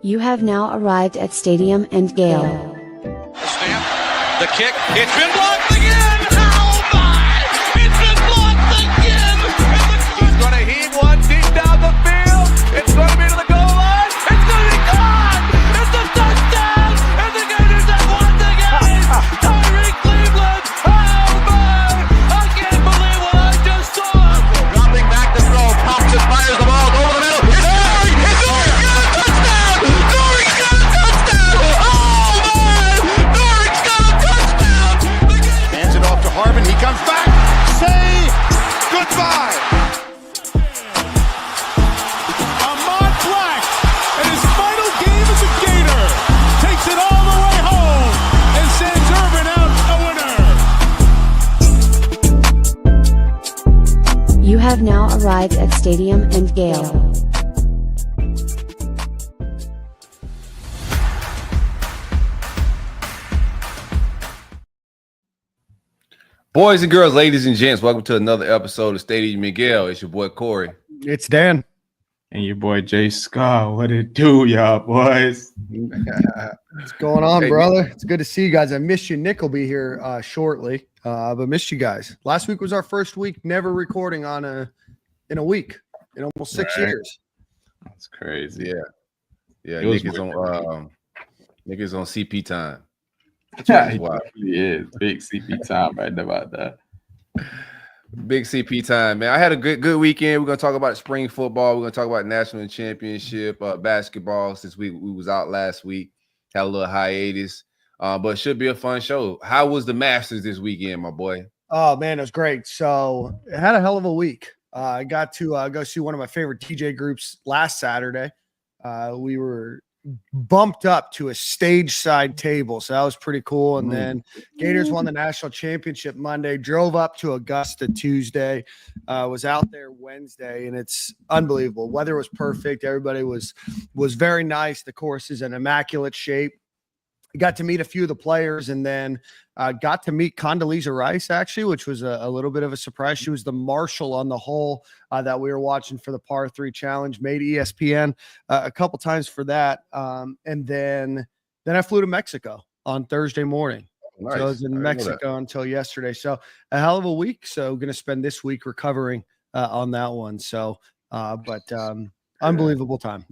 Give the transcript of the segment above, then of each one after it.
You have now arrived at Stadium and Gale. Snap, the kick, it's been blocked again! Oh my! It's been blocked again! He's going to heave one deep down the field. It's going to be to the goal line. It's going to be caught! It's a touchdown! And the Gators have won the game! Tyrie Cleveland! Oh my! I can't believe what I just saw! Dropping back to throw, pops and fires the ball over the middle. It's Tyrie! It's Tyrie! Got a touchdown! Tyrie got a touchdown! Oh my! Tyrie's got a touchdown! Hands it off to Harvin. He comes back. Say goodbye. Ahmad Black, in his final game as a Gator, takes it all the way home and sends Urban out a winner. You have now arrived at Stadium and Gale. Boys and girls, ladies and gents, welcome to another episode of Stadium and Gale. It's your boy Corey. It's Dan. And your boy Jay Scott. What it do, y'all boys? What's going on, Hey, brother? It's good to see you guys. I missed you. Nick will be here shortly, but missed you guys. Last week was our first week never recording in a week in almost 6 Right. years. That's crazy. Yeah. It was Nick is on CP time. Yeah, That's wild. he is. Big CP time right about that. Big CP time, man. I had a good weekend. We're gonna talk about spring football. We're gonna talk about national championship basketball. Since we was out last week, had a little hiatus, but it should be a fun show. How was the Masters this weekend, my boy? Oh man, it was great. So I had a hell of a week. I got to go see one of my favorite TJ groups last Saturday. We were bumped up to a stage side table, so that was pretty cool. And then Gators won the national championship Monday, drove up to Augusta Tuesday, was out there Wednesday, and it's unbelievable. Weather was perfect. Everybody was very nice. The course is in immaculate shape. Got to meet a few of the players, and then got to meet Condoleezza Rice, actually, which was a little bit of a surprise. She was the marshal on the hole that we were watching for the par 3 challenge, made ESPN a couple times for that. And then I flew to Mexico on Thursday morning. Nice. So I was in Mexico until yesterday. So a hell of a week. So going to spend this week recovering on that one. So, unbelievable time.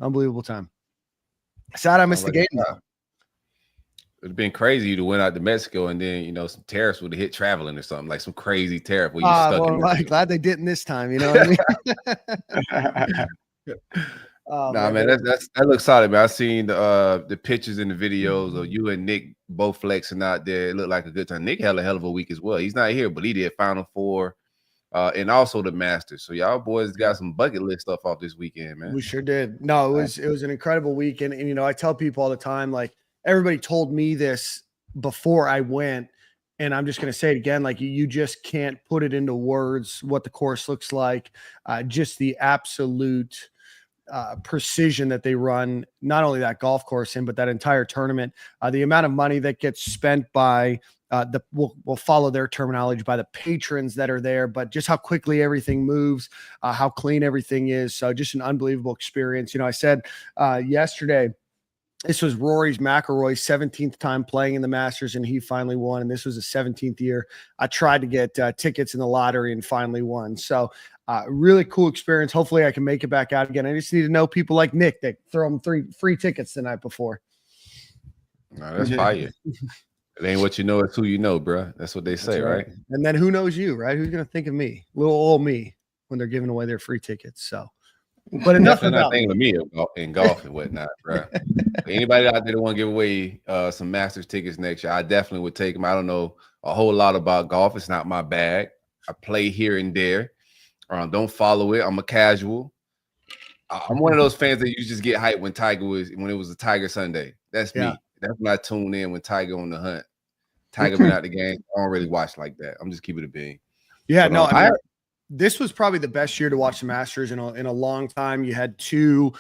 Sad I missed the game though. It'd been crazy to went out to Mexico and then some tariffs would have hit traveling or something, like some crazy tariff where you stuck in I'm glad they didn't this time. You know what I mean? Man, that looks solid, man. I seen the pictures and the videos of you and Nick both flexing out there. It looked like a good time. Nick had a hell of a week as well. He's not here, but he did Final Four and also the Masters. So y'all boys got some bucket list stuff off this weekend, man. We sure did. No, it was an incredible weekend. And I tell people all the time, like, everybody told me this before I went, and I'm just going to say it again. Like, you just can't put it into words what the course looks like. Just the absolute precision that they run, not only that golf course in, but that entire tournament. The amount of money that gets spent by we'll follow their terminology, by the patrons that are there, but just how quickly everything moves, how clean everything is. So just an unbelievable experience. I said yesterday, this was Rory McIlroy's 17th time playing in the Masters, and he finally won. And this was his 17th year. I tried to get tickets in the lottery and finally won. So really cool experience. Hopefully I can make it back out again. I just need to know people like Nick that throw them 3 free tickets the night before. No, that's fire. It ain't what you know, it's who you know, bro. That's what they say, right? And then who knows you, right? Who's going to think of me? Little old me when they're giving away their free tickets. So. But enough about thinking of me in golf and whatnot, bro. Anybody out there that want to give away some Masters tickets next year, I definitely would take them. I don't know a whole lot about golf. It's not my bag. I play here and there. Don't follow it. I'm a casual. I'm one of those fans that you just get hyped when it was a Tiger Sunday. That's me. That's when I tune in when Tiger on the hunt. Tiger been out the game. I don't really watch like that. I'm just keeping it being. Yeah, no, I mean, this was probably the best year to watch the Masters in a long time. You had 2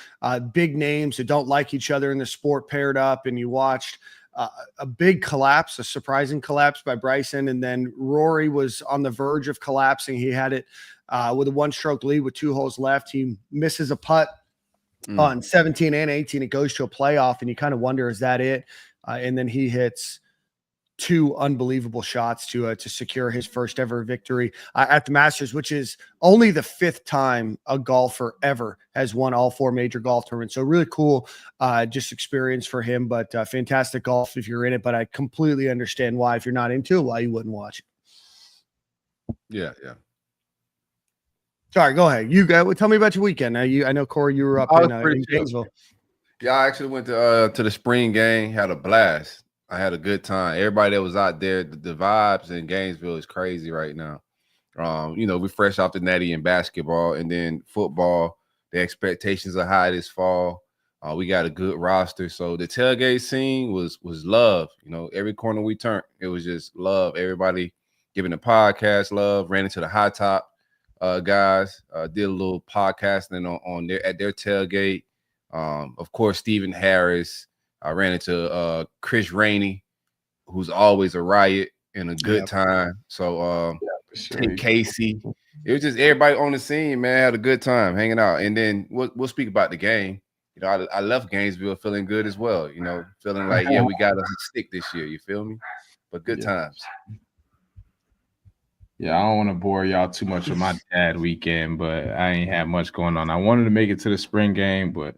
big names that don't like each other in the sport paired up, and you watched a big collapse, a surprising collapse by Bryson, and then Rory was on the verge of collapsing. He had it with a 1-stroke lead with 2 holes left. He misses a putt on 17 and 18. It goes to a playoff, and you kind of wonder, is that it? And then he hits 2 unbelievable shots to secure his first ever victory at the Masters, which is only the 5th time a golfer ever has won all 4 major golf tournaments. So really cool just experience for him, but fantastic golf if you're in it. But I completely understand why, if you're not into it, why you wouldn't watch it. Yeah. Sorry, go ahead. You go. Tell me about your weekend. I know, Corey, you were up in Gainesville. Yeah, I actually went to the spring game, had a blast. I had a good time. Everybody that was out there, the vibes in Gainesville is crazy right now. We're fresh off the Natty in basketball, and then football. The expectations are high this fall. We got a good roster, so the tailgate scene was love. Every corner we turned, it was just love. Everybody giving the podcast love. Ran into the High Top guys. Did a little podcasting on at their tailgate. Of course, Stephen Harris. I ran into Chris Rainey, who's always a riot and a good time. So Casey. It was just everybody on the scene, man, had a good time hanging out. And then we'll speak about the game. I left Gainesville feeling good as well, feeling like, yeah, we got us a stick this year. You feel me? But good times. Yeah, I don't want to bore y'all too much with my dad weekend, but I ain't had much going on. I wanted to make it to the spring game, but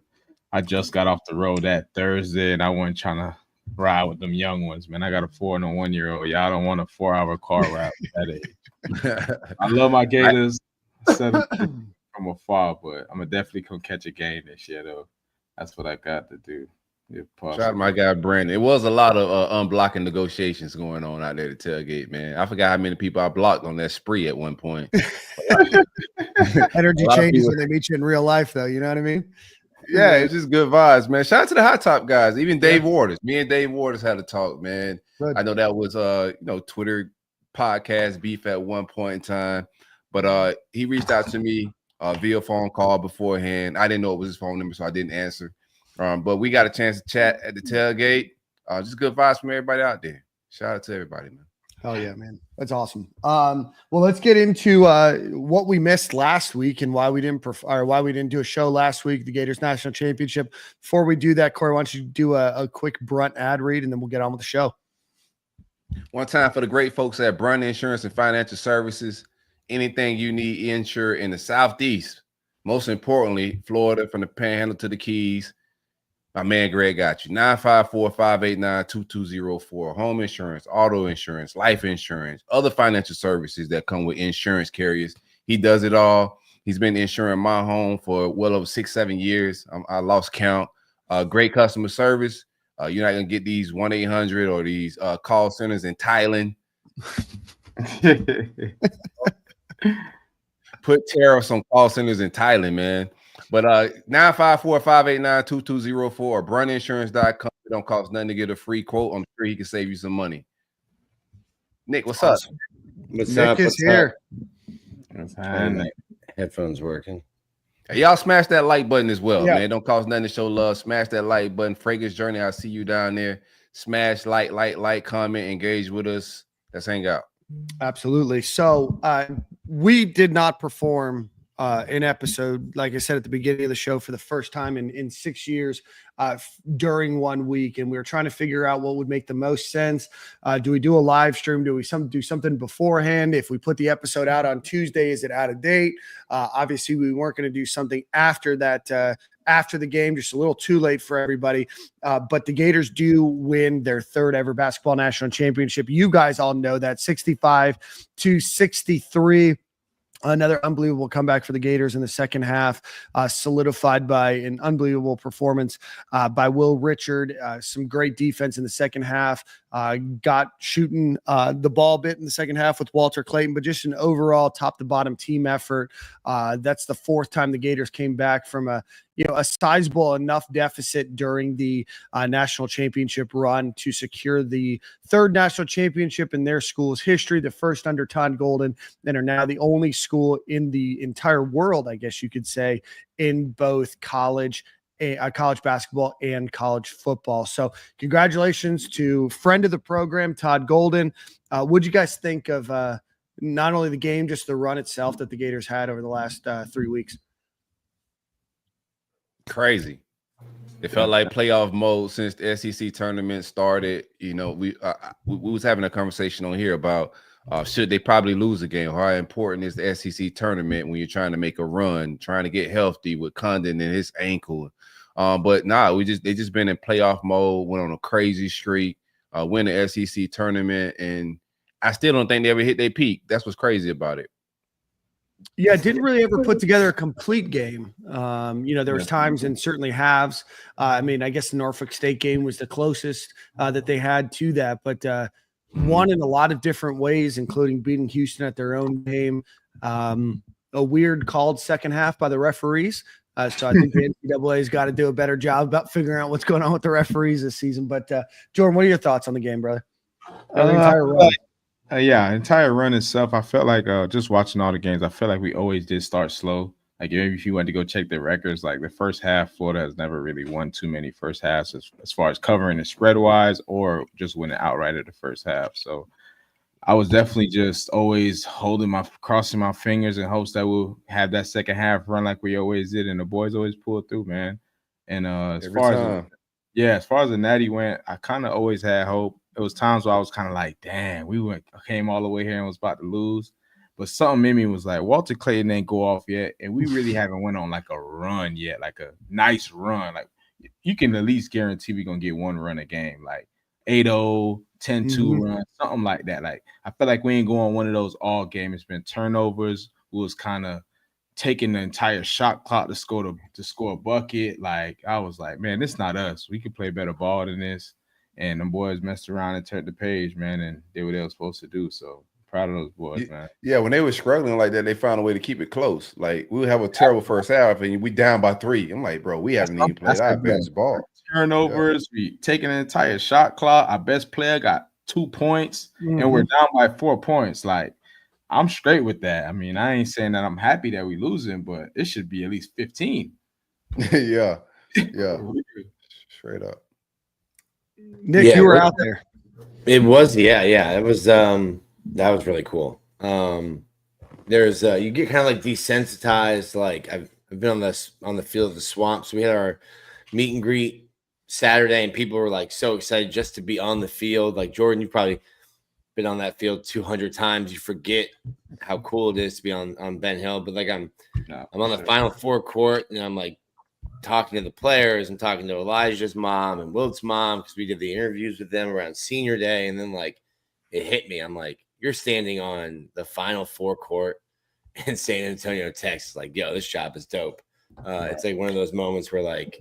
I just got off the road that Thursday, and I wasn't trying to ride with them young ones, man. I got a 4 and a 1-year-old. Y'all don't want a 4-hour car ride at that age. I love my Gators from afar, but I'm going to definitely come catch a game this year, though. That's what I got to do. Shout out to my guy, Brandon. It was a lot of unblocking negotiations going on out there at the tailgate, man. I forgot how many people I blocked on that spree at one point. Energy changes when they meet you in real life, though. You know what I mean? Yeah, it's just good vibes, man. Shout out to the High Top guys. Even Dave Waters. Me and Dave Waters had a talk, man. Good. I know that was Twitter podcast beef at one point in time, but he reached out to me via phone call beforehand. I didn't know it was his phone number, so I didn't answer. But we got a chance to chat at the tailgate. Just good vibes from everybody out there. Shout out to everybody, man. Hell yeah, man. That's awesome. Well, let's get into what we missed last week and why we didn't do a show last week, the Gators National Championship. Before we do that, Corey, why don't you do a quick Brunt ad read, and then we'll get on with the show. One time for the great folks at Brunt Insurance and Financial Services. Anything you need insured in the Southeast, most importantly, Florida, from the Panhandle to the Keys. My man Greg got you. 954-589-2204. Home insurance, auto insurance, life insurance, other financial services that come with insurance carriers. He does it all. He's been insuring my home for well over 6-7 years. I lost count. Great customer service. You're not gonna get these 1-800 or these call centers in Thailand. Put tariffs on call centers in Thailand, man. But 954-589-2204 or bruntinsurance.com. It don't cost nothing to get a free quote. I'm sure he can save you some money. Nick, what's up? Nick is here. Headphones working. Hey, y'all smash that like button as well, man. It don't cost nothing to show love. Smash that like button. Fragrance Journey, I see you down there. Smash, like, comment, engage with us. Let's hang out. Absolutely. So we did not perform an episode, like I said at the beginning of the show, for the first time in 6 years during 1 week, and we were trying to figure out what would make the most sense. Do we do a live stream? Do we do something beforehand? If we put the episode out on Tuesday, is it out of date? Obviously, we weren't going to do something after that. After the game, just a little too late for everybody. But the Gators do win their 3rd ever basketball national championship. You guys all know that, 65-63. Another unbelievable comeback for the Gators in the second half, solidified by an unbelievable performance by Will Richard. Some great defense in the second half. Got shooting the ball a bit in the second half with Walter Clayton, but just an overall top-to-bottom team effort. That's the 4th time the Gators came back from a sizable enough deficit during the national championship run to secure the 3rd national championship in their school's history, the first under Todd Golden, and are now the only school in the entire world, I guess you could say, in both college basketball and college football. So congratulations to friend of the program, Todd Golden. What'd you guys think of not only the game, just the run itself that the Gators had over the last 3 weeks? Crazy. It felt like playoff mode since the SEC tournament started. You know, we was having a conversation on here about should they probably lose a game? How important is the SEC tournament when you're trying to make a run, trying to get healthy with Condon and his ankle? But they just been in playoff mode, went on a crazy streak, win the SEC tournament, and I still don't think they ever hit their peak. That's what's crazy about it. Yeah, didn't really ever put together a complete game. There was times and certainly halves. I guess the Norfolk State game was the closest that they had to that, but won in a lot of different ways, including beating Houston at their own game. A weird called second half by the referees. So I think the NCAA has got to do a better job about figuring out what's going on with the referees this season. But Jordan, what are your thoughts on the game, brother? The entire run. Entire run itself. I felt like just watching all the games, I felt like we always did start slow. Like maybe if you went to go check the records, like the first half, Florida has never really won too many first halves as far as covering it spread wise or just winning outright at the first half. So I was definitely just always crossing my fingers in hopes that we'll have that second half run like we always did, and the boys always pulled through, man. And as far as the Natty went, I kind of always had hope. It was times where I was kind of like, damn, came all the way here and was about to lose. But something in me was like, Walter Clayton ain't go off yet, and we really haven't went on like a run yet, like a nice run. Like you can at least guarantee we're going to get one run a game, like 8-0, 10-2 run, something like that. Like I feel like we ain't going one of those all game. It's been turnovers. We was kind of taking the entire shot clock to score a bucket. Like I was like, man, this not us. We could play better ball than this. And them boys messed around and turned the page, man, and did what they were supposed to do. So proud of those boys, man. Yeah, when they were struggling like that, they found a way to keep it close. Like we would have a terrible first half, and we down by 3. I'm like, bro, we haven't even played our best ball. Turnovers, we taking an entire shot clock. Our best player got 2 points, and we're down by 4 points. Like I'm straight with that. I mean, I ain't saying that I'm happy that we losing, but it should be at least 15. yeah, straight up. Nick, you were out there. It was, it was that was really cool. There's you get kind of like desensitized. Like I've been on the field of the swamp. So we had our meet and greet Saturday, and people were like so excited just to be on the field. Like Jordan, you've probably been on that field 200 times. You forget how cool it is to be on Ben Hill. But like I'm on the Final Four court, and I'm like talking to the players and talking to Elijah's mom and Wilt's mom because we did the interviews with them around senior day, and then like it hit me. I'm like, you're standing on the Final Four court in San Antonio, Texas. Like, yo, this job is dope. It's like one of those moments where like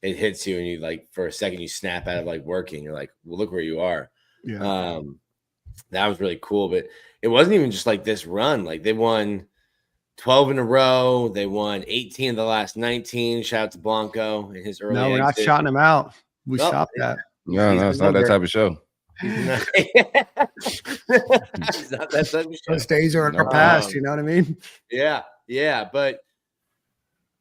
it hits you and you like for a second you snap out of like working. You're like, well, look where you are. Yeah. That was really cool, but it wasn't even just like this run. Like they won 12 in a row. They won 18 of the last 19. Shout out to Blanco and his early No, we're exit. not shouting him out. We stopped that. No, it's not that type of show. He's not that type of show. Those days are in our past, you know what I mean? Yeah. But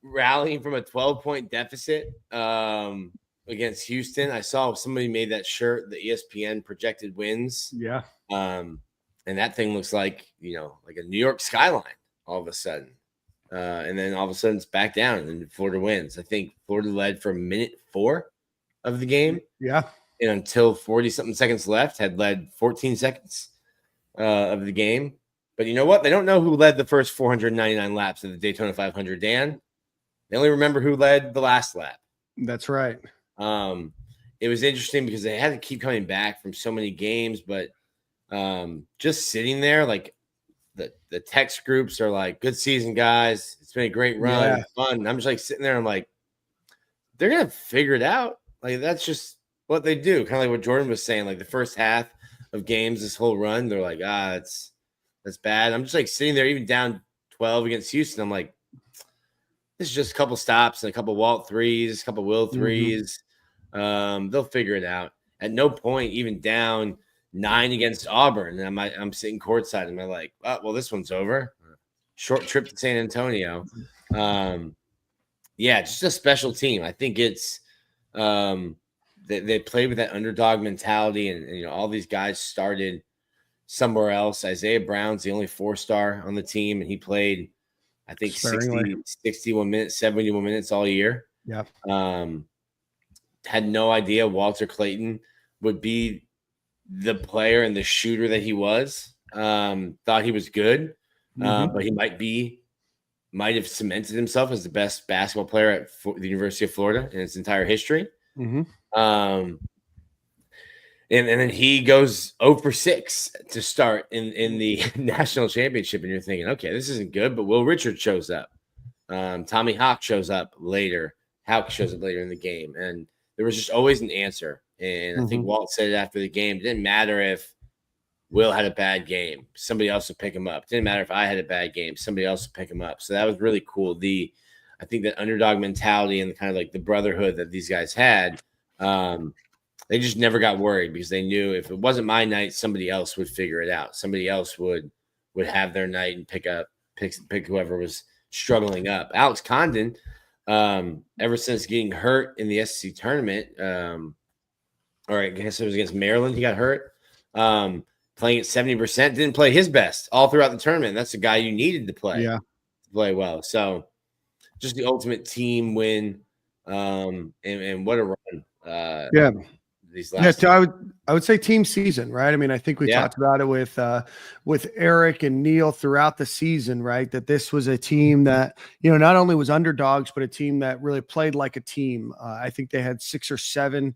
rallying from a 12-point deficit against Houston, I saw somebody made that shirt, the ESPN projected wins. Yeah. And that thing looks like, like a New York skyline all of a sudden. And then all of a sudden it's back down and Florida wins. I think Florida led for minute 4 of the game. Yeah. And until 40-something seconds left, had led 14 seconds of the game. But you know what? They don't know who led the first 499 laps of the Daytona 500, Dan. They only remember who led the last lap. That's right. It was interesting because they had to keep coming back from so many games, but just sitting there, like the text groups are like, good season, guys. It's been a great run. Yeah. Fun. And I'm just like sitting there. I'm like, they're going to figure it out. Like, that's just what they do. Kind of like what Jordan was saying, like the first half of games, this whole run, they're like, that's bad. I'm just like sitting there, even down 12 against Houston. I'm like, this is just a couple stops and a couple Walt threes, a couple Will threes. They'll figure it out. At no point, even down 9 against Auburn, and I'm sitting courtside, and I'm like, oh, well, this one's over. Short trip to San Antonio. Just a special team. I think it's they play with that underdog mentality, and all these guys started somewhere else. Isaiah Brown's the only 4-star on the team, and he played, I think, 61 minutes, 71 minutes all year. Yeah. Had no idea Walter Clayton would be the player and the shooter that he was. Thought he was good, but he might have cemented himself as the best basketball player at the University of Florida in its entire history. And then he goes 0 for 6 to start in the national championship, and you're thinking, okay, this isn't good. But Will Richard shows up. Tommy Hawk shows up later. Hawk shows up later in the game, and there was just always an answer. And I think Walt said it after the game. It didn't matter if Will had a bad game, somebody else would pick him up. It didn't matter if I had a bad game, somebody else would pick him up. So that was really cool. I think that underdog mentality and kind of like the brotherhood that these guys had, they just never got worried because they knew if it wasn't my night, somebody else would figure it out. Somebody else would have their night and pick whoever was struggling up. Alex Condon, ever since getting hurt in the SEC tournament, or I guess it was against Maryland, he got hurt. Playing at 70%, didn't play his best all throughout the tournament. That's the guy you needed to play well. So just the ultimate team win. And what a run. These last so I would say team season, right? I mean, I think we talked about it with Eric and Neil throughout the season, right? That this was a team that, not only was underdogs, but a team that really played like a team. I think they had 6 or 7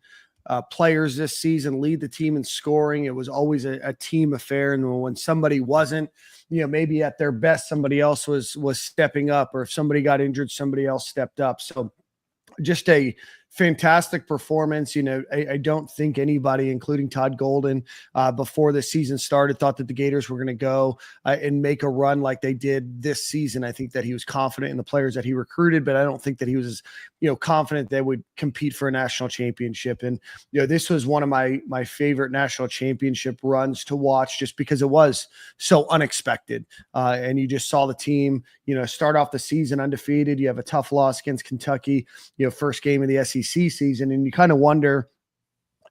players this season lead the team in scoring. It was always a team affair. And when somebody wasn't, maybe at their best, somebody else was stepping up, or if somebody got injured, somebody else stepped up. So just a fantastic performance. I don't think anybody, including Todd Golden, before the season started, thought that the Gators were going to go and make a run like they did this season. I think that he was confident in the players that he recruited, but I don't think that he was, confident they would compete for a national championship. And, this was one of my favorite national championship runs to watch, just because it was so unexpected. And you just saw the team, start off the season undefeated. You have a tough loss against Kentucky, first game of the SEC season, and you kind of wonder,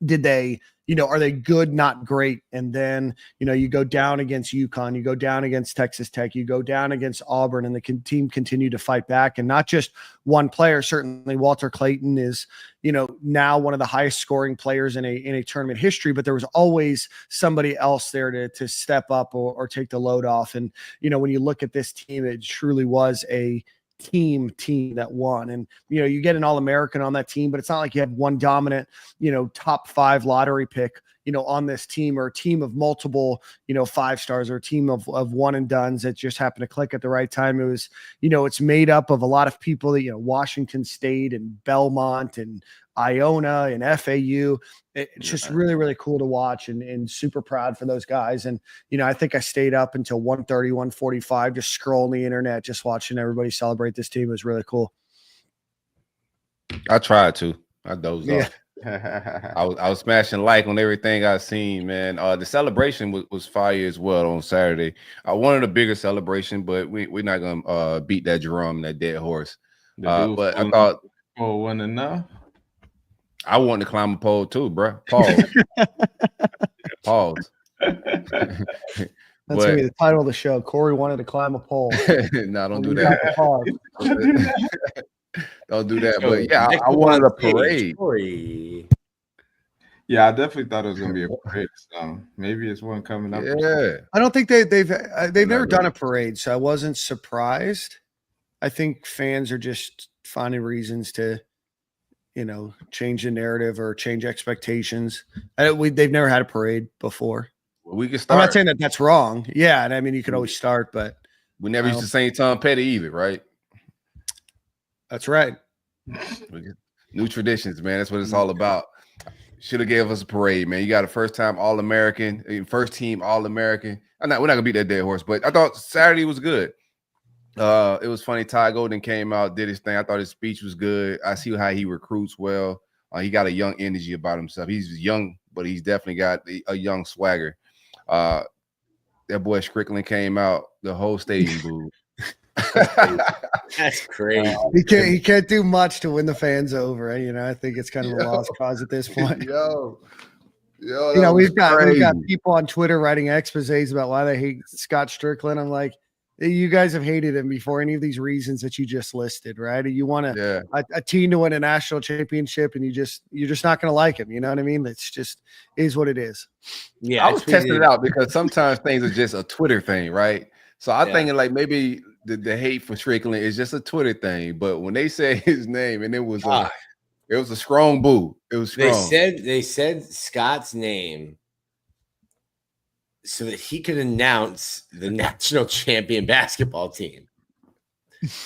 did they, are they good, not great? And then, you go down against UConn, you go down against Texas Tech, you go down against Auburn, and the team continued to fight back. And not just one player, certainly Walter Clayton is, now one of the highest scoring players in a tournament history, but there was always somebody else there to step up or take the load off. And, when you look at this team, it truly was a team that won. And you get an All-American on that team, but it's not like you have one dominant top 5 lottery pick on this team, or a team of multiple 5 stars, or a team of one and dones that just happened to click at the right time. It was it's made up of a lot of people that Washington State and Belmont and Iona and FAU. It's just really, really cool to watch, and super proud for those guys. And, I think I stayed up until 1:30, 1:45, just scrolling the internet, just watching everybody celebrate this team. It was really cool. I tried to. I dozed off. I was smashing like on everything I seen, man. The celebration was fire as well on Saturday. I wanted a bigger celebration, but we're not gonna beat that drum, that dead horse. But I thought, wasn't enough. I wanted to climb a pole too, bro. Pause. Pause. That's gonna be the title of the show. Corey wanted to climb a pole. No, don't do that. Don't do that. But yeah, I wanted a parade. Corey. Yeah, I definitely thought it was gonna be a parade. So maybe it's one coming up. Yeah, I don't think they've never done a parade, so I wasn't surprised. I think fans are just finding reasons to, change the narrative or change expectations. They've never had a parade before. Well, we can start. I'm not saying that that's wrong. Yeah, and I mean, you could always start, but we never used to sing Tom Petty either, right? That's right. New traditions, man. That's what it's all about. Should have gave us a parade, man. You got a first-time All-American, first team All-American. We're not gonna beat that dead horse, but I thought Saturday was good. It was funny. Ty Golden came out, did his thing. I thought his speech was good. I see how he recruits well. He got a young energy about himself. He's young, but he's definitely got a young swagger. That boy Strickland came out, the whole stadium booed. That's crazy. He can't do much to win the fans over. I think it's kind of a lost cause at this point. We've got people on Twitter writing exposés about why they hate Scott Strickland. I'm like, You guys have hated him before any of these reasons that you just listed, right? You want a team to win a national championship, and you're just not going to like him. You know what I mean? It's just is what it is. Yeah, I was testing it out because sometimes things are just a Twitter thing, right? So I'm thinking like maybe the hate for Strickland is just a Twitter thing. But when they said his name and it was a strong boo. It was strong. They said Scott's name so that he could announce the national champion basketball team.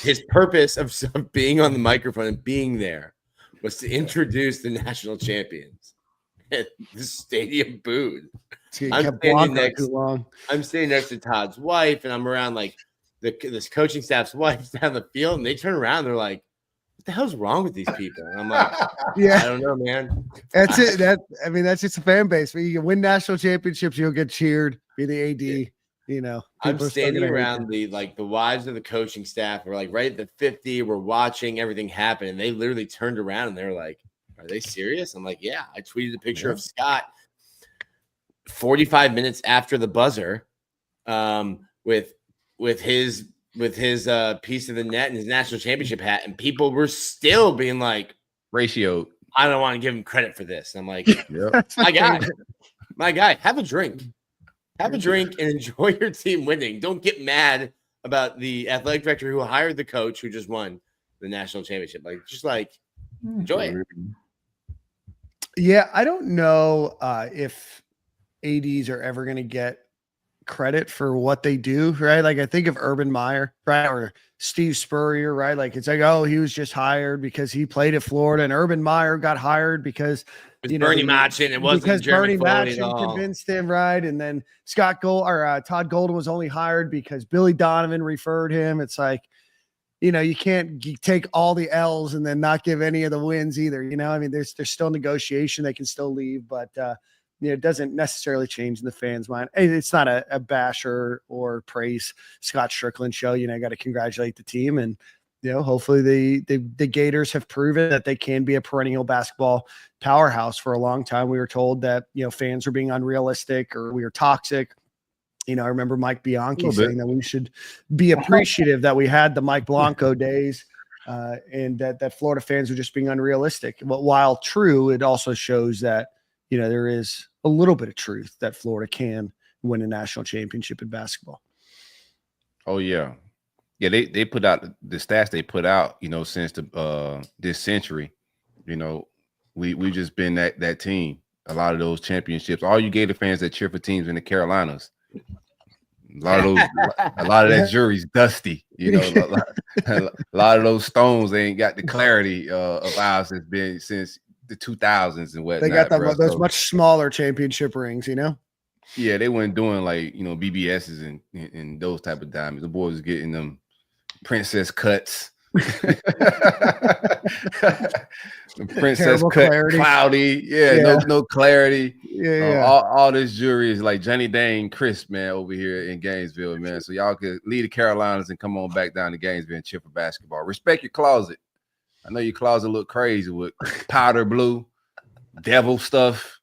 His purpose of being on the microphone and being there was to introduce the national champions. And the stadium booed. I'm standing next to Todd's wife, and I'm around like this coaching staff's wife down the field, and they turn around, and they're like, "What the hell's wrong with these people?" And I'm like, I don't know, man. That's it. That's just a fan base. When you win national championships, you'll get cheered. Be the AD. You know, I'm standing around the wives of the coaching staff. We're like right at the 50. We're watching everything happen, and they literally turned around and they're like, "Are they serious?" I'm like, "Yeah." I tweeted a picture of Scott 45 minutes after the buzzer, with his piece of the net and his national championship hat, and people were still being like, "Ratio, I don't want to give him credit for this." And I'm like, my guy, have a drink. Have a drink and enjoy your team winning. Don't get mad about the athletic director who hired the coach who just won the national championship. Enjoy it. Yeah, I don't know if ADs are ever going to get credit for what they do, right? Like I think of Urban Meyer, right, or Steve Spurrier, right? Like it's like, oh, he was just hired because he played at Florida, and Urban Meyer got hired because Bernie Machin. It wasn't because Jeremy Bernie Foley Machin convinced him, right? And then Todd Golden was only hired because Billy Donovan referred him. It's like, you can't take all the L's and then not give any of the wins either. I mean, there's still negotiation. They can still leave, but it doesn't necessarily change in the fans' mind. It's not a basher or praise Scott Strickland show. I got to congratulate the team, and hopefully the Gators have proven that they can be a perennial basketball powerhouse. For a long time, we were told that fans were being unrealistic or we were toxic. I remember Mike Bianchi saying that we should be appreciative that we had the Mike Blanco days, and that Florida fans were just being unrealistic. But while true, it also shows that there is a little bit of truth that Florida can win a national championship in basketball. Oh yeah. Yeah, they put out the stats they put out, since this century. We've just been that team. A lot of those championships. All you Gator fans that cheer for teams in the Carolinas. A lot of that jury's dusty. A lot of those stones, they ain't got the clarity of ours that's been since the 2000s and whatnot. They got those much smaller championship rings, Yeah, they weren't doing BBSs and those type of diamonds. The boys was getting them princess cuts. The princess cut, clarity. Cloudy. No clarity. All this jewelry is like Johnny Dane crisp, man, over here in Gainesville, man. So y'all could leave the Carolinas and come on back down to Gainesville and cheer for basketball. Respect your closet. I know your closet look crazy with powder blue, devil stuff.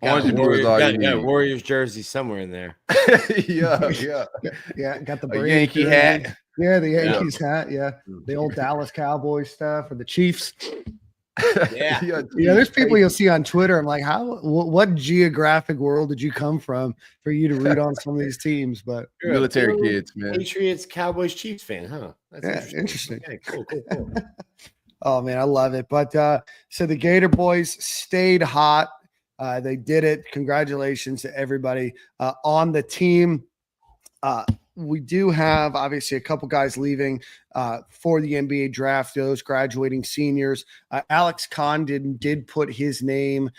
Orange got Warriors jersey somewhere in there. Yeah. Got the Yankee hat. Yeah, the Yankees hat. Yeah, the old Dallas Cowboys stuff or the Chiefs. Yeah. There's people you'll see on Twitter. I'm like, what geographic world did you come from for you to root on some of these teams? But military kids, man. Patriots, Cowboys, Chiefs fan, huh? That's interesting. Okay, cool. Oh man, I love it. But so the Gator boys stayed hot. They did it. Congratulations to everybody on the team. We do have obviously a couple guys leaving for the NBA draft, those graduating seniors. Alex Condon did put his name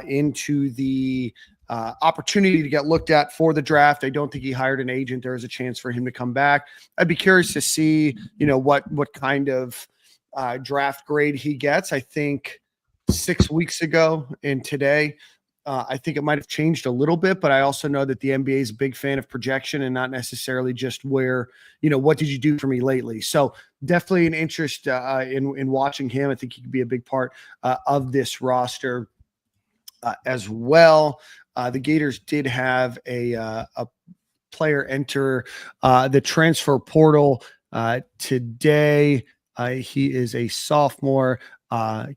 into the opportunity to get looked at for the draft. I don't think he hired an agent. There is a chance for him to come back. I'd be curious to see, what kind of draft grade he gets. I think 6 weeks ago and today, I think it might have changed a little bit, but I also know that the NBA is a big fan of projection and not necessarily just where, what did you do for me lately? So definitely an interest in watching him. I think he could be a big part of this roster as well. The Gators did have a player enter the transfer portal today. He is a sophomore,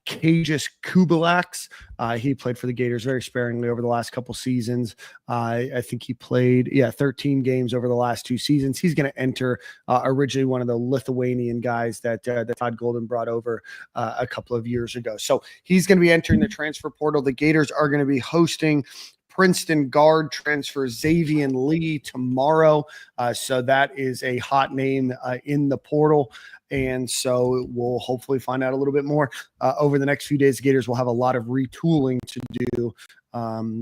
Cages Kubilax. He played for the Gators very sparingly over the last couple seasons. I think he played, 13 games over the last 2 seasons. He's going to enter originally one of the Lithuanian guys that Todd Golden brought over a couple of years ago. So he's going to be entering the transfer portal. The Gators are going to be hosting Princeton guard transfer Xavier Lee tomorrow. So that is a hot name in the portal. And so we'll hopefully find out a little bit more over the next few days. The Gators will have a lot of retooling to do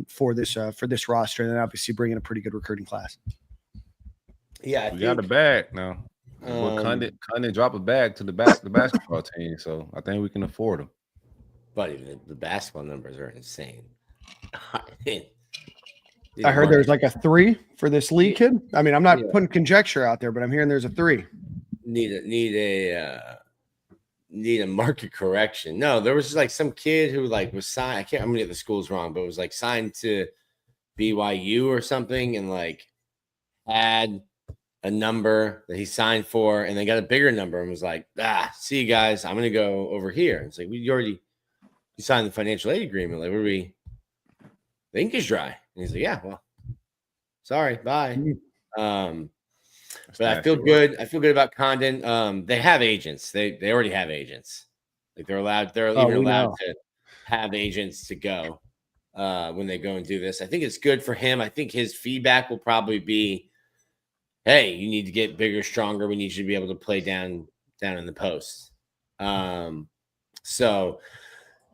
for this roster, and then obviously bring in a pretty good recruiting class. Yeah, We got a bag now. Condon drop a bag to the basketball team, so I think we can afford them. Buddy, the basketball numbers are insane. I heard there's like a 3 for this Lee kid. I mean, I'm not putting conjecture out there, but I'm hearing there's a 3. Need a market correction. No, there was just like some kid who like was signed. I can't remember if the school's wrong, but it was like signed to BYU or something, and like had a number that he signed for, and they got a bigger number and was like, see you guys, I'm gonna go over here. And it's like, you signed the financial aid agreement. Like, the ink is dry. And he's like, yeah, well, sorry, bye. But I feel good. I feel good about Condon. They have agents. They already have agents. Like they're allowed to have agents to go when they go and do this. I think it's good for him. I think his feedback will probably be, hey, you need to get bigger, stronger. We need you to be able to play down in the post. So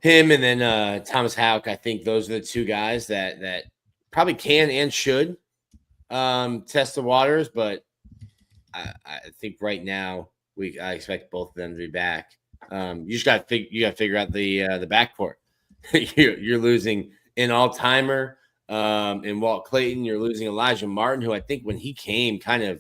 him and then Thomas Houck, I think those are the 2 guys that probably can and should test the waters, but I think right now I expect both of them to be back. You just got to figure out the backcourt. You're losing an all-timer in Walt Clayton. You're losing Elijah Martin, who I think when he came, I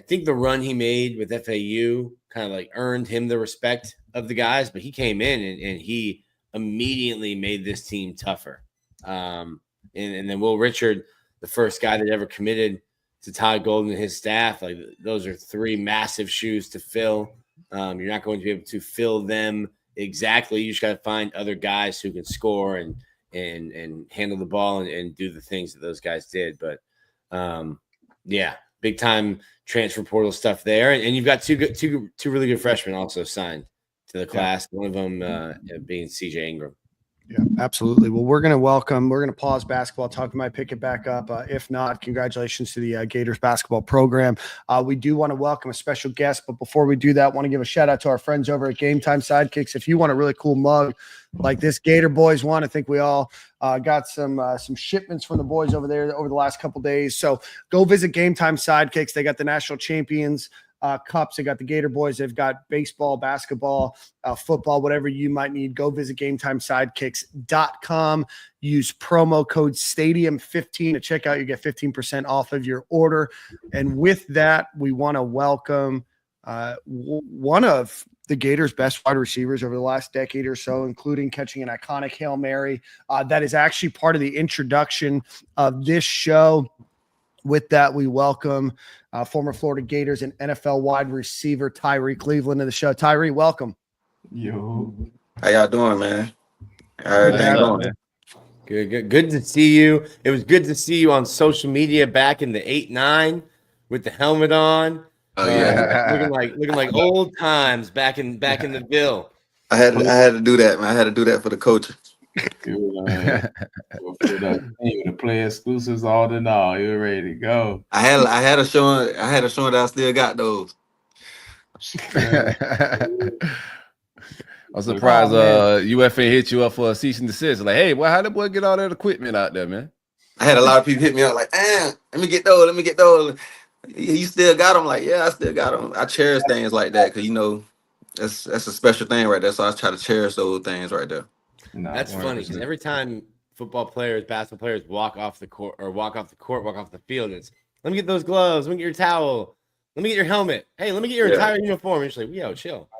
think the run he made with FAU kind of like earned him the respect of the guys. But he came in and he immediately made this team tougher. And then Will Richard, the first guy that ever committed to Todd Golden and his staff, like those are 3 massive shoes to fill. You're not going to be able to fill them exactly. You just got to find other guys who can score and handle the ball and do the things that those guys did. But big time transfer portal stuff there. And you've got two really good freshmen also signed to the class. One of them being CJ Ingram. Yeah, absolutely. Well, we're going to pause basketball talk. We might pick it back up. If not, congratulations to the Gators basketball program. We do want to welcome a special guest, but before we do that, I want to give a shout out to our friends over at Game Time Sidekicks. If you want a really cool mug like this Gator boys one, I think we all got some shipments from the boys over there over the last couple days. So go visit Game Time Sidekicks. They got the national champions cups. They got the Gator boys. They've got baseball, basketball, football, whatever you might need. Go visit GameTimeSidekicks.com. Use promo code STADIUM15 to check out. You get 15% off of your order. And with that, we want to welcome one of the Gators' best wide receivers over the last decade or so, including catching an iconic Hail Mary. That is actually part of the introduction of this show. With that, we welcome former Florida Gators and NFL wide receiver Tyrie Cleveland to the show. Tyrie, welcome. Yo. How y'all doing, man? Everything going? Good to see you. It was good to see you on social media back in the 8-9 with the helmet on. Oh yeah, looking like old times back in the Ville. I had to do that, man. I had to do that for the coach. The play exclusives all in all. You were ready to go. I had a showing that I still got those. I'm surprised UFA hit you up for a cease and desist. Like, hey, well, how the boy get all that equipment out there, man? I had a lot of people hit me up like, let me get those. You still got them? Like, yeah, I still got them. I cherish things like that because, that's a special thing right there. So I try to cherish those things right there. That's 100%. Funny because every time football players, basketball players walk off the field, it's, let me get those gloves, let me get your towel, let me get your helmet. Hey, let me get your entire uniform. And you're like, yo, chill.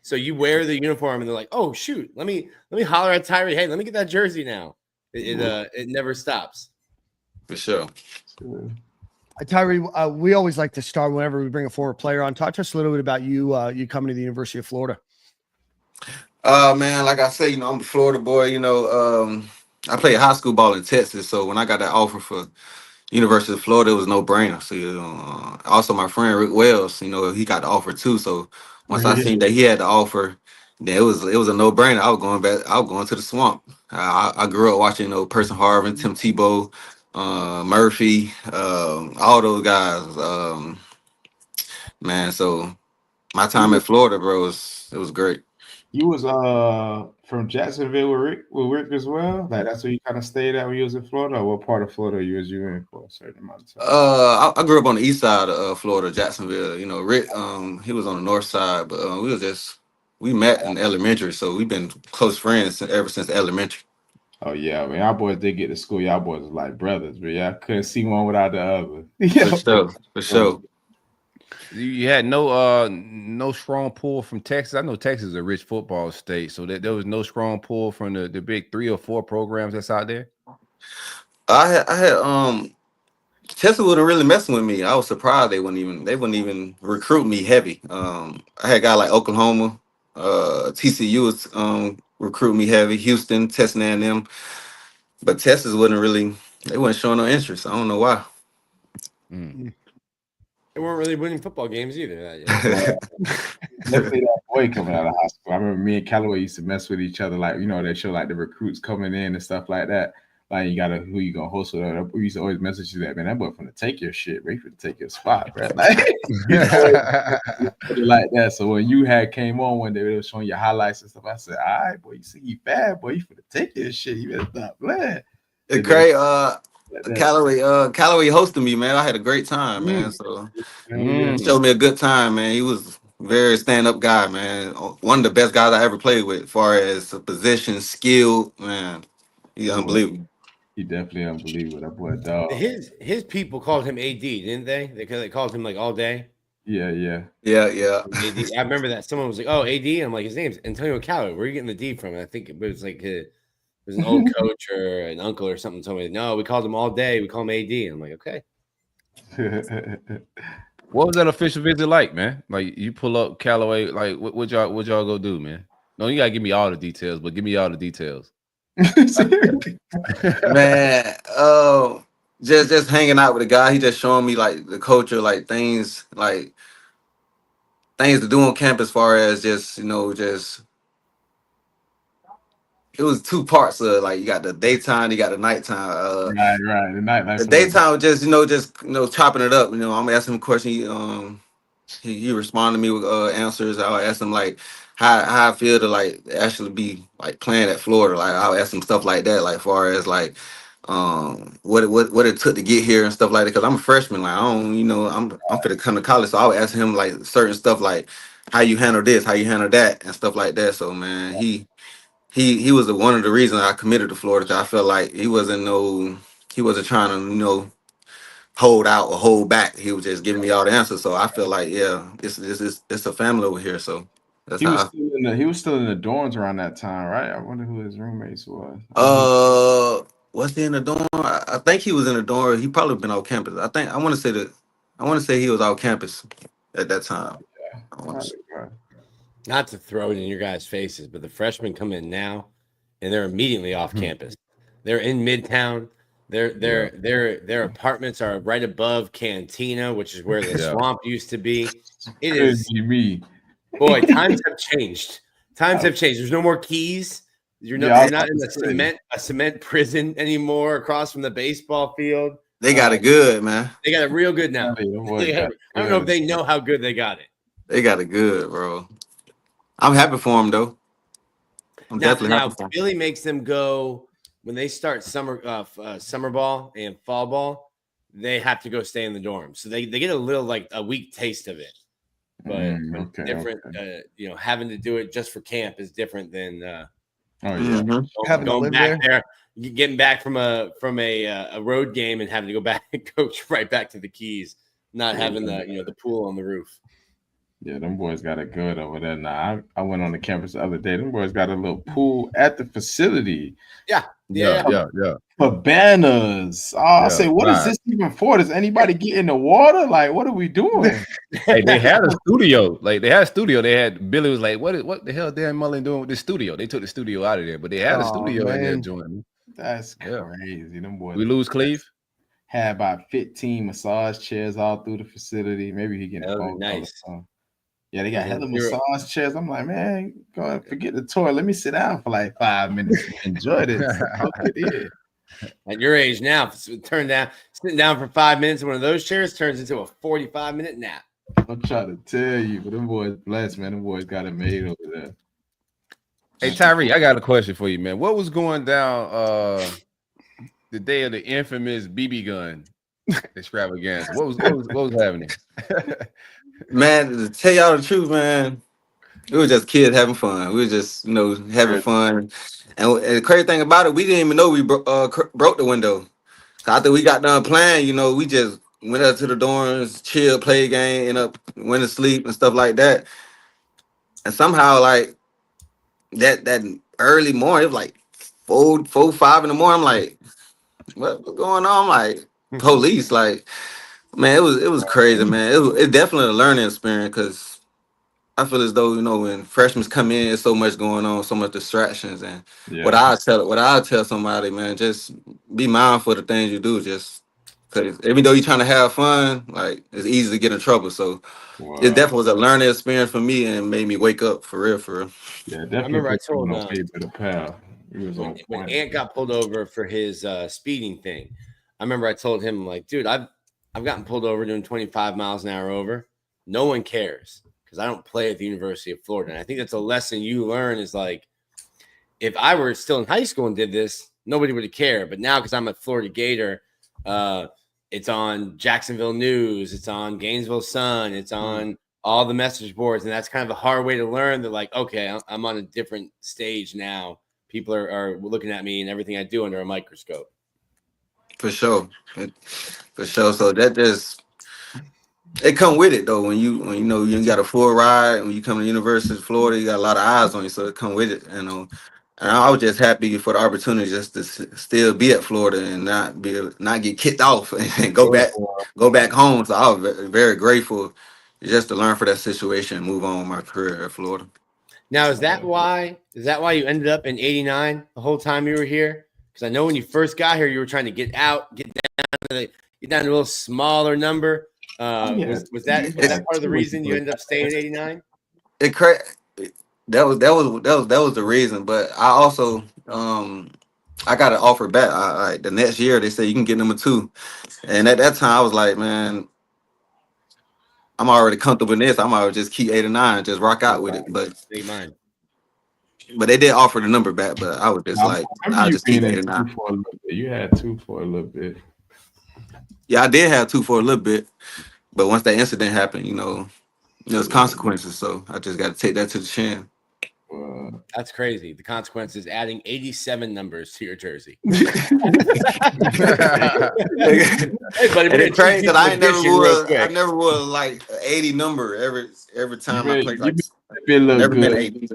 So you wear the uniform and they're like, oh shoot, let me holler at Tyrie. Hey, let me get that jersey now. It never stops. For sure. Tyrie, we always like to start whenever we bring a forward player on. Talk to us a little bit about you coming to the University of Florida. Man, like I say, I'm a Florida boy. I played high school ball in Texas, so when I got that offer for University of Florida, it was no brainer. So also my friend Rick Wells, he got the offer too. So once I seen that he had the offer, then it was a no brainer. I was going back. I was going to the swamp. I grew up watching Person Harvin, Tim Tebow, Murphy, all those guys. Man, so my time at Florida, bro, it was great. You was from Jacksonville with Rick as well. Like that's where you kind of stayed at when you was in Florida. Or what part of Florida you in for a certain amount of time? I grew up on the east side of Florida, Jacksonville. Rick, he was on the north side, but we met in elementary, so we've been close friends ever since elementary. Oh yeah, man, our boys did get to school. Y'all boys was like brothers, but y'all couldn't see one without the other. For sure. You had no strong pull from Texas. I know Texas is a rich football state, so that there was no strong pull from the big 3 or 4 programs that's out there. I had Texas wasn't really messing with me. I was surprised they wouldn't even recruit me heavy. I had a guy like Oklahoma, TCU was recruiting me heavy, Houston, Texas A&M, but Texas they wasn't showing no interest. I don't know why. They weren't really winning football games either. Definitely that boy coming out of high school. I remember me and Callaway used to mess with each other, like they show like the recruits coming in and stuff like that. Like who you gonna host with? We used to always message you that, man. That boy finna take your shit, ready to take your spot, bro. Like, like that. So when you came on one day, they were showing your highlights and stuff. I said, all right, boy, you see you bad, boy. You finna take this shit. You better stop playing. It's great. Callaway hosted me, man. I had a great time, man. So showed me a good time, man. He was very stand-up guy, man. One of the best guys I ever played with, as far as position, skill, man. He's unbelievable. He definitely unbelievable. That boy, dog. His people called him AD, didn't they? They called him like all day. Yeah. AD. I remember that someone was like, "Oh, AD." I'm like, his name's Antonio Callaway. Where are you getting the D from? And I think it was like it was an old coach or an uncle or something told me, no, we called him all day. We call him AD. I'm like, okay. What was that official visit like, man? Like you pull up Callaway, like what y'all go do, man? No, you gotta give me all the details, but give me all the details. Man, just hanging out with a guy. He just showing me like the culture, like things to do on campus, as far as just it was 2 parts of like you got the daytime, you got the nighttime. Right. The night. The daytime just chopping it up. I'm asking him a question. He responded to me with answers. I'll ask him like how I feel to like actually be like playing at Florida. Like I'll ask him stuff like that, like far as like what it took to get here and stuff like that. Because I'm a freshman, like I don't, I'm fit to come to college, so I'll ask him like certain stuff like how you handle this, how you handle that, and stuff like that. So man, he was one of the reasons I committed to Florida. 'Cause I felt like he wasn't trying to hold out or hold back. He was just giving me all the answers. So I feel like it's a family over here. So that's he was still in the dorms around that time, right? I wonder who his roommates was. Was he in the dorm? I think he was in the dorm. He probably been off campus. I want to say he was off campus at that time. Yeah. Not to throw it in your guys' faces, but the freshmen come in now and they're immediately off campus. They're in Midtown. Their apartments are right above Cantina, which is where the swamp used to be. It is me. Boy, times have changed. There's no more keys. You're not in a cement prison anymore across from the baseball field. They got it good, man. They got it real good now. I don't know if they know how good they got it. They got it good, bro. I'm happy for them though. I'm definitely happy for them. Billy makes them go when they start summer ball and fall ball. They have to go stay in the dorm, so they get a little like a weak taste of it. But different, having to do it just for camp is different than going back there, getting back from a road game and having to go right back to the Keys, not having the pool on the roof. Yeah, them boys got it good over there. Now, I went on the campus the other day. Them boys got a little pool at the facility. Yeah. Cabanas. I say, what is right. this even for? Does anybody get in the water? Like, what are we doing? Hey, they had a studio. Like they had a studio. They had Billy was like, what the hell Dan Mullen doing with the studio? They took the studio out of there, but they had a studio in there joining. That's crazy. Them boys. We lose Cleve. Had about 15 massage chairs all through the facility. Maybe he getting phone nice. Yeah, they got hella massage chairs. I'm like, man, go ahead and forget the tour. Let me sit down for like 5 minutes and enjoy this. At your age now, sitting down for 5 minutes in one of those chairs turns into a 45-minute nap. I'm trying to tell you, but them boys blessed, man. Them boys got it made over there. Hey, Tyrie, I got a question for you, man. What was going down the day of the infamous BB gun extravaganza? What was happening? Man, to tell y'all the truth, man, it was just kids having fun. We were just, having fun. And the crazy thing about it, we didn't even know we broke the window. After we got done playing, we just went up to the dorms, chill, play a game, end up went to sleep and stuff like that. And somehow, like that early morning, it was like 5 in the morning. I'm like, what's going on? I'm like, police, like, man, it was crazy, man. It definitely a learning experience because I feel as though when freshmen come in, there's so much going on, so much distractions, and what I tell somebody, man, just be mindful of the things you do. Just because even though you're trying to have fun, like it's easy to get in trouble. So it definitely was a learning experience for me and made me wake up for real. Yeah, definitely. I remember I told when Ant got pulled over for his speeding thing. I remember I told him, like, dude, I've gotten pulled over doing 25 miles an hour over. No one cares because I don't play at the University of Florida. And I think that's a lesson you learn is like, if I were still in high school and did this, nobody would care. But now, because I'm a Florida Gator, it's on Jacksonville News, it's on Gainesville Sun, it's on all the message boards. And that's kind of a hard way to learn that, like, okay, I'm on a different stage now. People are looking at me and everything I do under a microscope. For sure. So that just it come with it though. When you got a full ride, when you come to the University of Florida, you got a lot of eyes on you, so it come with it. And I was just happy for the opportunity just to still be at Florida and not get kicked off and go back home. So I was very, very grateful just to learn for that situation and move on with my career at Florida. Now, is that why you ended up in 89 the whole time you were here? Because I know when you first got here, you were trying to get down to a little smaller number. Was that part of the reason you ended up staying at 89? That was the reason. But I also I got an offer back. The next year they said you can get number 2, and at that time I was like, man, I'm already comfortable in this. I'm already just keep 89, just rock out with it. But they did offer the number back, but I was just I'll just keep 89. You had 2 for a little bit. Yeah, I did have 2 for a little bit, but once that incident happened, there's consequences. So I just got to take that to the chin. That's crazy. The consequences adding 87 numbers to your jersey. It's crazy because I never wore like an 80 number every time I played. Never been 80.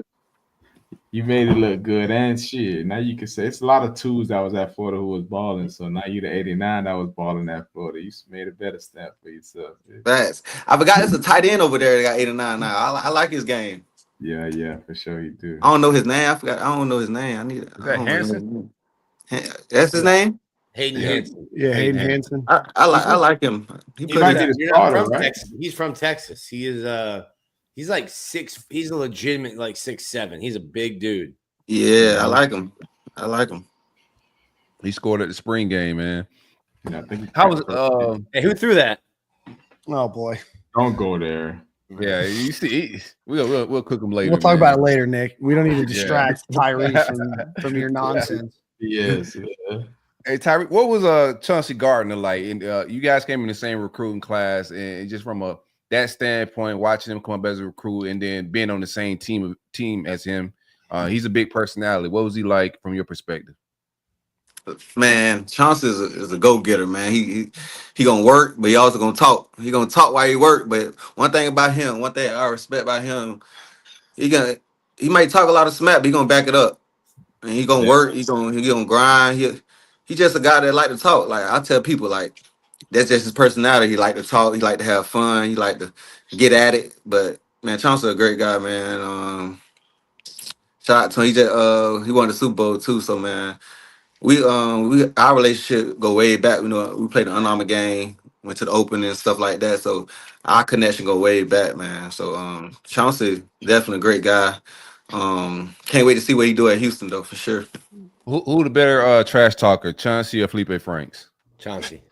You made it look good and shit. Now you can say it's a lot of 2s that was at Florida who was balling. So now you the 89 that was balling at Florida. You made a better stat for yourself. Thanks. I forgot there's a tight end over there that got 89 now. I like his game. Yeah, for sure you do. I don't know his name. I don't know his name. Is that Hansen? That's his name? Hayden Hansen. Yeah, Hayden Hansen. I like him. He's from Texas. He is he's like 6. He's a legitimate like 6'7". He's a big dude. Yeah, I like him. He scored at the spring game, man. How was hey, who threw that? Oh boy. Don't go there. Yeah, you see, we'll cook them later. We'll talk about it later, Nick. We don't need to distract Tyrie from your nonsense. Yes. Hey, Tyrie, what was Chauncey Gardner like? And you guys came in the same recruiting class, and just from that standpoint, watching him come up as a recruit, and then being on the same team as him, he's a big personality. What was he like from your perspective? Man, Chauncey is a go-getter, man. He gonna work, but he also gonna talk. He gonna talk while he work. But one thing I respect about him, he might talk a lot of smack, but he gonna back it up. And he gonna work. He gonna grind. He just a guy that like to talk. Like I tell people, like that's just his personality. He like to talk. He like to have fun. He like to get at it. But man, Chauncey a great guy, man. Shout out to him. He won the Super Bowl too. So man. We our relationship go way back. You know, we played the Under game, went to the Open and stuff like that. So our connection go way back, man. So Chauncey definitely a great guy. Can't wait to see what he do at Houston though, for sure. Who the better trash talker, Chauncey or Felipe Franks? Chauncey.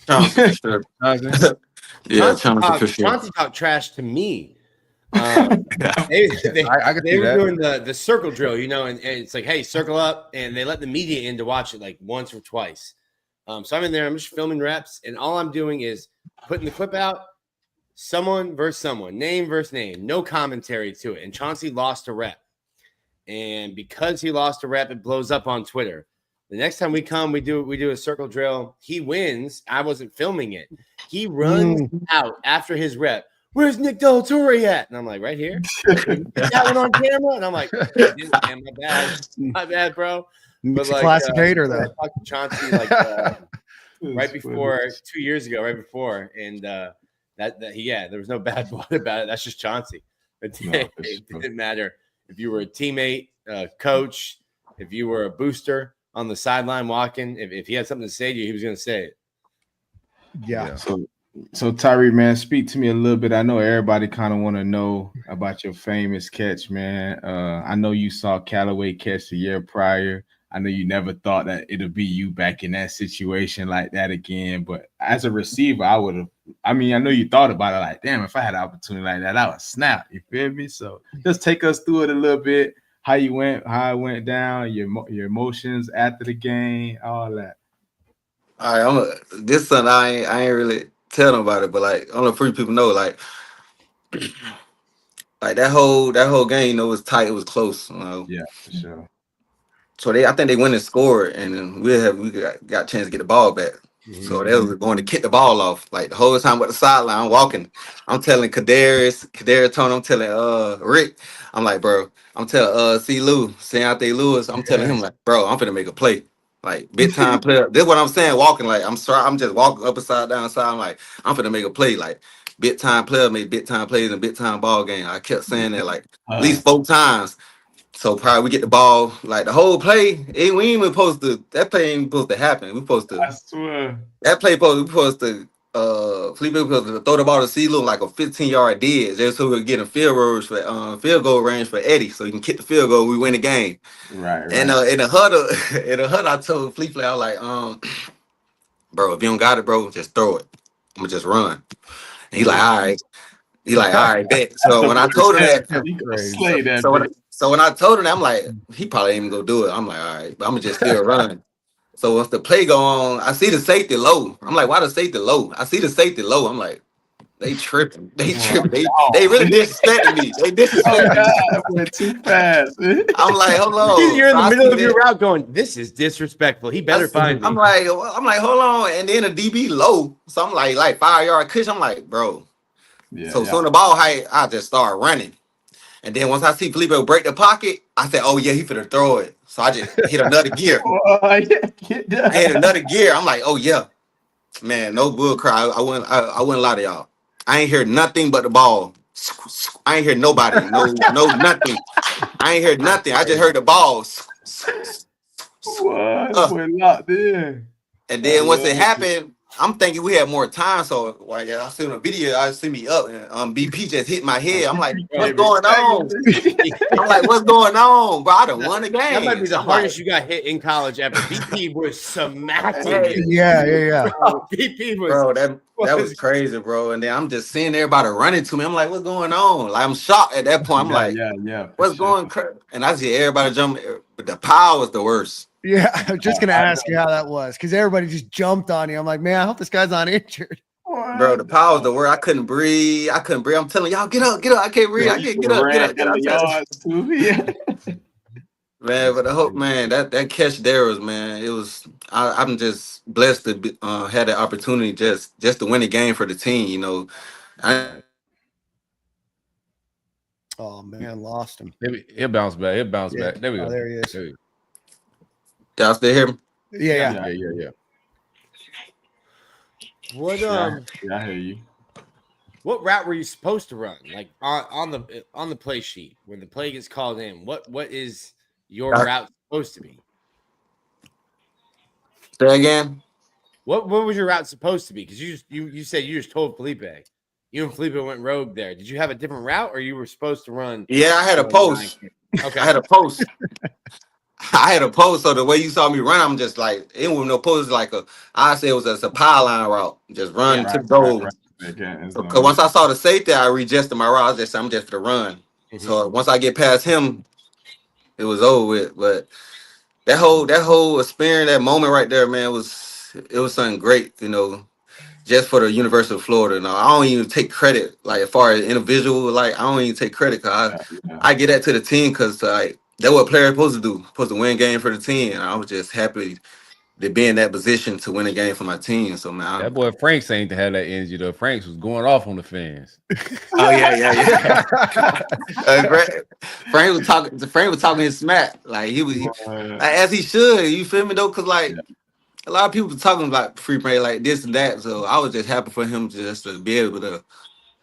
Chauncey for sure. Chauncey? Yeah, Chauncey for sure. Chauncey talked trash to me. They were doing the circle drill, you know, and it's like, hey, circle up, and they let the media in to watch it like once or twice. So I'm in there, I'm just filming reps, and all I'm doing is putting the clip out, someone versus someone, name versus name, no commentary to it. And Chauncey lost a rep, and because he lost a rep, it blows up on Twitter. The next time we come, we do a circle drill. He wins. I wasn't filming it. He runs out after his rep. Where's Nick Dellatorre at? And I'm like, right here. That one on camera. And I'm like, my bad, bro. But it's like, a classic hater, though. I talked to Chauncey right before 2 years ago, and there was no bad blood about it. That's just Chauncey. It didn't matter if you were a teammate, coach, if you were a booster on the sideline walking. If he had something to say to you, he was going to say it. Yeah. So Tyrie, man, speak to me a little bit. I know everybody kind of want to know about your famous catch, man. I know you saw Callaway catch the year prior. I know you never thought that it'll be you back in that situation like that again. But as a receiver, I know you thought about it like, damn, if I had an opportunity like that, I would snap. You feel me? So just take us through it a little bit, how it went down, your emotions after the game, all that. All right, this son, I ain't really tell them about it, but like I don't know if free people know, like that whole game, you know, was tight, it was close, you know. Yeah, for sure. So I think they went and scored, and then we got a chance to get the ball back. Mm-hmm. So they was going to kick the ball off like the whole time with the sideline. I'm walking. I'm telling Tony, I'm telling Rick, I'm like, bro, I'm telling Sayante Lewis, I'm telling him like, bro, I'm finna make a play. Like big time player. This is what I'm saying. Walking like I'm just walking up and side down side. I'm like, I'm finna make a play. Like big time player made big time plays in big time ball game. I kept saying that like at least 4 times. So probably we get the ball, like the whole play. We ain't even supposed to. That play ain't supposed to happen. We supposed to. I swear. That play supposed to. Felipe was supposed to throw the ball to CeeLo like a 15-yard dead, just so we could get a field goal range for Eddie, so he can kick the field goal. We win the game. Right. And in the huddle, I told Felipe, I was like, bro, if you don't got it, bro, just throw it. I'm gonna just run. And he like, all right. He like, all right, bet. So when I told him that, so when I told him that, I'm like, he probably ain't even gonna do it. I'm like, all right, but I'm gonna just still run. So once the play go on, I see the safety low. I'm like, why the safety low? I see the safety low. I'm like, they tripping. They really disrespecting me. They disrespecting me. Too fast. I'm like, hold on. You're in the middle of your route going, this is disrespectful. He better find me. I'm like, hold on. And then the DB low. So I'm like 5-yard cushion. I'm like, bro. Yeah, so soon the ball height, I just start running. And then once I see Felipe break the pocket, I said, oh yeah, he finna throw it. So I just hit another gear. I hit another gear. I'm like, oh yeah. Man, no bull cry. I wouldn't lie to y'all. I ain't hear nothing but the ball. I ain't hear nobody. No, nothing. I ain't heard nothing. I just heard the balls. What? We're locked in. And then once it happened, I'm thinking we had more time. So like I seen a video, I see me up and BP just hit my head. I'm like, what's going on? I'm like, what's going on? Bro, I done won the game. That might be the hardest you got hit in college ever. BP was smacking you. Yeah. BP was, bro, that was crazy, bro. And then I'm just seeing everybody running to me. I'm like, what's going on? Like I'm shocked at that point. I'm like, what's going crazy? And I see everybody jumping, but the power was the worst. Yeah, I'm just gonna ask you how that was because everybody just jumped on you. I'm like, man, I hope this guy's not injured. Bro, the power was the word. I couldn't breathe. I'm telling y'all, get up. I can't breathe. I can't get up. Man, but I hope, man, that catch there was, man, it was I'm just blessed to be, have that opportunity just to win a game for the team. You know, Oh man, lost him. He'll bounce back. He'll bounce back. There we go. There he is. There we go. y'all still hear me? Yeah. What Yeah, I hear you. what route were you supposed to run? Like on the play sheet when the play gets called in, what is your route supposed to be? Say again. What was your route supposed to be? Because you said you just told Felipe. You and Felipe went rogue there. Did you have a different route, or you were supposed to run? Yeah, I had a post. Okay, I had a post. I had a post. So the way you saw me run, I'm just like, it wasn't no post. Like I say it was a pile line route. Just run to the goal. Because once I saw the safety, I readjusted my route. I'm just for the run. So once I get past him, it was over with. But that whole experience, that moment right there, man, it was something great, you know, just for the University of Florida. Now I don't even take credit, like as far as individual, like I don't even take credit because I get that to the team because like that's what players supposed to do, supposed to win game for the team. And I was just happy to be in that position to win a game for my team. So man, That boy Franks ain't to have that energy though. Franks was going off on the fans. Oh yeah. Frank was talking. Frank was talking his smack, like like, as he should. You feel me though? Because like a lot of people were talking about free play like this and that. So I was just happy for him just to be able to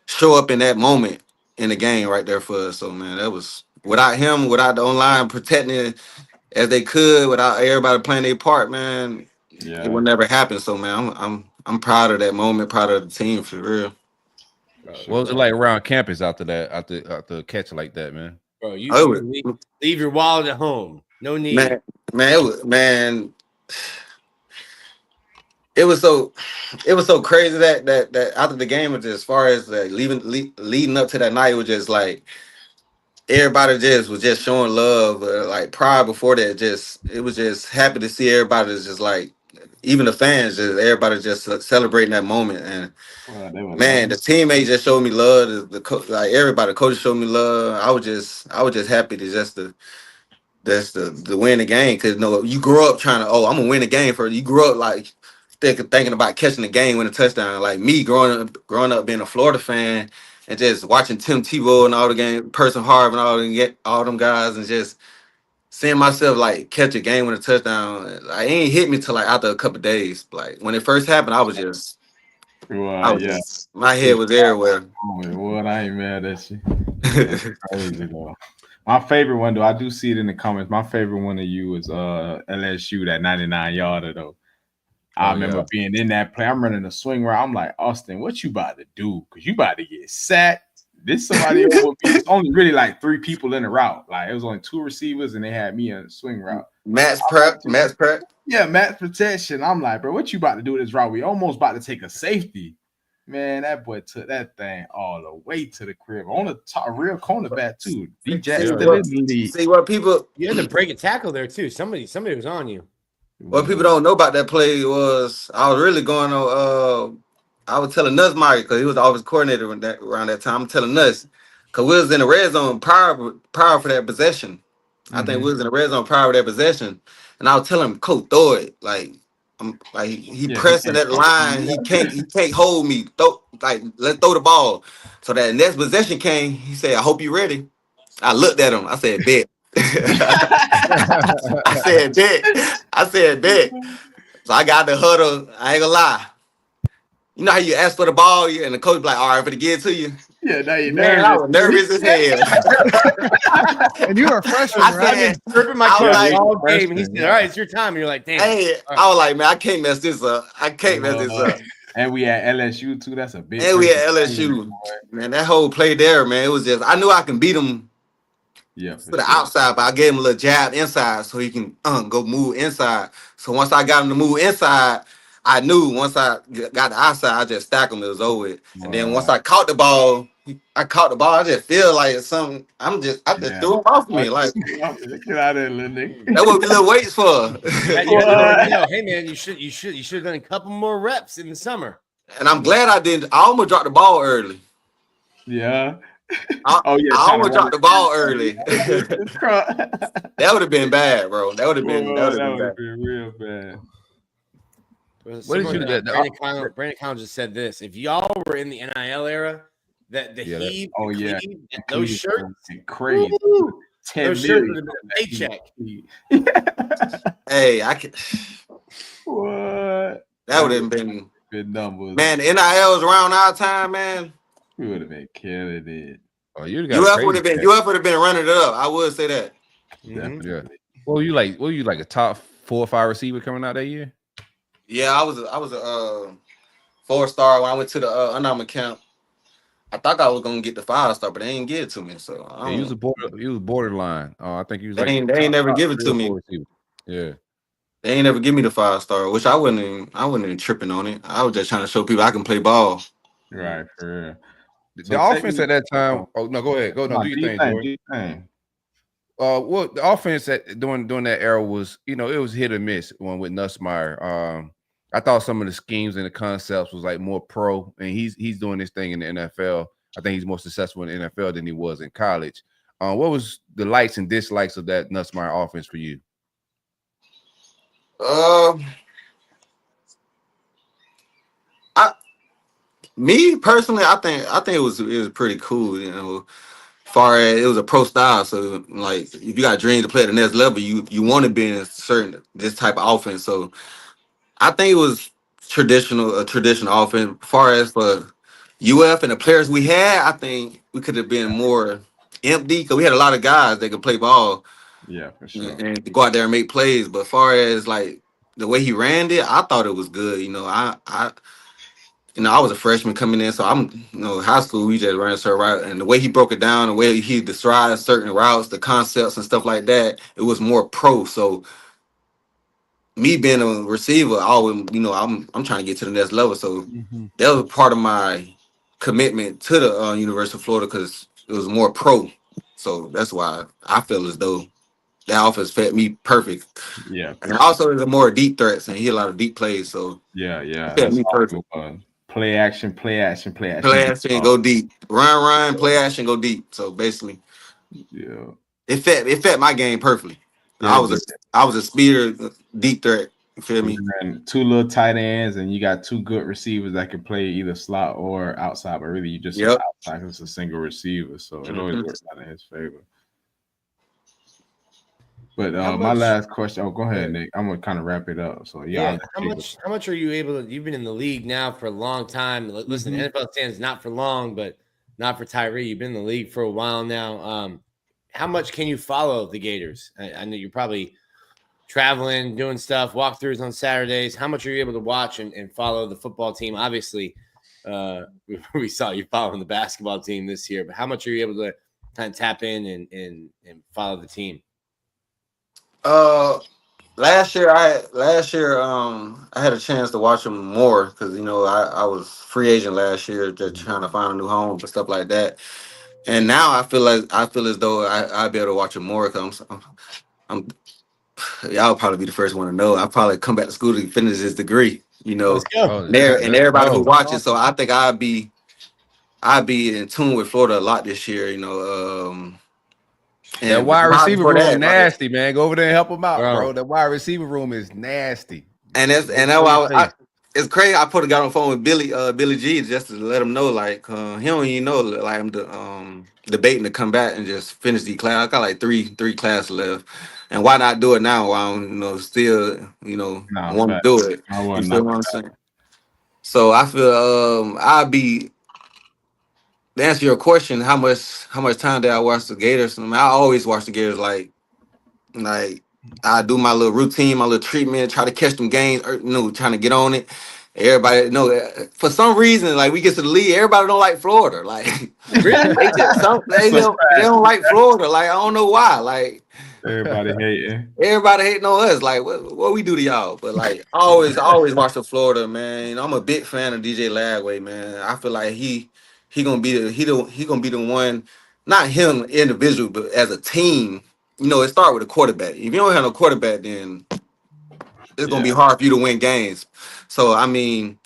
show up in that moment in the game right there for us. So man, that was without him, without the online protecting it as they could, without everybody playing their part, man, it would never happen. So man, I'm proud of that moment, proud of the team for real. What was it like around campus after that, after catch like that, man? Bro, you leave your wallet at home. No need. It was so crazy that after the game, was just, as far as leading up to that night, it was just like everybody just was just showing love. Like prior before that, it was just happy to see everybody just like even the fans, just everybody just celebrating that moment. And man, the teammates just showed me love. Like everybody, the coaches showed me love. I was just happy to win the game because you grow up trying to I'm gonna win the game for you. Grew up like thinking about catching the game, winning a touchdown. Like me growing up being a Florida fan and just watching Tim Tebow and all the game, Person Harv and all them guys, and just seeing myself like catch a game with a touchdown. Like, it ain't hit me till like after a couple of days. Like when it first happened, I was just my head was everywhere. What? I ain't mad at you. That's crazy though. My favorite one, though, I do see it in the comments. My favorite one of you is LSU, that 99-yarder, though. I remember being in that play. I'm running a swing route. I'm like, Austin, what you about to do? Because you about to get sacked. This somebody over me. It's only really like 3 people in the route. Like, it was only 2 receivers, and they had me in a swing route. Matt's prep. Yeah, Matt's protection. I'm like, bro, what you about to do with this route? We almost about to take a safety. Man, that boy took that thing all the way to the crib on the top, real cornerback too. See what people you had to break a tackle there too. Somebody was on you. What people don't know about that play was I was really going on. I was telling Nussmeyer because he was the offensive coordinator around that time. I'm telling Nuss because we was in the red zone prior for that possession. I think we was in the red zone prior to that possession, and I was telling him, "Coach, throw it." He pressing that line. He can't hold me. Let's throw the ball. So that next possession came. He said, "I hope you're ready." I looked at him. I said, "Bet." I said, bet. So I got the huddle. I ain't gonna lie. You know how you ask for the ball and the coach be like, all right, for to give it to you? Yeah, now you're nervous. I was nervous as hell. And you were a freshman, right? Gripping my coach all game, and he said, all right, it's your time. And you're like, damn. Hey, I was like, man, I can't mess this up. And we at LSU too. That's a big. And we at LSU. Man, that whole play there, man, it was just, I knew I can beat him. Yeah, to the outside, but I gave him a little jab inside so he can go move inside. So once I got him to move inside, I knew once I got the outside, I just stacked him. It was over with. And then once I caught the ball, I just feel like it's something. I just threw him off me. Like, get out of there, little nigga. That's what we little weights for. Hey man, you should have done a couple more reps in the summer. And I'm glad I didn't. I almost dropped the ball early. Yeah. I almost dropped the ball early. That would have been bad, bro. That would have been been real bad. What did you Brandon Collins just said this. If y'all were in the NIL era, that the heave, those shirts, crazy. Those shirts would have been a paycheck. Hey, I could. What? That would have been good numbers. Man, the NIL was around our time, man. We would have been killing it. Oh, UF would have been running it up. I would say that. Definitely. Yeah. What were you like a top 4 or 5 receiver coming out that year? Yeah, I was a 4-star when I went to the unarmed camp. I thought I was gonna get the 5-star, but they didn't give it to me. So he was borderline. I think he was they ain't never give it to me. Yeah. They ain't never give me the 5-star, which I wasn't even tripping on it. I was just trying to show people I can play ball. Right, for real. The offense at that time. Oh no, go ahead. Do your thing, George. Well, the offense during that era was, it was hit or miss with Nussmeier. I thought some of the schemes and the concepts was like more pro, and he's doing this thing in the NFL. I think he's more successful in the NFL than he was in college. What was the likes and dislikes of that Nussmeier offense for you? Me personally, I think it was pretty cool. Far as it was a pro style, so like if you got dreams to play at the next level, you want to be in this type of offense. So I think it was a traditional offense. As far as for UF and the players we had, I think we could have been more empty because we had a lot of guys that could play ball. Yeah, for sure. And go out there and make plays. But as far as like the way he ran it, I thought it was good. I was a freshman coming in, so I'm, high school, we just ran certain route. And the way he broke it down, the way he described certain routes, the concepts and stuff like that, it was more pro. So me being a receiver, I always, I'm trying to get to the next level. So that was part of my commitment to the University of Florida because it was more pro. So that's why I feel as though that offense fit me perfect. Yeah. And also there's a more deep threats and he had a lot of deep plays. So yeah. Fit me perfect. Play action. Play action, go deep. Run, play action, go deep. So basically, yeah, it fit my game perfectly. Yeah, I was a speeder, deep threat. You feel me? And 2 little tight ends, and you got 2 good receivers that can play either slot or outside. But really, you just outside. It's a single receiver, so it always works out in his favor. But my last question. Oh, go ahead, Nick. I'm gonna kind of wrap it up. So how much are you able to? You've been in the league now for a long time. Listen, NFL stands not for long, but not for Tyrie. You've been in the league for a while now. How much can you follow the Gators? I know you're probably traveling, doing stuff, walkthroughs on Saturdays. How much are you able to watch and follow the football team? Obviously, we saw you following the basketball team this year, but how much are you able to kind of tap in and follow the team? Last year I had a chance to watch them more because I was free agent last year, just trying to find a new home and stuff like that. And now I feel as though I'd be able to watch them more because I'm y'all probably be the first one to know. I'll probably come back to school to finish this degree. Let's go. And everybody who watches. So I think I'd be in tune with Florida a lot this year. And that wide receiver room is nasty, man. Go over there and help them out, bro. That wide receiver room is nasty. And that's why it's crazy. I got on the phone with Billy G just to let him know, like he don't even know, like I'm debating to come back and just finish the class. I got like three classes left, and why not do it now? While I'm still want to do it. You feel what I'm saying? So I feel to answer your question, how much time did I watch the Gators? I always watch the Gators like I do my little routine, my little treatment, try to catch them games, trying to get on it. Everybody for some reason, like we get to the league, everybody don't like Florida. Like really? they don't like Florida. Like I don't know why. Like everybody hating. Everybody hating on us. Like what we do to y'all? But like I always watch the Florida, man. I'm a big fan of DJ Lagway, man. I feel like he gonna be the one, not him individual, but as a team. It starts with a quarterback. If you don't have no quarterback, then it's gonna be hard for you to win games. So I mean,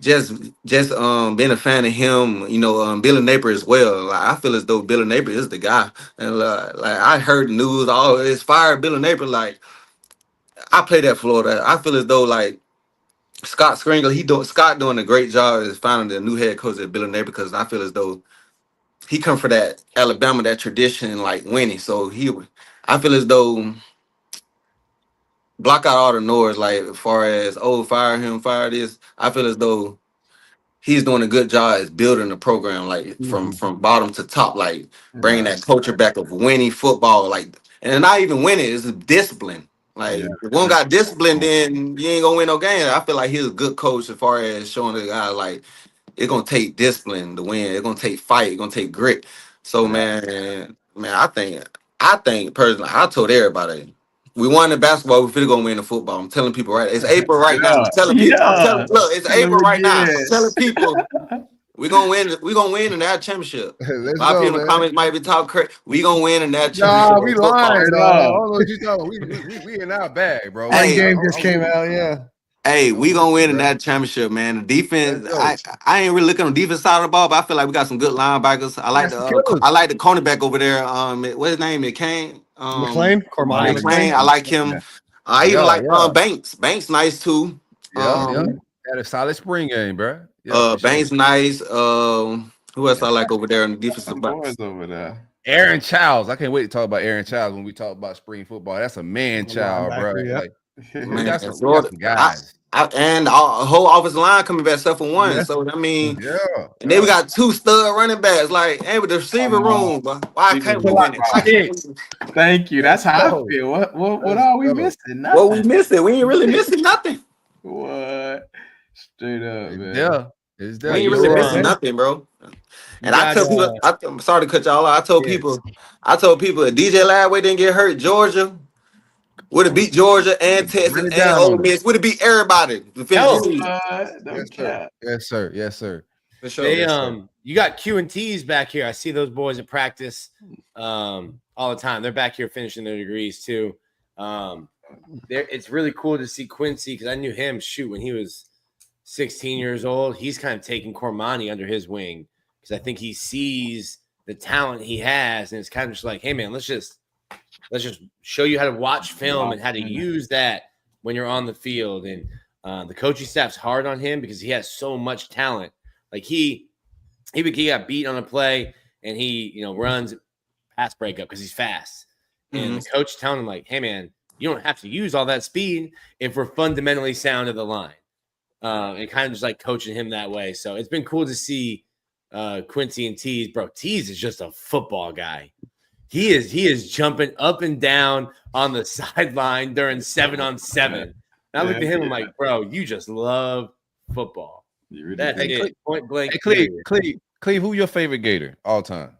just being a fan of him, Billy Napier as well. Like I feel as though Billy Napier is the guy. And like I heard the news, it's fired Billy Napier. Like I played at Florida. I feel as though like Scott Springer, Scott doing a great job as finding the new head coach at Villanova because I feel as though he come from that Alabama, that tradition, like winning. So I feel as though block out all the noise, like as far as fire him, fire this. I feel as though he's doing a good job as building the program, like from bottom to top, like bringing that culture back of winning football, like and not even winning is discipline. Like if one got discipline, then you ain't gonna win no game. I feel like he's a good coach as far as showing the guy like it's gonna take discipline to win. It's gonna take fight. It's gonna take grit. So man, I think personally, I told everybody we won the basketball. We finna go win the football. I'm telling people right. It's April right now. I'm telling people. Look, it's April right now. I'm telling people we gonna win. We gonna win in that championship. Let's My go, people in the man. comments might be talking crazy. We gonna win in that championship. Nah, we football. lying, dog. I don't know what you talking about. We in our bag, bro. Hey, game just came out, yeah. Hey, we gonna win in that championship, man. The defense, I ain't really looking on the defense side of the ball, but I feel like we got some good linebackers. I like the cornerback over there. What's his name? McCain. McLean, Cormani McClain. I like him. I even like Banks. Banks nice too. Had a solid spring game, bro. Yeah, Banks nice. Who else I like over there in the defensive box? over there. Aaron Childs. I can't wait to talk about Aaron Childs when we talk about spring football. That's a man child, bro. Yeah. Like, Man, we got some guys. And the whole offensive line coming back except for one. Yeah. So I mean, and then we got 2 stud running backs. Like, hey, with the receiver room, but why can't we win it? Thank you. That's how I feel. What are we missing? Nothing. What we missing? We ain't really missing nothing. What? Straight up, man. Yeah, it's there. We ain't really missing nothing, bro. And I tell people, I'm sorry to cut y'all off. I told people, if DJ Ladway didn't get hurt, Georgia would have beat Georgia and Texas and Ole Miss. Would have beat everybody. Yes, sir. Yes, sir. For sure. They, you got Q and T's back here. I see those boys at practice all the time. They're back here finishing their degrees too. It's really cool to see Quincy because I knew him when he was 16 years old. He's kind of taking Cormani under his wing because I think he sees the talent he has, and it's kind of just like, hey man, let's just show you how to watch film and how to use that when you're on the field. And the coaching staff's hard on him because he has so much talent. Like he got beat on a play and he runs pass breakup because he's fast. And the coach telling him like, hey man, you don't have to use all that speed if we're fundamentally sound at the line. And kind of just like coaching him that way. So it's been cool to see Quincy and Tease. Bro, Tease is just a football guy. He is jumping up and down on the sideline during 7-on-7. I look at him, I'm like, bro, you just love football. Really That's it. Point blank. Hey, Cleve, who your favorite Gator all time?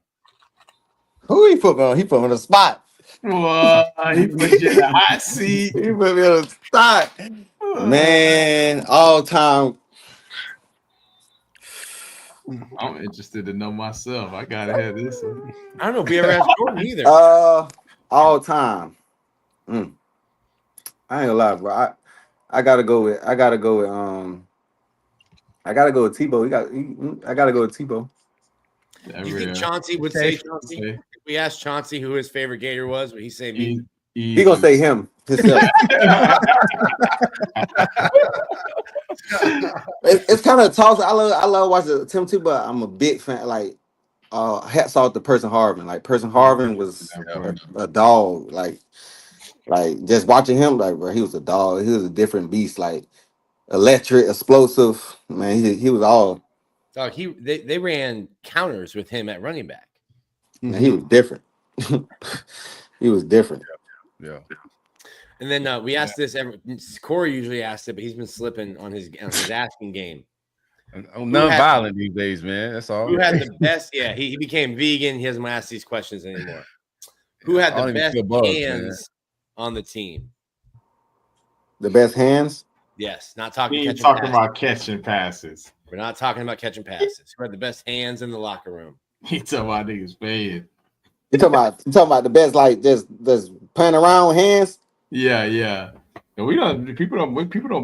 Who he put me on? He put me on the spot. Whoa, he put you in the hot seat. He put me on the spot. Man, all time. I'm interested to know myself. I gotta have this one. I don't know if we ever asked Jordan either. All time. I ain't gonna lie, bro. I gotta go with Tebow. I gotta go with Tebow. You think Chauncey would say Chauncey? If we asked Chauncey who his favorite Gator was, would he say me? He gonna say him himself. It's kind of tough. I love watching Tim too, but I'm a big fan. Like, hats off to Person Harvin. Like, Person Harvin was a dog. Like just watching him, like, bro, he was a dog. He was a different beast. Like, electric, explosive. Man, he was all. Dog, they ran counters with him at running back. Man, he was different. He was different. Yeah. And then we asked this. Corey usually asks it, but he's been slipping on his asking game. I'm non-violent these days, man. That's all. Who had the best? Yeah, he became vegan. He doesn't ask these questions anymore. Who had the best hands on the team? The best hands? Yes, not talking. We ain't talking about catching passes. We're not talking about catching passes. Who had the best hands in the locker room? He talking about niggas bad. You talking about the best, like just playing around with hands? Yeah. And people don't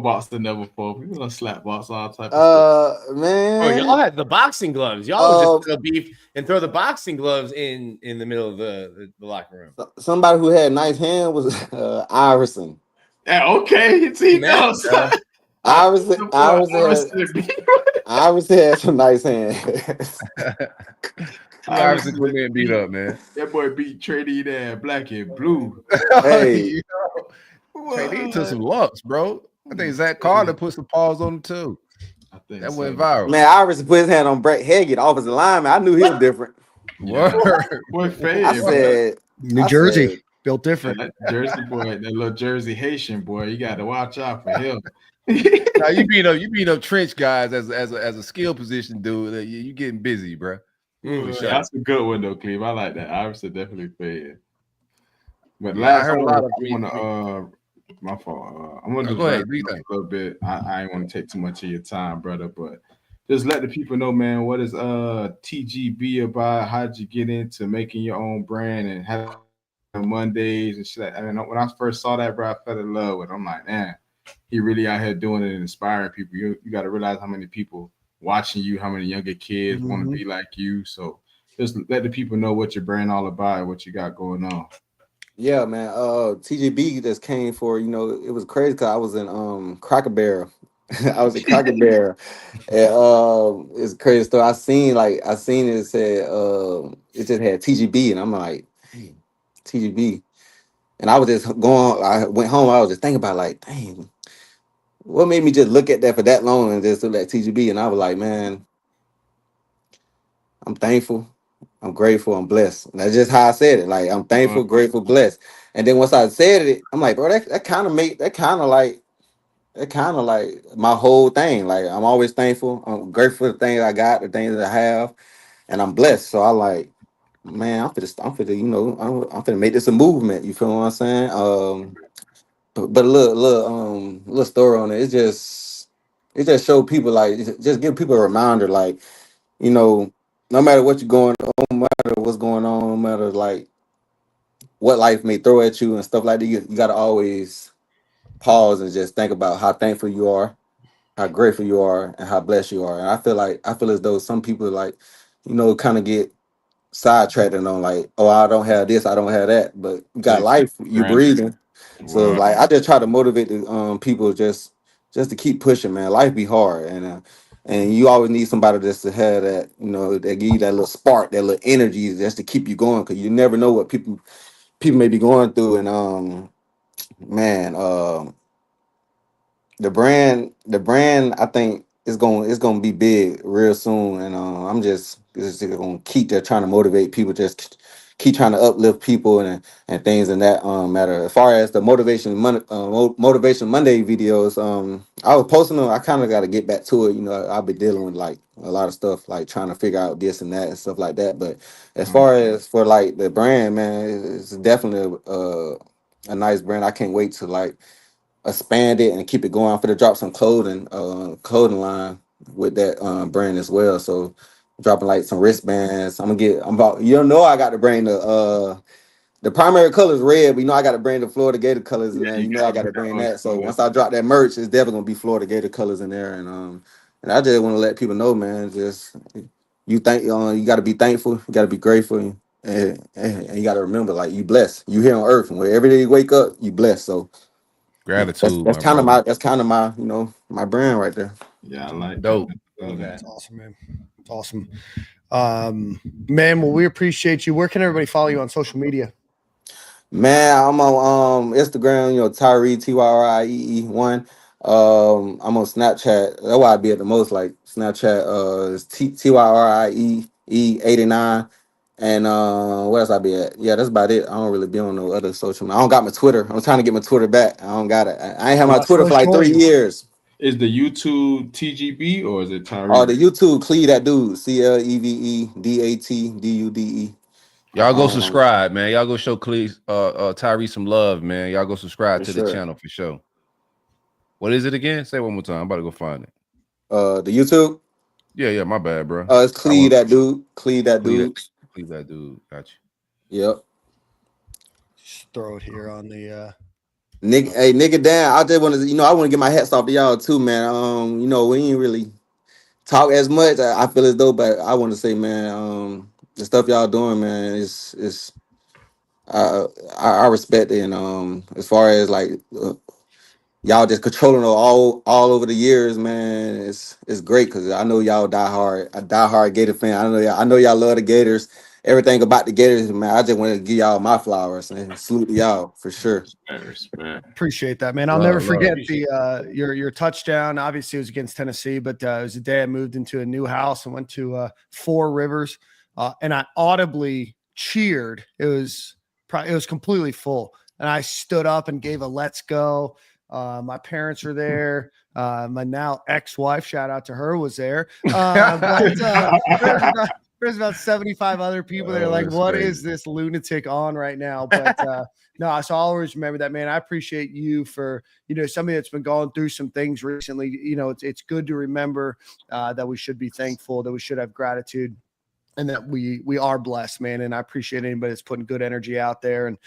box the never fall. People don't slap box all type of stuff. Man. Oh, y'all had the boxing gloves. Y'all would just throw beef and throw the boxing gloves in the middle of the locker room. Somebody who had nice hand was Iverson. Yeah, okay. See, Iverson had some nice hands. Iverson come in and beat up, man. That boy beat Trady that black and blue. Hey, Trey took some lumps, bro. I think Zach Carter put some paws on him too. I think That so. went viral. man, Iverson put his hand on Brett Haggett, offensive lineman. I knew he was different. Yeah. Word. Boy, fade, I said, New I Jersey said, built different. that Jersey boy, that little Jersey Haitian boy, you got to watch out for him. Now you beat up trench guys as a skill position dude. You getting busy, bro. That's a good one though, Cleve. I like that. Iverson definitely fed. But Yeah, I last, heard a lot of. my fault. I'm gonna Go ahead. just a little bit. I ain't want to take too much of your time, brother, but just let the people know, man. What is TGB about? How did you get into making your own brand and having Mondays and shit? I mean, when I first saw that, bro, I fell in love with it. I'm like, man, he really out here doing it and inspiring people. You got to realize how many people watching you, how many younger kids want to be like you. So just let the people know what your brand all about and what you got going on. yeah, man. TGB just came for, it was crazy because I was in Cracker Barrel. I was in Cracker Barrel. And it's a crazy story. I seen it said it just had TGB, and I'm like, dang, TGB. And I was just I went home, I was just thinking about like, dang, what made me just look at that for that long and just look at TGB? And I was like, man, I'm thankful, I'm grateful, I'm blessed. And that's just how I said it. Like, I'm thankful, grateful, blessed. And then once I said it, I'm like, bro, that kind of like my whole thing. Like, I'm always thankful, I'm grateful for the things I got, the things that I have, and I'm blessed. So I like, man, I'm finna make this a movement. You feel what I'm saying? But a little story on it. It just showed people, like, just give people a reminder, like, no matter what you're going on, no matter what's going on, no matter like what life may throw at you and stuff like that, you gotta always pause and just think about how thankful you are, how grateful you are, and how blessed you are. And I feel as though some people, like, kind of get sidetracked and on, like, oh, I don't have this, I don't have that, but you got life, you breathing. So like, I just try to motivate the people just to keep pushing, man. Life be hard, and you always need somebody just to have that, that give you that little spark, that little energy, just to keep you going, because you never know what people may be going through. And man, the brand, I think it's gonna be big real soon, and I'm just gonna keep there trying to motivate people, just keep trying to uplift people and things in that matter. As far as the motivation Monday videos, I was posting them. I kind of got to get back to it. I've been dealing with like a lot of stuff, like trying to figure out this and that and stuff like that. But as far as for like the brand, man, it's definitely a nice brand. I can't wait to like expand it and keep it going. I'm finna drop some clothing line with that brand as well. So dropping like some wristbands. I'm about, I got to bring the primary color is red, but I got to bring the Florida Gator colors in there. I got to bring that. So once I drop that merch, it's definitely gonna be Florida Gator colors in there. And I just want to let people know, man, just you got to be thankful, you got to be grateful, and you got to remember, like, you blessed. You here on earth, and where every day you wake up, you blessed. So Gratitude. that's kind of my my brand right there. Yeah, I like dope. that. That's awesome, man. It's awesome. Man, well, we appreciate you. Where can everybody follow you on social media? Man, I'm on Instagram, Tyrie, TYRIEE1. I'm on Snapchat. That's why I be at the most, like Snapchat is TYRIEE89. And where else I be at? Yeah, that's about it. I don't really be on no other social media. I don't got my Twitter. I'm trying to get my Twitter back. I don't got it. I ain't had my Twitter for like 3 years. Is the YouTube TGB or is it Tyrie? Oh, the YouTube, Cleve that dude. CLEVEDATDUDE. Y'all go subscribe, man. Y'all go show Tyrie some love, man. Y'all go subscribe to the channel for sure. What is it again? Say it one more time. I'm about to go find it. The YouTube? Yeah, my bad, bro. It's Cleve that dude. Cleve that dude. Cleve that dude. Got you. Yep. Just throw it here on the nigga Dan. I just want to, I want to get my hats off to y'all too, man. We ain't really talk as much. I feel as though, but I want to say, man, the stuff y'all doing, man, is I respect it. And as far as like y'all just controlling it all over the years, man. It's great because I know y'all a diehard Gator fan. I know y'all love the Gators. Everything about the Gators, man. I just want to give y'all my flowers and salute to y'all for sure. Respect. Appreciate that, man. I'll never forget the your touchdown. Obviously, it was against Tennessee, but it was the day I moved into a new house and went to Four Rivers, and I audibly cheered. It was completely full, and I stood up and gave a "Let's go." My parents were there. My now ex-wife, shout out to her, was there. There's about 75 other people that are like, what is this lunatic on right now? But no, so I'll always remember that, man. I appreciate you for, somebody that's been going through some things recently. It's good to remember that we should be thankful, that we should have gratitude, and that we are blessed, man. And I appreciate anybody that's putting good energy out there. And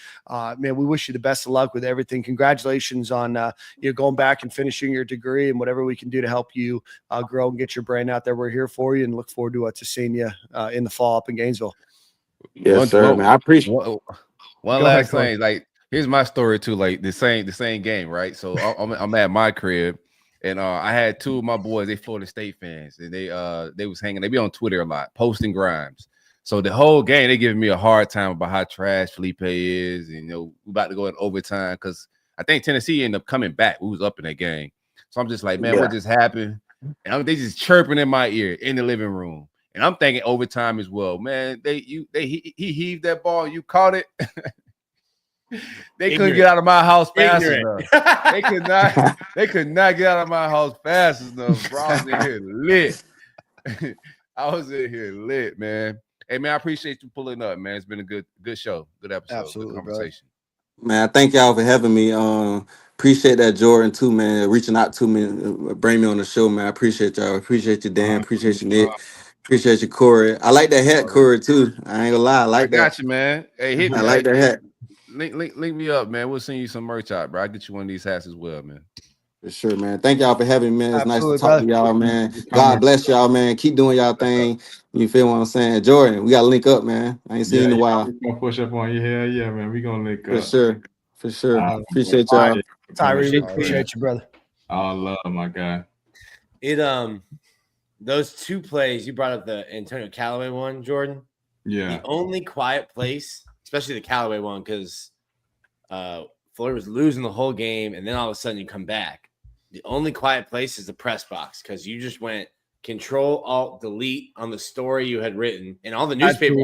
man, we wish you the best of luck with everything. Congratulations on going back and finishing your degree, and whatever we can do to help you grow and get your brain out there. We're here for you, and look forward to seeing you in the fall up in Gainesville. Yes, sir, man. I appreciate one last thing. Like, here's my story too. Like the same game, right? So I'm at my crib. And I had two of my boys, they Florida State fans, and they was hanging. They be on Twitter a lot, posting Grimes. So the whole game, they giving me a hard time about how trash Felipe is, and we about to go in overtime because I think Tennessee ended up coming back. We was up in that game, so I'm just like, man, what just happened? And they just chirping in my ear in the living room, and I'm thinking overtime as well. Man, he heaved that ball, you caught it. They couldn't get out of my house fast enough. They could not get out of my house fast enough. Bro, I was in here lit. I was in here lit, man. Hey, man, I appreciate you pulling up, man. It's been a good show, good episode, Absolutely, good conversation. Man, thank y'all for having me. Appreciate that, Jordan, too, man. Reaching out to me, bring me on the show, man. I appreciate y'all. Appreciate you, Dan. Appreciate you, Nick. Appreciate you, Corey. I like that hat, Corey, too. I ain't gonna lie. I like that. Got you, man. Hey, hit me. I like that hat. Link me up, man. We'll send you some merch out, bro. I'll get you one of these hats as well, man. For sure, man. Thank y'all for having me, man. It's Absolutely, nice to talk to y'all, man. God bless y'all, man. Keep doing y'all thing. You feel what I'm saying? Jordan, we gotta link up, man. I ain't seen you in a while. We're gonna push up on you. Hell yeah, man. We gonna link up. For sure. Appreciate y'all. Tyrie, we appreciate you, brother. All love, my guy. Those two plays you brought up, the Antonio Callaway one, Jordan. Yeah. The only quiet place, especially the Callaway one, because Florida was losing the whole game, and then all of a sudden you come back. The only quiet place is the press box, because you just went Control Alt Delete on the story you had written, and all the newspaper.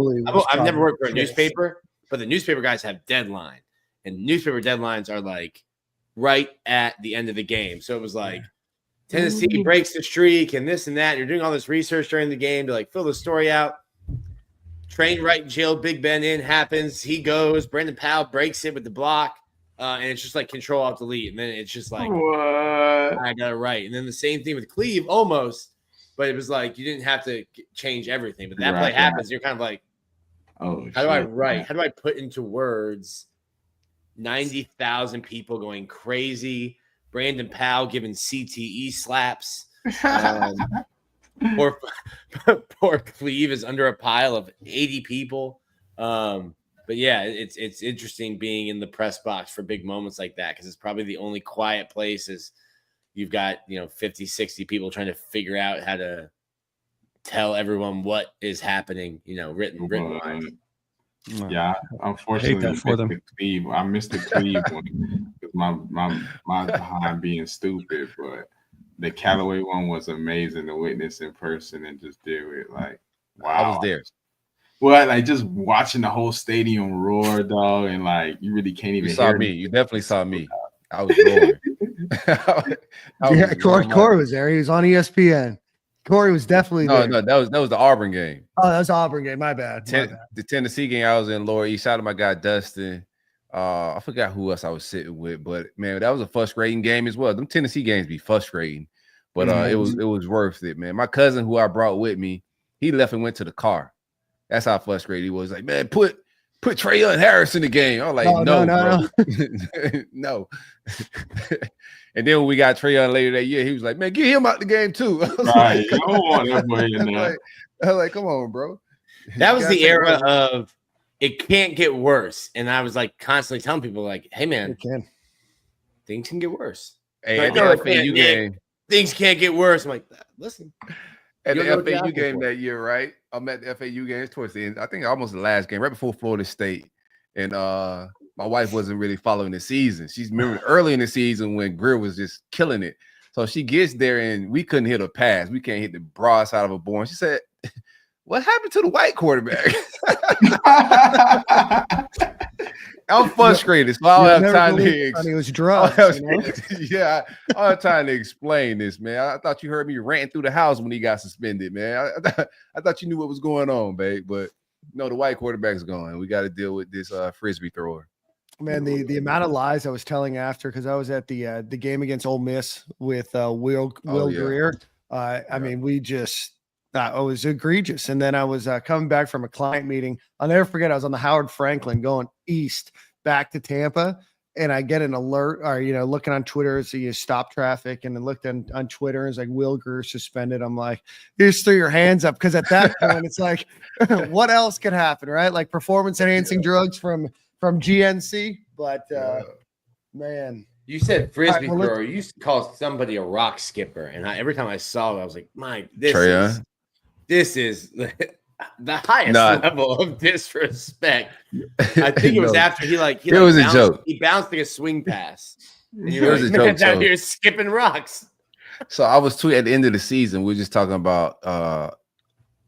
I've never worked for a newspaper, but the newspaper guys have deadline, and newspaper deadlines are like right at the end of the game. So it was like Tennessee breaks the streak and this and that. You're doing all this research during the game to like fill the story out. Train right jail, Big Ben in happens. He goes. Brandon Powell breaks it with the block. And it's just like Control Alt Delete. And then it's just like, what? I got it right. And then the same thing with Cleve almost. But it was like you didn't have to change everything. But that play happens. You're kind of like, how do I write? How do I put into words 90,000 people going crazy? Brandon Powell giving CTE slaps. Poor Cleve is under a pile of 80 people. But yeah, it's interesting being in the press box for big moments like that, because it's probably the only quiet place is you've got 50, 60 people trying to figure out how to tell everyone what is happening, written wise. Yeah, unfortunately, I missed the Cleve one because my behind being stupid, but the Callaway one was amazing to witness in person and just do it. Like, wow, I was there. Well, like just watching the whole stadium roar, dog, and like you really can't even. You saw me. You definitely saw me. I was roaring. Corey was there. He was on ESPN. Corey was definitely there. No, that was the Auburn game. Oh, that was the Auburn game. My bad. The Tennessee game, I was in Lower East. Shout out to my guy Dustin. I forgot who else I was sitting with, but man, that was a frustrating game as well. Them Tennessee games be frustrating, but it was worth it, man. My cousin who I brought with me, he left and went to the car. That's how frustrated he was. Like, man, put Trayon Harris in the game. I was like, no. No. And then when we got Trayon later that year, he was like, man, get him out the game too. I was like, I don't want that boy in there. I was like, come on, bro. That was the era of it can't get worse. And I was like constantly telling people, like, hey man, it can. Things can get worse. Hey, Like, at the no, FAU game, things can't get worse. I'm like, listen. at You the don't know what you're FAU asking game for. that year, right? I'm at the FAU game towards the end. I think almost the last game, right before Florida State. And my wife wasn't really following the season. She's remembered early in the season when Greer was just killing it. So she gets there and we couldn't hit a pass. We can't hit the broadside of a ball. And she said, "What happened to the white quarterback?" I'm frustrated. So I don't have time to It was drugs. You know? Yeah, I don't have time to explain this, man. I thought you heard me ranting through the house when he got suspended, man. I thought you knew what was going on, babe. But no, the white quarterback's gone. We got to deal with this frisbee thrower. Man, the amount of lies I was telling after, because I was at the game against Ole Miss with Will Greer. I mean, we just it was egregious. And then I was coming back from a client meeting. I'll never forget. I was on the Howard Franklin going east back to Tampa, and I get an alert, or looking on Twitter, so you stop traffic, and then looked on Twitter, and it's like Will Greer suspended. I'm like, you just threw your hands up, because at that point, it's like, what else could happen, right? Like performance enhancing drugs from GNC, but man, You said frisbee All right, well, thrower. You used to call somebody a rock skipper, and every time I saw it, I was like, "Mike, Trey, this is the highest level of disrespect." I think it was after he it was bounced, a joke. He bounced like a swing pass. And It was a joke. Man's out here skipping rocks. So I was tweeting at the end of the season. We were just talking about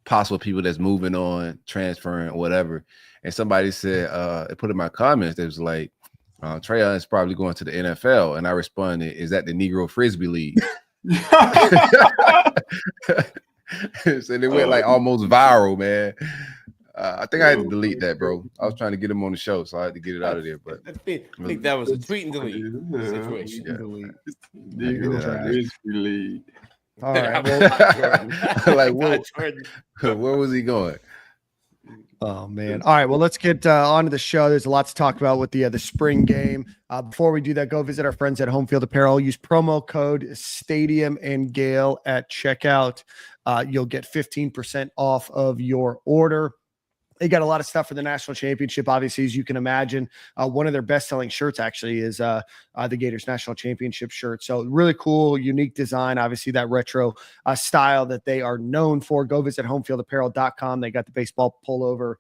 possible people that's moving on, transferring, or whatever. And somebody said, they put in my comments, they was like, Trayon is probably going to the NFL. And I responded, "Is that the Negro Frisbee League?" So they went like almost viral, man. I think I had to delete that, bro. I was trying to get him on the show, so I had to get it out of there. But I think that was a tweet and delete situation. Delete. All right. Where was he going? Oh man! All right, well, let's get on to the show. There's a lot to talk about with the spring game. Before we do that, go visit our friends at Home Field Apparel. Use promo code Stadium and Gale at checkout. You'll get 15% off of your order. They got a lot of stuff for the national championship. Obviously, as you can imagine, one of their best-selling shirts actually is the Gators national championship shirt. So really cool, unique design. Obviously, that retro style that they are known for. Go visit homefieldapparel.com. They got the baseball pullover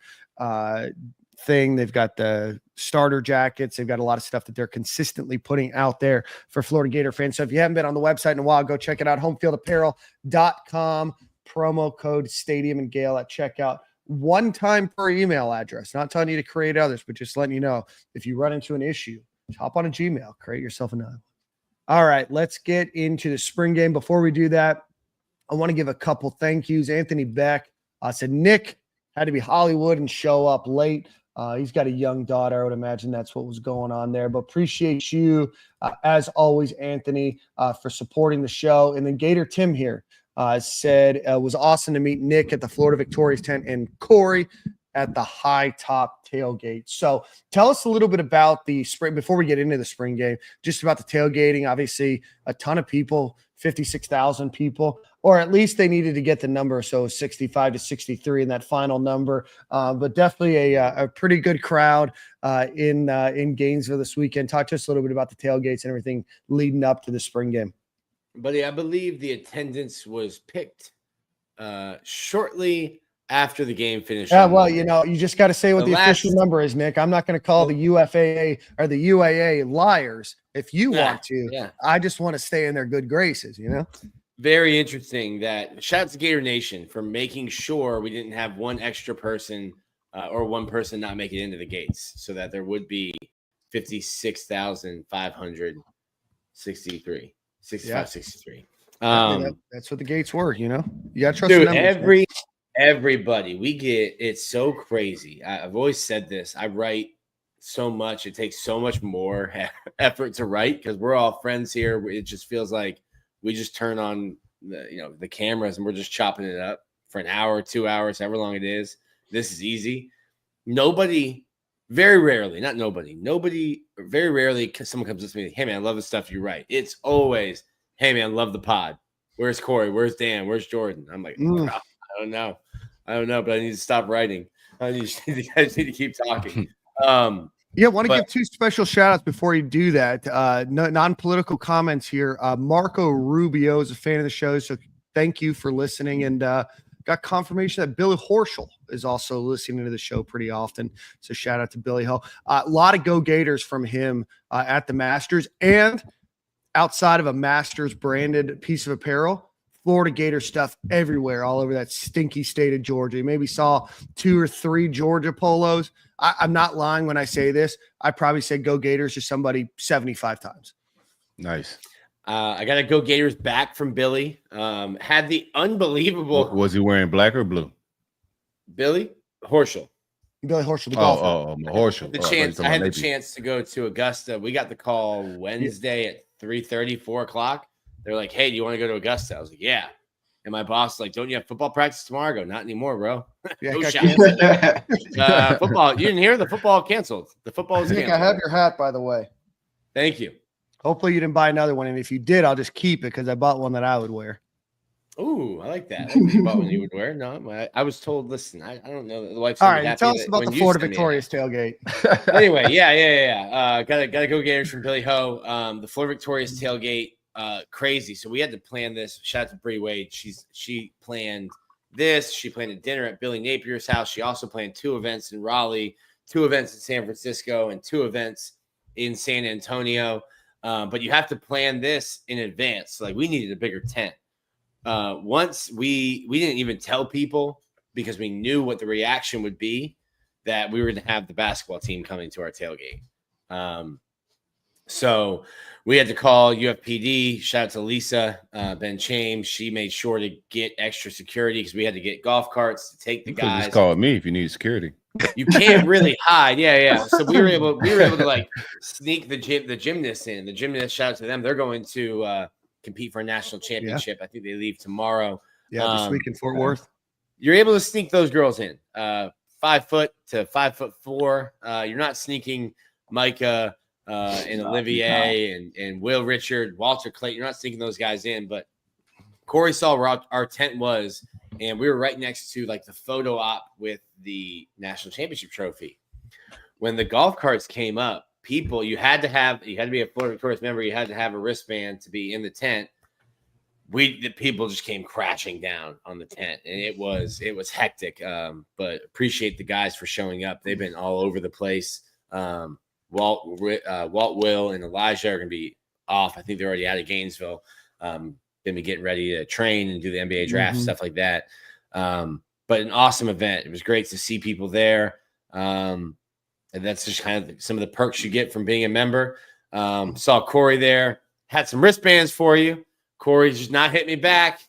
thing. They've got the starter jackets. They've got a lot of stuff that they're consistently putting out there for Florida Gator fans. So if you haven't been on the website in a while, go check it out. Homefieldapparel.com. Promo code Stadium and Gale at checkout. One time per email address. Not telling you to create others, but just letting you know if you run into an issue, hop on a Gmail, create yourself another one. All right, let's get into the spring game. Before we do that, I want to give a couple thank yous. Anthony Beck said Nick had to be Hollywood and show up late. He's got a young daughter. I would imagine that's what was going on there. But appreciate you, as always, Anthony, for supporting the show. And then Gator Tim here said it was awesome to meet Nick at the Florida Victorious tent and Corey at the High Top tailgate. So tell us a little bit about the spring before we get into the spring game, just about the tailgating. Obviously, a ton of people, 56,000 people, or at least they needed to get the number. So 65 to 63 in that final number. But definitely a pretty good crowd in Gainesville this weekend. Talk to us a little bit about the tailgates and everything leading up to the spring game. Buddy, I believe the attendance was picked shortly after the game finished. Yeah, well, you just got to say what the official number is, Nick. I'm not going to call the UFAA or the UAA liars if you want to. Yeah. I just want to stay in their good graces, Very interesting that shout out to Gator Nation for making sure we didn't have one extra person or one person not make it into the gates so that there would be 56,563. 65-63. That's what the gates were, You got to trust dude, the numbers, everybody, we get it's so crazy. I've always said this. I write so much. It takes so much more effort to write because we're all friends here. It just feels like we just turn on the cameras and we're just chopping it up for an hour, 2 hours, however long it is. This is easy. Nobody, very rarely, very rarely someone comes up to me, "Hey man, I love the stuff you write." It's always, "Hey man, love the pod. Where's Corey? Where's Dan? Where's Jordan?" I'm like, I don't know, but I need to stop writing. I just need to keep talking. Yeah, want to give two special shout outs before you do that. Non-political comments here. Marco Rubio is a fan of the show, so thank you for listening. And got confirmation that Billy Horschel is also listening to the show pretty often. So shout out to Billy Ho. A lot of Go Gators from him at the Masters, and outside of a Masters branded piece of apparel, Florida Gator stuff everywhere, all over that stinky state of Georgia. You maybe saw 2 or 3 Georgia polos. I'm not lying when I say this. I probably said Go Gators to somebody 75 times. Nice. I got to Go Gators back from Billy. Had the unbelievable. Was he wearing black or blue? Billy Horschel. Billy Horschel, the golfer. Horschel. I had the chance to go to Augusta. We got the call Wednesday at 3:30, 4 o'clock. They're like, hey, do you want to go to Augusta? I was like, yeah. And my boss was like, don't you have football practice tomorrow? I go, not anymore, bro. Yeah, football. You didn't hear the football canceled. The football was canceled. I have your hat, by the way. Thank you. Hopefully you didn't buy another one. And if you did, I'll just keep it because I bought one that I would wear. Ooh, I like that. You bought one you would wear. No, I was told, listen, I don't know. The wife's all right. Tell us about the Florida Victorious tailgate. Anyway, yeah. Gotta Go Gators from Billy Ho. The Florida Victorious tailgate. Crazy. So we had to plan this. Shout out to Bree Wade. She planned this. She planned a dinner at Billy Napier's house. She also planned 2 events in Raleigh, 2 events in San Francisco, and 2 events in San Antonio. But you have to plan this in advance. So, like, we needed a bigger tent. Once we didn't even tell people because we knew what the reaction would be that we were going to have the basketball team coming to our tailgate. So we had to call UFPD. Shout out to Lisa Ben Chames. She made sure to get extra security because we had to get golf carts to take the guys. Just call me if you need security. You can't really hide. Yeah. So we were able to like sneak the gymnasts in. The gymnasts, shout out to them. They're going to compete for a national championship. I think they leave tomorrow. Yeah, this week in Fort Worth. You're able to sneak those girls in. 5 foot to 5'4". You're not sneaking Micah and Olivier and Will Richard, Walter Clayton. You're not sneaking those guys in, but Corey saw where our tent was, and we were right next to like the photo op with the national championship trophy. When the golf carts came up, you had to be a Florida Victorious member. You had to have a wristband to be in the tent. The people just came crashing down on the tent, and it was hectic. But appreciate the guys for showing up. They've been all over the place. Walt, Will, and Elijah are going to be off. I think they're already out of Gainesville. Going to be getting ready to train and do the NBA draft, stuff like that. But an awesome event. It was great to see people there. And that's just kind of some of the perks you get from being a member. Saw Corey there. Had some wristbands for you. Corey's just not hit me back.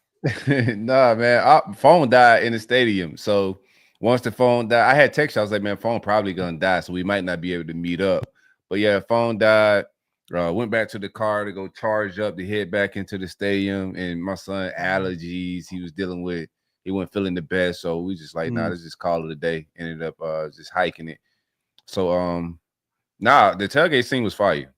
Nah, man. Phone died in the stadium. So once the phone died, I had text. I was like, man, phone probably going to die. So we might not be able to meet up. But yeah, phone died. Went back to the car to go charge up to head back into the stadium. And my son, allergies, he was dealing with. He wasn't feeling the best. So we just like, nah, let's just call it a day. Ended up just hiking it. So the tailgate scene was fire.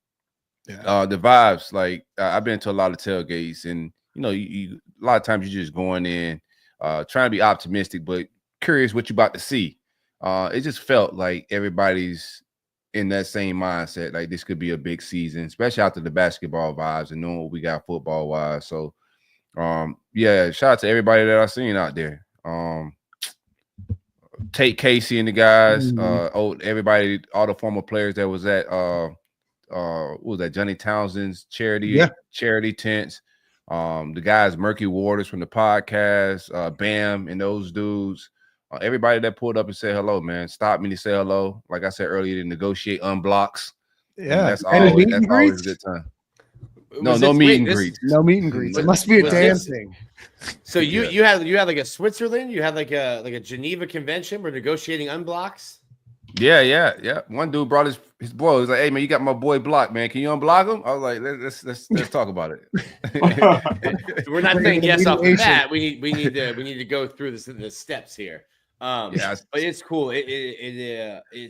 Yeah. The vibes, like I've been to a lot of tailgates, and you a lot of times you're just going in, trying to be optimistic, but curious what you're about to see. It just felt like everybody's in that same mindset, like this could be a big season, especially after the basketball vibes and knowing what we got football wise. So, yeah, shout out to everybody that I've seen out there. Tate Casey and the guys, everybody, all the former players that was at what was that, Johnny Townsend's charity tents. The guys, Murky Waters from the podcast, Bam and those dudes. Everybody that pulled up and said hello, man. Stopped me to say hello. Like I said earlier, to negotiate unblocks. Yeah, that's always a good time. No meet and greets. No meet and greets. It must be a damn thing. So you had like a Switzerland, you had like a Geneva convention. We're negotiating unblocks. Yeah. One dude brought his boy. He was like, "Hey man, you got my boy blocked, man. Can you unblock him?" I was like, "Let's talk about it." We're not saying yes off of that. We need to go through the steps here. But it's cool.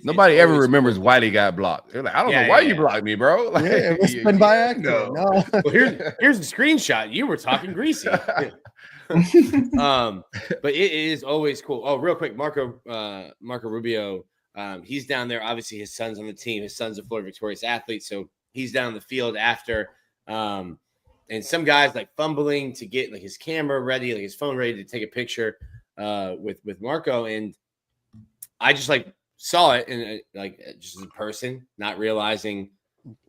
Nobody ever remembers why they got blocked. They're like, I don't know why you blocked me, bro. Like, it must have been by accident. No. Well, here's a screenshot. You were talking greasy. But it is always cool. Oh, real quick, Marco Rubio He's down there. Obviously, his son's on the team. His son's a Florida Victorious athlete, so he's down the field after. And some guys like fumbling to get like his camera ready, like his phone ready to take a picture with Marco. And I just like saw it and like just as a person, not realizing,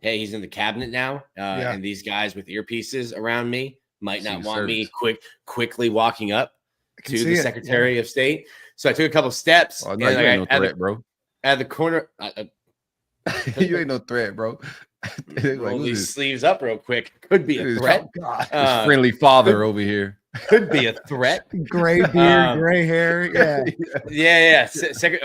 hey, he's in the cabinet now. And these guys with earpieces around me might not want me quickly walking up to the Secretary of State. So I took a couple steps. Oh, no, you ain't no threat, bro. At the corner. You ain't no threat, bro. Roll these sleeves up real quick. Could be a threat. Friendly father over here. Could be a threat. Gray beard, gray hair. Yeah.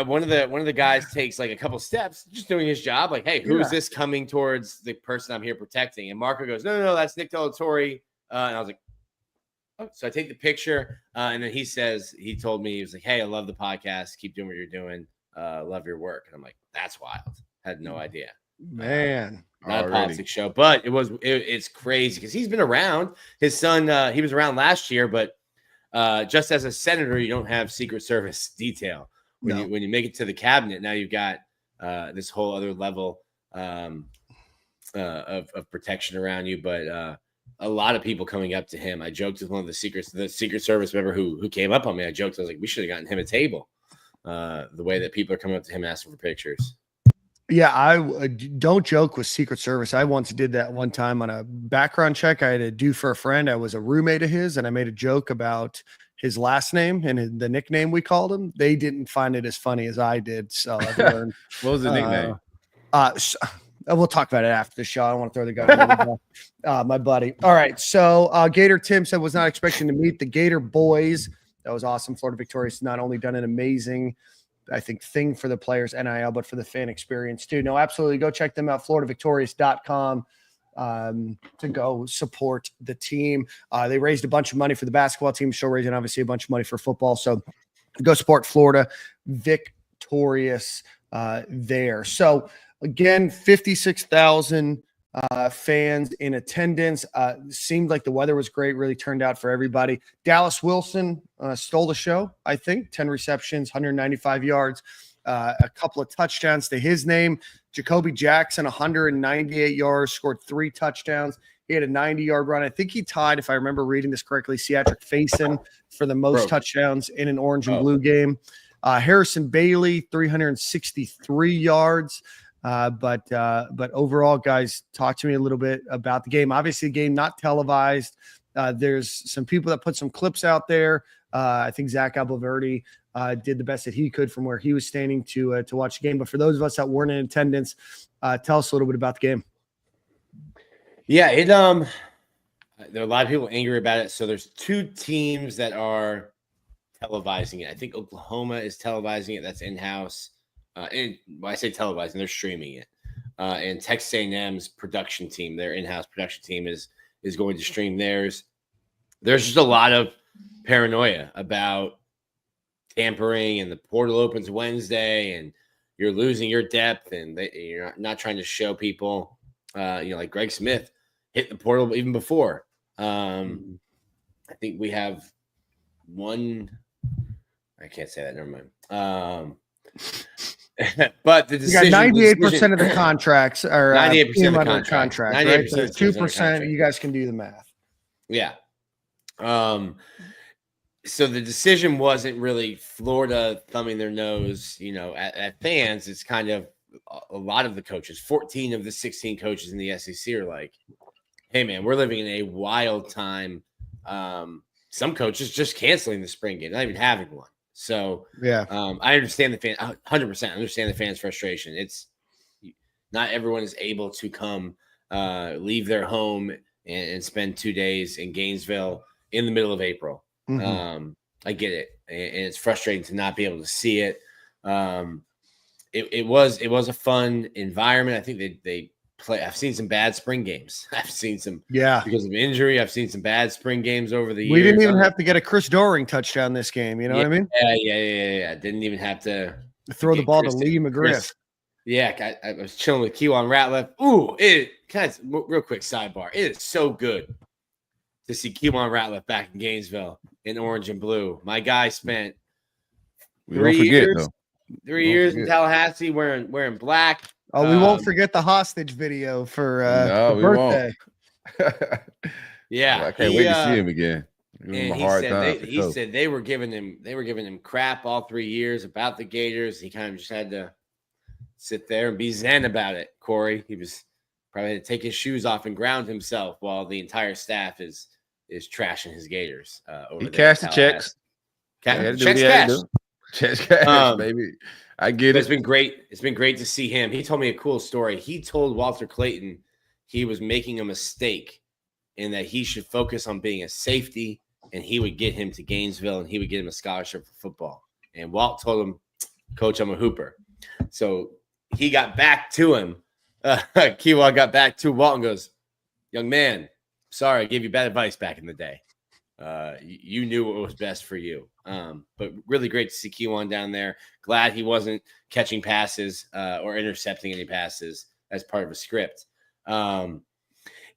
One of the guys takes like a couple steps, just doing his job. Like, hey, who's this coming towards the person I'm here protecting? And Marco goes, no, that's Nick Delatorre. And I was like, oh. So I take the picture, and then he told me, he was like, hey, I love the podcast. Keep doing what you're doing. Love your work. And I'm like, that's wild. Had no idea. Man. Not a politics show, but it's crazy because he's been around. His son, he was around last year, but just as a senator, you don't have Secret Service detail. When you make it to the cabinet, now you've got this whole other level of protection around you. But a lot of people coming up to him. I joked with one of the Secret Service member who came up on me. I joked, I was like, we should have gotten him a table. The way that people are coming up to him asking for pictures. Yeah, I don't joke with Secret Service. I once did that one time on a background check I had to do for a friend. I was a roommate of his, and I made a joke about his last name and the nickname we called him. They didn't find it as funny as I did. So I've learned. What was the nickname? We'll talk about it after the show. I don't want to throw the guy. My buddy. All right. So Gator Tim said was not expecting to meet the Gator boys. That was awesome. Florida Victorious not only done an amazing thing for the players NIL, but for the fan experience too. No, absolutely. Go check them out. FloridaVictorious.com to go support the team. They raised a bunch of money for the basketball team, still raising obviously a bunch of money for football. So go support Florida Victorious there. So again, 56,000 fans in attendance. Seemed like the weather was great, really turned out for everybody. Dallas Wilson stole the show, I think. 10 receptions, 195 yards, a couple of touchdowns to his name. Jacoby Jackson, 198 yards, scored 3 touchdowns. He had a 90-yard run. I think he tied, if I remember reading this correctly, Cedric Faison for the most touchdowns in an orange and blue game. Harrison Bailey, 363 yards. But overall, guys, talk to me a little bit about the game. Obviously, the game not televised. There's some people that put some clips out there. I think Zach Abelverde did the best that he could from where he was standing to watch the game. But for those of us that weren't in attendance, tell us a little bit about the game. Yeah, there are a lot of people angry about it. So there's 2 teams that are televising it. I think Oklahoma is televising it. That's in-house. And when I say televising, they're streaming it. And Texas A&M's production team, their in-house production team, is going to stream theirs. There's just a lot of paranoia about tampering, and the portal opens Wednesday, and you're losing your depth, and you're not trying to show people. Like Greg Smith hit the portal even before. I think we have one. I can't say that. Never mind. But the decision, 98% of the contracts are 98% of the contract. 98%, right? So 2%. You guys can do the math. Yeah. So the decision wasn't really Florida thumbing their nose, at fans. It's kind of a lot of the coaches. 14 of the 16 coaches in the SEC are like, "Hey, man, we're living in a wild time." Some coaches just canceling the spring game, not even having one. So yeah, I understand the fan 100%. I understand the fans' frustration. It's not everyone is able to come, leave their home and spend 2 days in Gainesville in the middle of April. Mm-hmm. I get it, and it's frustrating to not be able to see it. It was a fun environment. I think they play. I've seen some bad spring games. I've seen some because of injury. I've seen some bad spring games over the years. We didn't even have to get a Chris Doering touchdown this game. You know what I mean? Yeah. Didn't even have to throw the ball to Lee McGriff. Yeah, I was chilling with Kewan Ratliff. Ooh, real quick sidebar. It is so good to see Kewan Ratliff back in Gainesville in orange and blue. My guy spent 3 years. 3 years in Tallahassee wearing black. Oh, we won't forget the hostage video for no, we birthday. won't. Yeah, I can't wait to see him again. And he said they were giving him crap all 3 years about the Gators. He kind of just had to sit there and be zen about it. Corey, he was probably had to take his shoes off and ground himself while the entire staff is trashing his Gators. Over he cashed the checks. Checks cash, baby. I get it. It's been great. It's been great to see him. He told me a cool story. He told Walter Clayton he was making a mistake and that he should focus on being a safety, and he would get him to Gainesville and he would get him a scholarship for football. And Walt told him, Coach, I'm a hooper. So he got back to him. Kiwa got back to Walt and goes, young man, sorry, I gave you bad advice back in the day. You knew what was best for you. But really great to see Kiwan down there. Glad he wasn't catching passes or intercepting any passes as part of a script.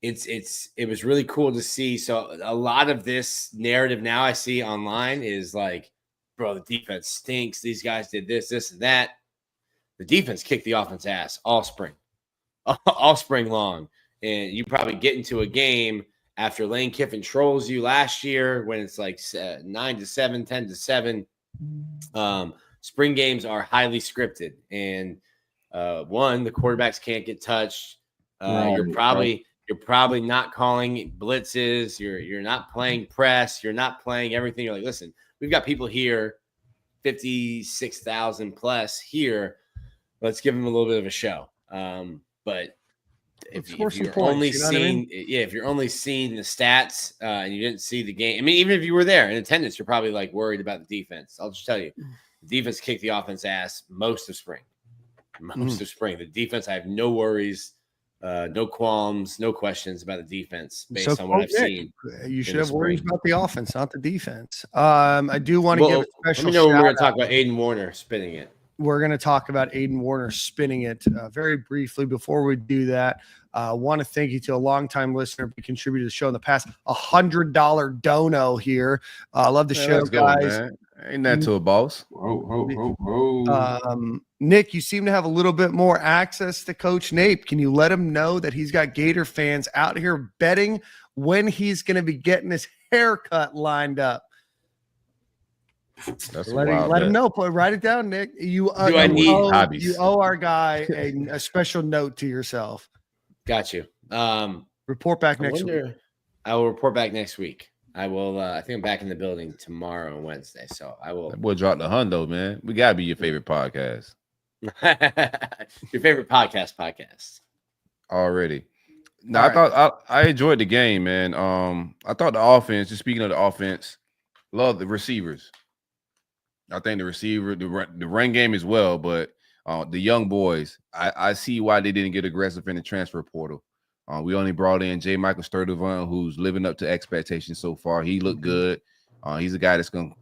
It was really cool to see. So a lot of this narrative now I see online is like, bro, the defense stinks. These guys did this, and that. The defense kicked the offense ass all spring long. And you probably get into a game after Lane Kiffin trolls you last year when it's like 9-7, 10-7. Spring games are highly scripted. And one, the quarterbacks can't get touched. You're probably not calling blitzes. You're not playing press. You're not playing everything. You're like, listen, we've got people here, 56,000 plus here. Let's give them a little bit of a show. But if you're only seeing the stats and you didn't see the game, I mean, even if you were there in attendance, you're probably like worried about the defense. I'll just tell you, the defense kicked the offense ass most of spring. The defense, I have no worries. No qualms, no questions about the defense based on what I've seen. You should have worries about the offense, not the defense. I do want to give a special. Let me know when we're going to talk about Aiden Warner spinning it. We're going to talk about Aiden Warner spinning it very briefly. Before we do that, I want to thank you to a longtime listener who contributed to the show in the past. $100 dono here. I love the show, guys. Man. Ain't that to a boss? Nick, you seem to have a little bit more access to Coach Nape. Can you let him know that he's got Gator fans out here betting when he's going to be getting his haircut lined up? Let him know. Write it down, Nick. You owe our guy a special note to yourself. Got you. Report back next week. I will report back next week. I will. I think I'm back in the building tomorrow and Wednesday, so I will. That boy dropped the hundo, man. We gotta be your favorite podcast. Your favorite podcast. Already. No, I thought I enjoyed the game, man. I thought the offense. Just speaking of the offense, love the receivers. I think the run game as well, but the young boys, I see why they didn't get aggressive in the transfer portal. We only brought in J. Michael Sturdivant, who's living up to expectations so far. He looked good. He's a guy that's gonna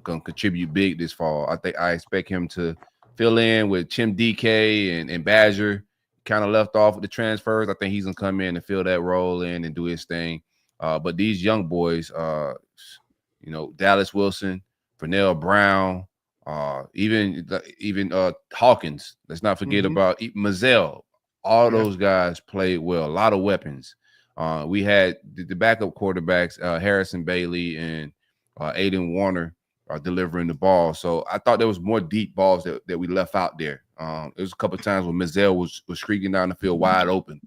contribute big this fall. I expect him to fill in with Chim DK and Badger. Kind of left off with the transfers. I think he's gonna come in and fill that role in and do his thing. But these young boys, Dallas Wilson, Pernell Brown, even Hawkins. Let's not forget about Mazzell. All those guys played well. A lot of weapons. We had the backup quarterbacks, Harrison Bailey and Aiden Warner, delivering the ball. So I thought there was more deep balls that we left out there. There was a couple of times when Mazzell was streaking down the field wide open.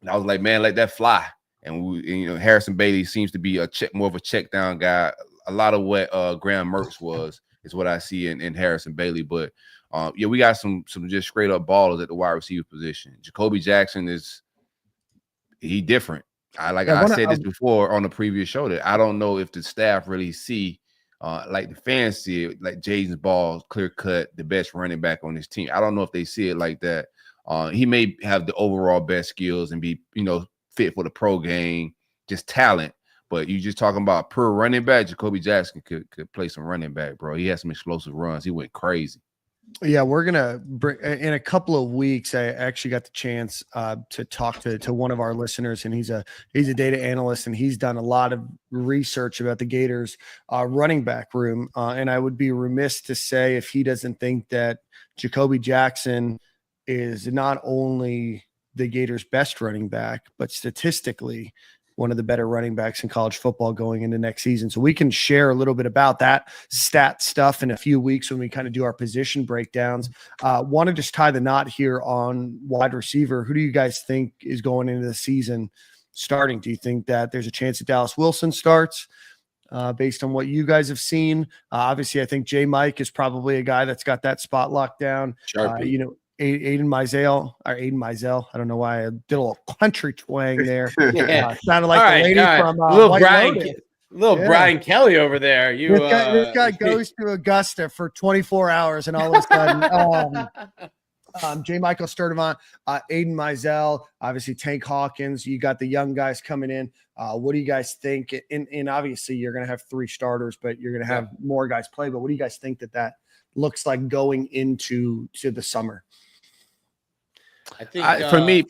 And I was like, man, let that fly. And Harrison Bailey seems to be more of a check down guy. A lot of what Graham Mertz is what I see in Harrison Bailey. But we got some just straight up ballers at the wide receiver position. Jacoby Jackson he different. I said this before on the previous show that I don't know if the staff really see like the fans see it, like Jaden's ball clear cut, the best running back on this team. I don't know if they see it like that. He may have the overall best skills and be fit for the pro game, just talent. But you just talking about pure running back, Jacoby Jackson could play some running back, bro. He had some explosive runs. He went crazy. Yeah, we're gonna bring in a couple of weeks. I actually got the chance to talk to one of our listeners, and he's a data analyst, and he's done a lot of research about the Gators running back room. And I would be remiss to say if he doesn't think that Jacoby Jackson is not only the Gators' best running back, but statistically one of the better running backs in college football going into next season. So we can share a little bit about that stat stuff in a few weeks when we kind of do our position breakdowns. Want to just tie the knot here on wide receiver. Who do you guys think is going into the season starting? Do you think that there's a chance that Dallas Wilson starts based on what you guys have seen? Obviously, I think J. Mike is probably a guy that's got that spot locked down. Aiden Myzel. I don't know why I did a little country twang there. Sounded like the lady from little Brian Kelly over there. This guy goes to Augusta for 24 hours, and all of a sudden, J. Michael Sturdivant, Aiden Myzel, obviously Tank Hawkins. You got the young guys coming in. What do you guys think? And obviously, you're going to have 3 starters, but you're going to have more guys play. But what do you guys think that looks like going into the summer? I think for me,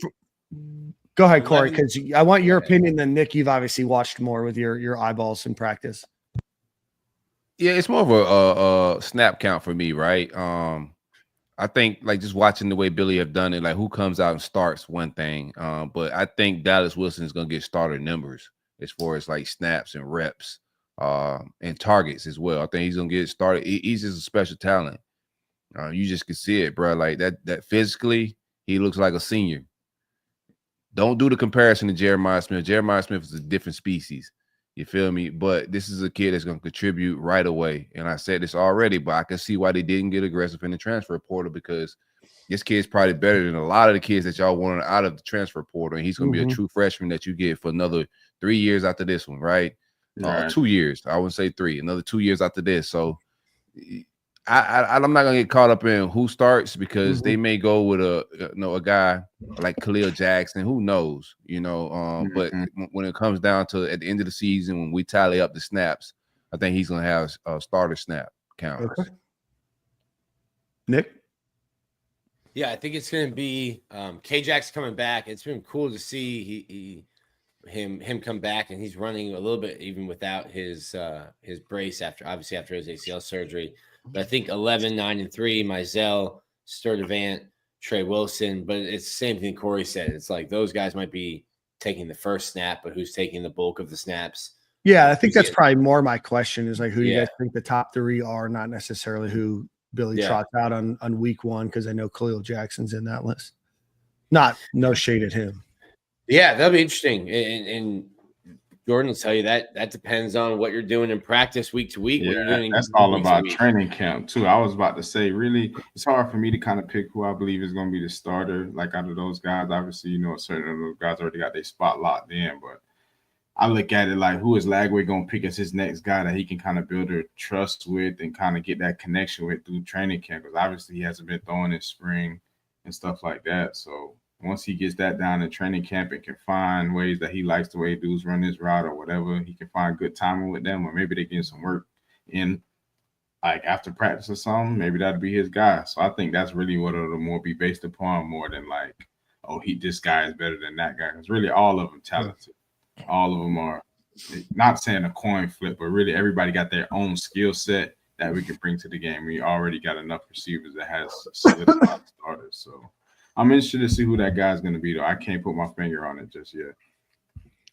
go ahead, Corey, because I want your opinion. Then Nick, you've obviously watched more with your eyeballs in practice. Yeah, it's more of a snap count for me, right? I think like just watching the way Billy have done it, like who comes out and starts one thing. But I think Dallas Wilson is gonna get starter numbers as far as like snaps and reps, and targets as well. I think he's gonna get started. He's just a special talent. You just can see it, bro. Like that physically, he looks like a senior. Don't do the comparison to Jeremiah Smith. Jeremiah Smith is a different species. You feel me? But this is a kid that's going to contribute right away. And I said this already, but I can see why they didn't get aggressive in the transfer portal, because this kid's probably better than a lot of the kids that y'all wanted out of the transfer portal. And he's going to be a true freshman that you get for another 3 years after this one, right? 2 years. I wouldn't say 3. Another 2 years after this. So I'm not gonna get caught up in who starts, because they may go with a guy like Khalil Jackson. Who knows, But when it comes down to at the end of the season, when we tally up the snaps, I think he's gonna have a starter snap count. Okay. Nick? Yeah, I think it's gonna be K-Jack's coming back. It's been cool to see him come back, and he's running a little bit even without his brace after his ACL surgery. But I think 11, 9, and 3, Myzel, Sturdivant, Trey Wilson. But it's the same thing Corey said. It's like those guys might be taking the first snap, but who's taking the bulk of the snaps? Yeah, I think that's probably more my question is like, who do you guys think the top 3 are, not necessarily who Billy trots out on week 1, because I know Khalil Jackson's in that list. No shade at him. Yeah, that'll be interesting. And Jordan will tell you that depends on what you're doing in practice week to week. Yeah, that's all about training camp too. I was about to say, really, it's hard for me to kind of pick who I believe is going to be the starter. Like out of those guys, obviously, certain of those guys already got their spot locked in. But I look at it like, who is Lagway going to pick as his next guy that he can kind of build a trust with and kind of get that connection with through training camp? Because obviously, he hasn't been throwing in spring and stuff like that. So once he gets that down in training camp and can find ways that he likes the way dudes run his route or whatever, he can find good timing with them, or maybe they get some work in like after practice or something. Maybe that'd be his guy. So I think that's really what it'll more be based upon, more than like, this guy is better than that guy. Because really all of them talented. All of them are, not saying a coin flip, but really everybody got their own skill set that we can bring to the game. We already got enough receivers that has solidified starters. So I'm interested to see who that guy's going to be, though. I can't put my finger on it just yet.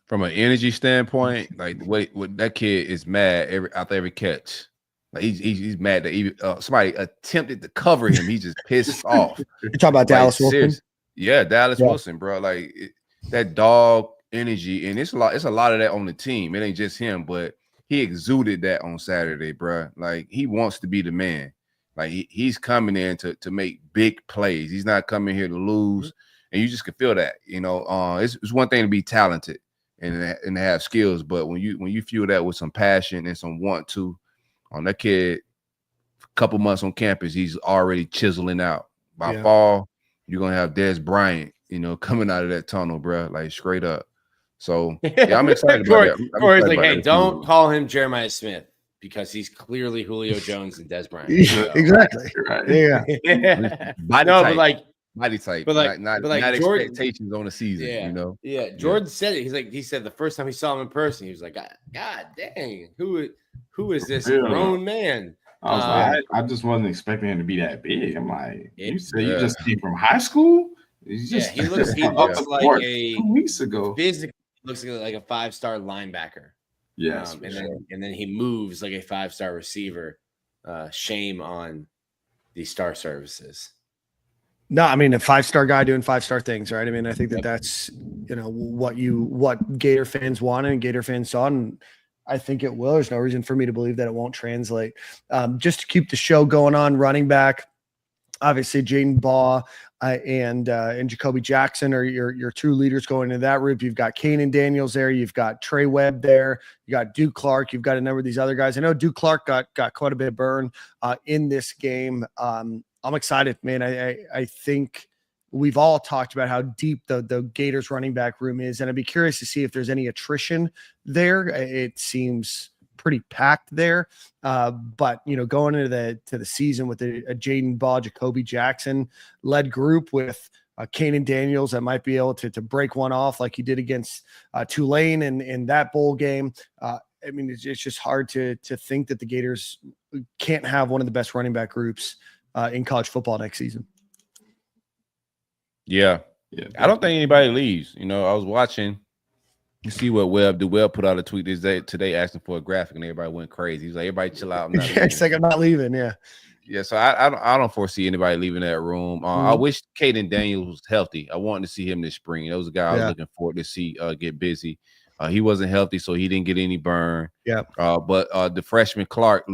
From an energy standpoint, like what that kid is mad after every catch. Like he's mad that somebody attempted to cover him. He's just pissed off. You're talking about Dallas Wilson? Yeah, Dallas Wilson, bro. Like that dog energy, and it's a lot of that on the team. It ain't just him, but he exuded that on Saturday, bro. Like he wants to be the man. Like he's coming in to make big plays. He's not coming here to lose, and you just can feel that. It's one thing to be talented and have skills, but when you fuel that with some passion and some want to, on that kid, a couple months on campus, he's already chiseling out. By fall, you're gonna have Des Bryant, coming out of that tunnel, bro, like straight up. So yeah, I'm excited about that. Corey's like, hey, don't call him Jeremiah Smith. because he's clearly Julio Jones and Des Bryant. Exactly. Right. Yeah. Body No, type. but like, Body type. but like, not but like Jordan, expectations on the season, you know? Yeah. Jordan said it. He said the first time he saw him in person, he was like, God dang, who is this grown man? I was like, I just wasn't expecting him to be that big. I'm like, you said you just came from high school? He looks like 2 weeks ago. Physically looks like a 5-star linebacker. Yes. And then he moves like a 5-star receiver. Shame on these star services. No, I mean, a 5-star guy doing 5-star things, right? I mean, I think that's, what Gator fans wanted and Gator fans saw, and I think it will. There's no reason for me to believe that it won't translate. Just to keep the show going on, running back, obviously Jaden Baugh and Jacoby Jackson are your two leaders going into that group. You've got Kanan Daniels there. You've got Trey Webb there. You got Duke Clark. You've got a number of these other guys. I know Duke Clark got quite a bit of burn in this game. I'm excited, man. I think we've all talked about how deep the Gators running back room is, and I'd be curious to see if there's any attrition there. It seems pretty packed there. But going into the season with a Jaden Baugh, Jacoby Jackson led group with Kanan Daniels that might be able to break one off like he did against Tulane in that bowl game. I mean, it's just hard to think that the Gators can't have one of the best running back groups in college football next season. Yeah. I don't think anybody leaves. I was watching. You see what Webb did. Webb put out a tweet today asking for a graphic, and everybody went crazy. He's like, "Everybody chill out." It's like I'm not leaving. Yeah. So I don't foresee anybody leaving that room. I wish Kaden Daniels was healthy. I wanted to see him this spring. That was a guy I was looking forward to see get busy. He wasn't healthy, so he didn't get any burn. Yeah. But the freshman Clark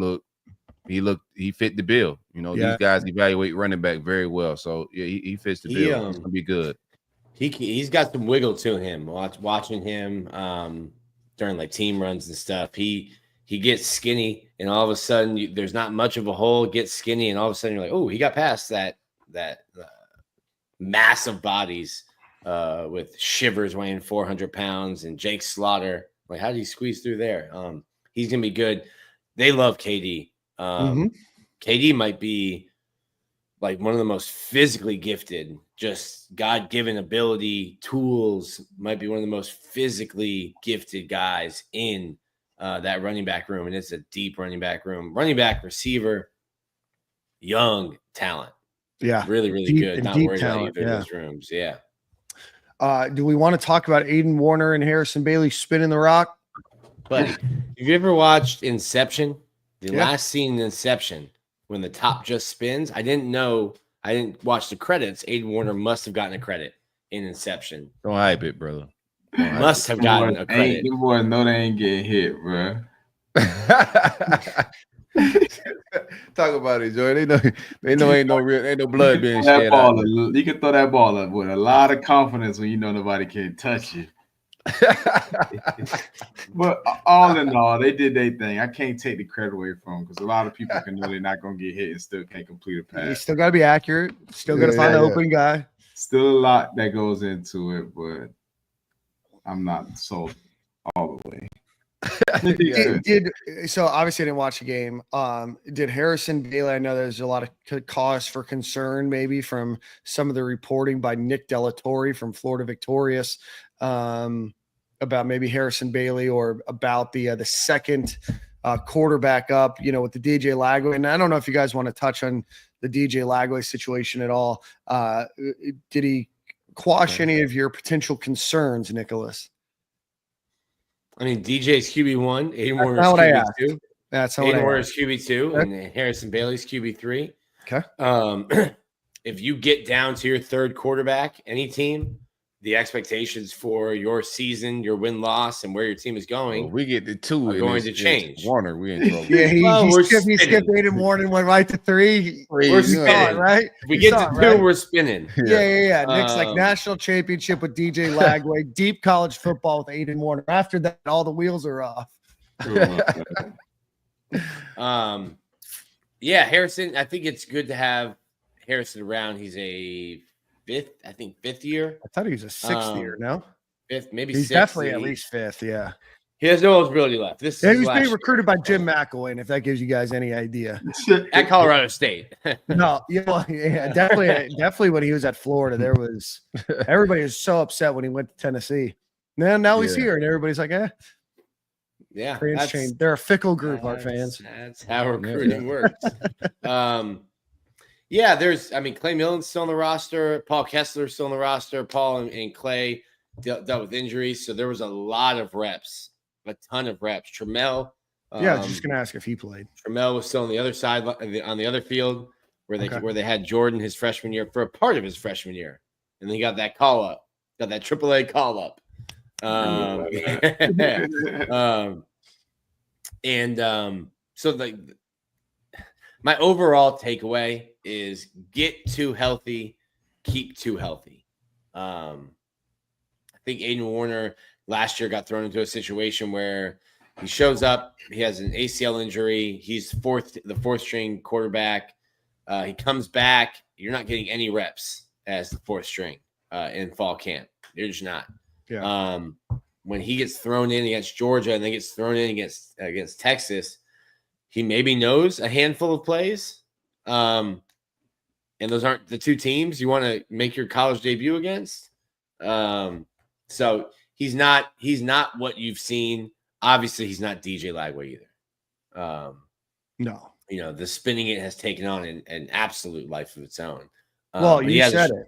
he fit the bill. These guys evaluate running back very well. So yeah, he fits the bill. It's gonna be good. He's got some wiggle to him. Watching him during like team runs and stuff, he gets skinny, and all of a sudden there's not much of a hole. Gets skinny, and all of a sudden you're like, oh, he got past that massive bodies with Shivers weighing 400 pounds and Jake Slaughter. Like, how did he squeeze through there? He's gonna be good. They love KD. KD might be like one of the most physically gifted, just God-given ability, tools, might be one of the most physically gifted guys in that running back room. And it's a deep running back room. Running back, receiver, young talent. Yeah. Really, really deep, good. Not worried about either of those rooms. Yeah. Do we want to talk about Aiden Warner and Harrison Bailey spinning the rock? But have you ever watched Inception? The last scene in Inception, when the top just spins, I didn't watch the credits. Aiden Warner must have gotten a credit in Inception. Don't hype it, brother. Must have gotten a credit. The boys know they ain't getting hit, bro. Talk about it, Joy. They know ain't no blood being shed. You can throw that ball up with a lot of confidence when you know nobody can touch you. But all in all, they did their thing. I can't take the credit away from them because a lot of people can know they're not going to get hit and still can't complete a pass. You still got to be accurate. Still got to find the open guy. Still a lot that goes into it, but I'm not sold all the way. So obviously I didn't watch the game. Did Harrison Bailey? I know there's a lot of cause for concern, maybe from some of the reporting by Nick Delatorre from Florida Victorious about maybe Harrison Bailey or about the second quarterback up, with the DJ Lagway. And I don't know if you guys want to touch on the DJ Lagway situation at all. Did he quash any of your potential concerns, Nicholas? I mean, DJ's QB1, Aiden Warner's QB2. That's how Aiden Warner's QB2, and Harrison Bailey's QB3. Okay. If you get down to your third quarterback, any team, the expectations for your season, your win-loss, and where your team is going, we get the two are going to change. Warner, we in trouble. Yeah, he skipped Aiden Warner and went right to 3. We're spinning, right? If we get to 2, right? We're spinning. Yeah. Nick's like national championship with DJ Lagway, deep college football with Aiden Warner. After that, all the wheels are off. Harrison, I think it's good to have Harrison around. He's a fifth year. I thought he was a 6th year. No, fifth, maybe he's 6th. definitely at least 5th. Yeah. He has no eligibility left. This Yeah, is he was last being year. recruited by Jim McElwain, if that gives you guys any idea. At Colorado State. No, yeah, definitely when he was at Florida, everybody was so upset when he went to Tennessee. Now he's here, and everybody's like, Yeah, fans change. They're a fickle group, our fans. That's how recruiting works. Clay Millen's still on the roster. Paul Kessler's still on the roster. Paul and Clay dealt with injuries, so there was a lot of reps, a ton of reps. Trammell. I was just gonna ask if he played. Trammell was still on the other side, on the other field where they had Jordan his freshman year for a part of his freshman year, and then he got that call up, got that AAA call up. So my overall takeaway is get too healthy, keep too healthy. I think Aiden Warner last year got thrown into a situation where he shows up, he has an ACL injury, he's the fourth string quarterback. He comes back, you're not getting any reps as the fourth string in fall camp. You're just not. Yeah. When he gets thrown in against Georgia and then gets thrown in against Texas, he maybe knows a handful of plays. And those aren't the two teams you want to make your college debut against. So he's not what you've seen. Obviously, he's not DJ Lagway either. No. The spinning it has taken on an absolute life of its own. Well, you said it.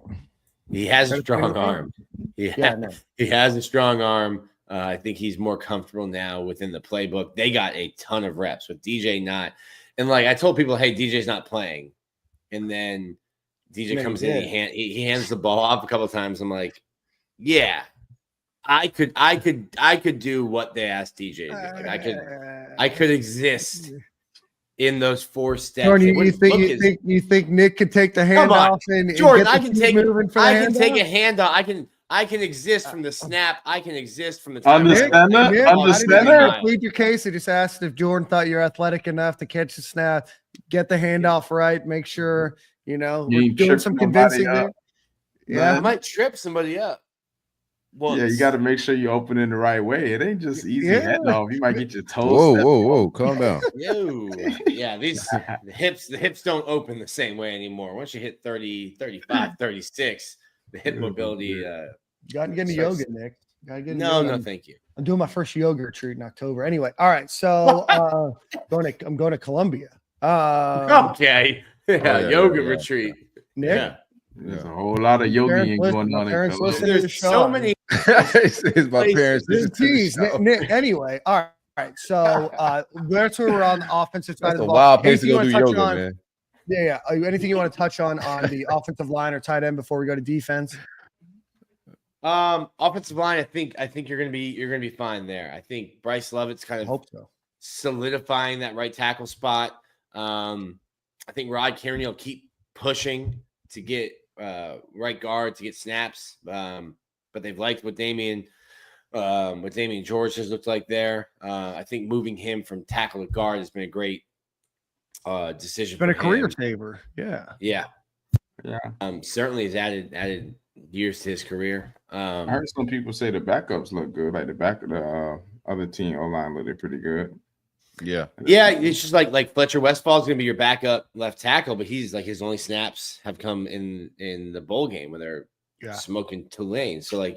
He has a strong arm. He has a strong arm. I think he's more comfortable now within the playbook. They got a ton of reps with DJ not. And I told people, hey, DJ's not playing. And then DJ comes in, he hands the ball off a couple of times. I'm like, yeah, I could do what they asked DJ to do. I could exist in those 4 steps. Jordan, you think Nick could take the handoff and Jordan? And I can take a handoff. I can exist from the snap. I can exist from the time. Understand? Plead your case. I just asked if Jordan thought you're athletic enough to catch the snap, get the handoff right, make sure we're doing some convincing there. Yeah, I might trip somebody up. Once. Yeah, you got to make sure you open in the right way. It ain't just easy handoff. You might get your toes. Whoa, calm down. Yeah, the hips don't open the same way anymore. Once you hit 30, 35, 36, the hip mobility. Got to get into yoga, Nick. No, thank you. I'm doing my first yoga retreat in October. Anyway, all right. So I'm going to Columbia. Okay. Yoga retreat. Nick. Yeah. There's a whole lot of yogi going on. There's so many. It's my parents. Nick, anyway, all right. So that's where we're on the offensive side of the ball. Wild place to go do yoga, man. Yeah. Anything you want to touch on the offensive line or tight end before we go to defense? Offensive line, I think you're gonna be fine there. I think Bryce Lovett's kind of solidifying that right tackle spot. I think Rod Kearney will keep pushing to get right guard to get snaps. But they've liked what Damian George has looked like there. I think moving him from tackle to guard has been a great decision. It's been a career saver. Yeah. Certainly has added years to his career. I heard some people say the backups look good, like the back of the other team O-line looked pretty good. Yeah. It's just like Fletcher Westfall is going to be your backup left tackle, but he's his only snaps have come in the bowl game when they're smoking Tulane. So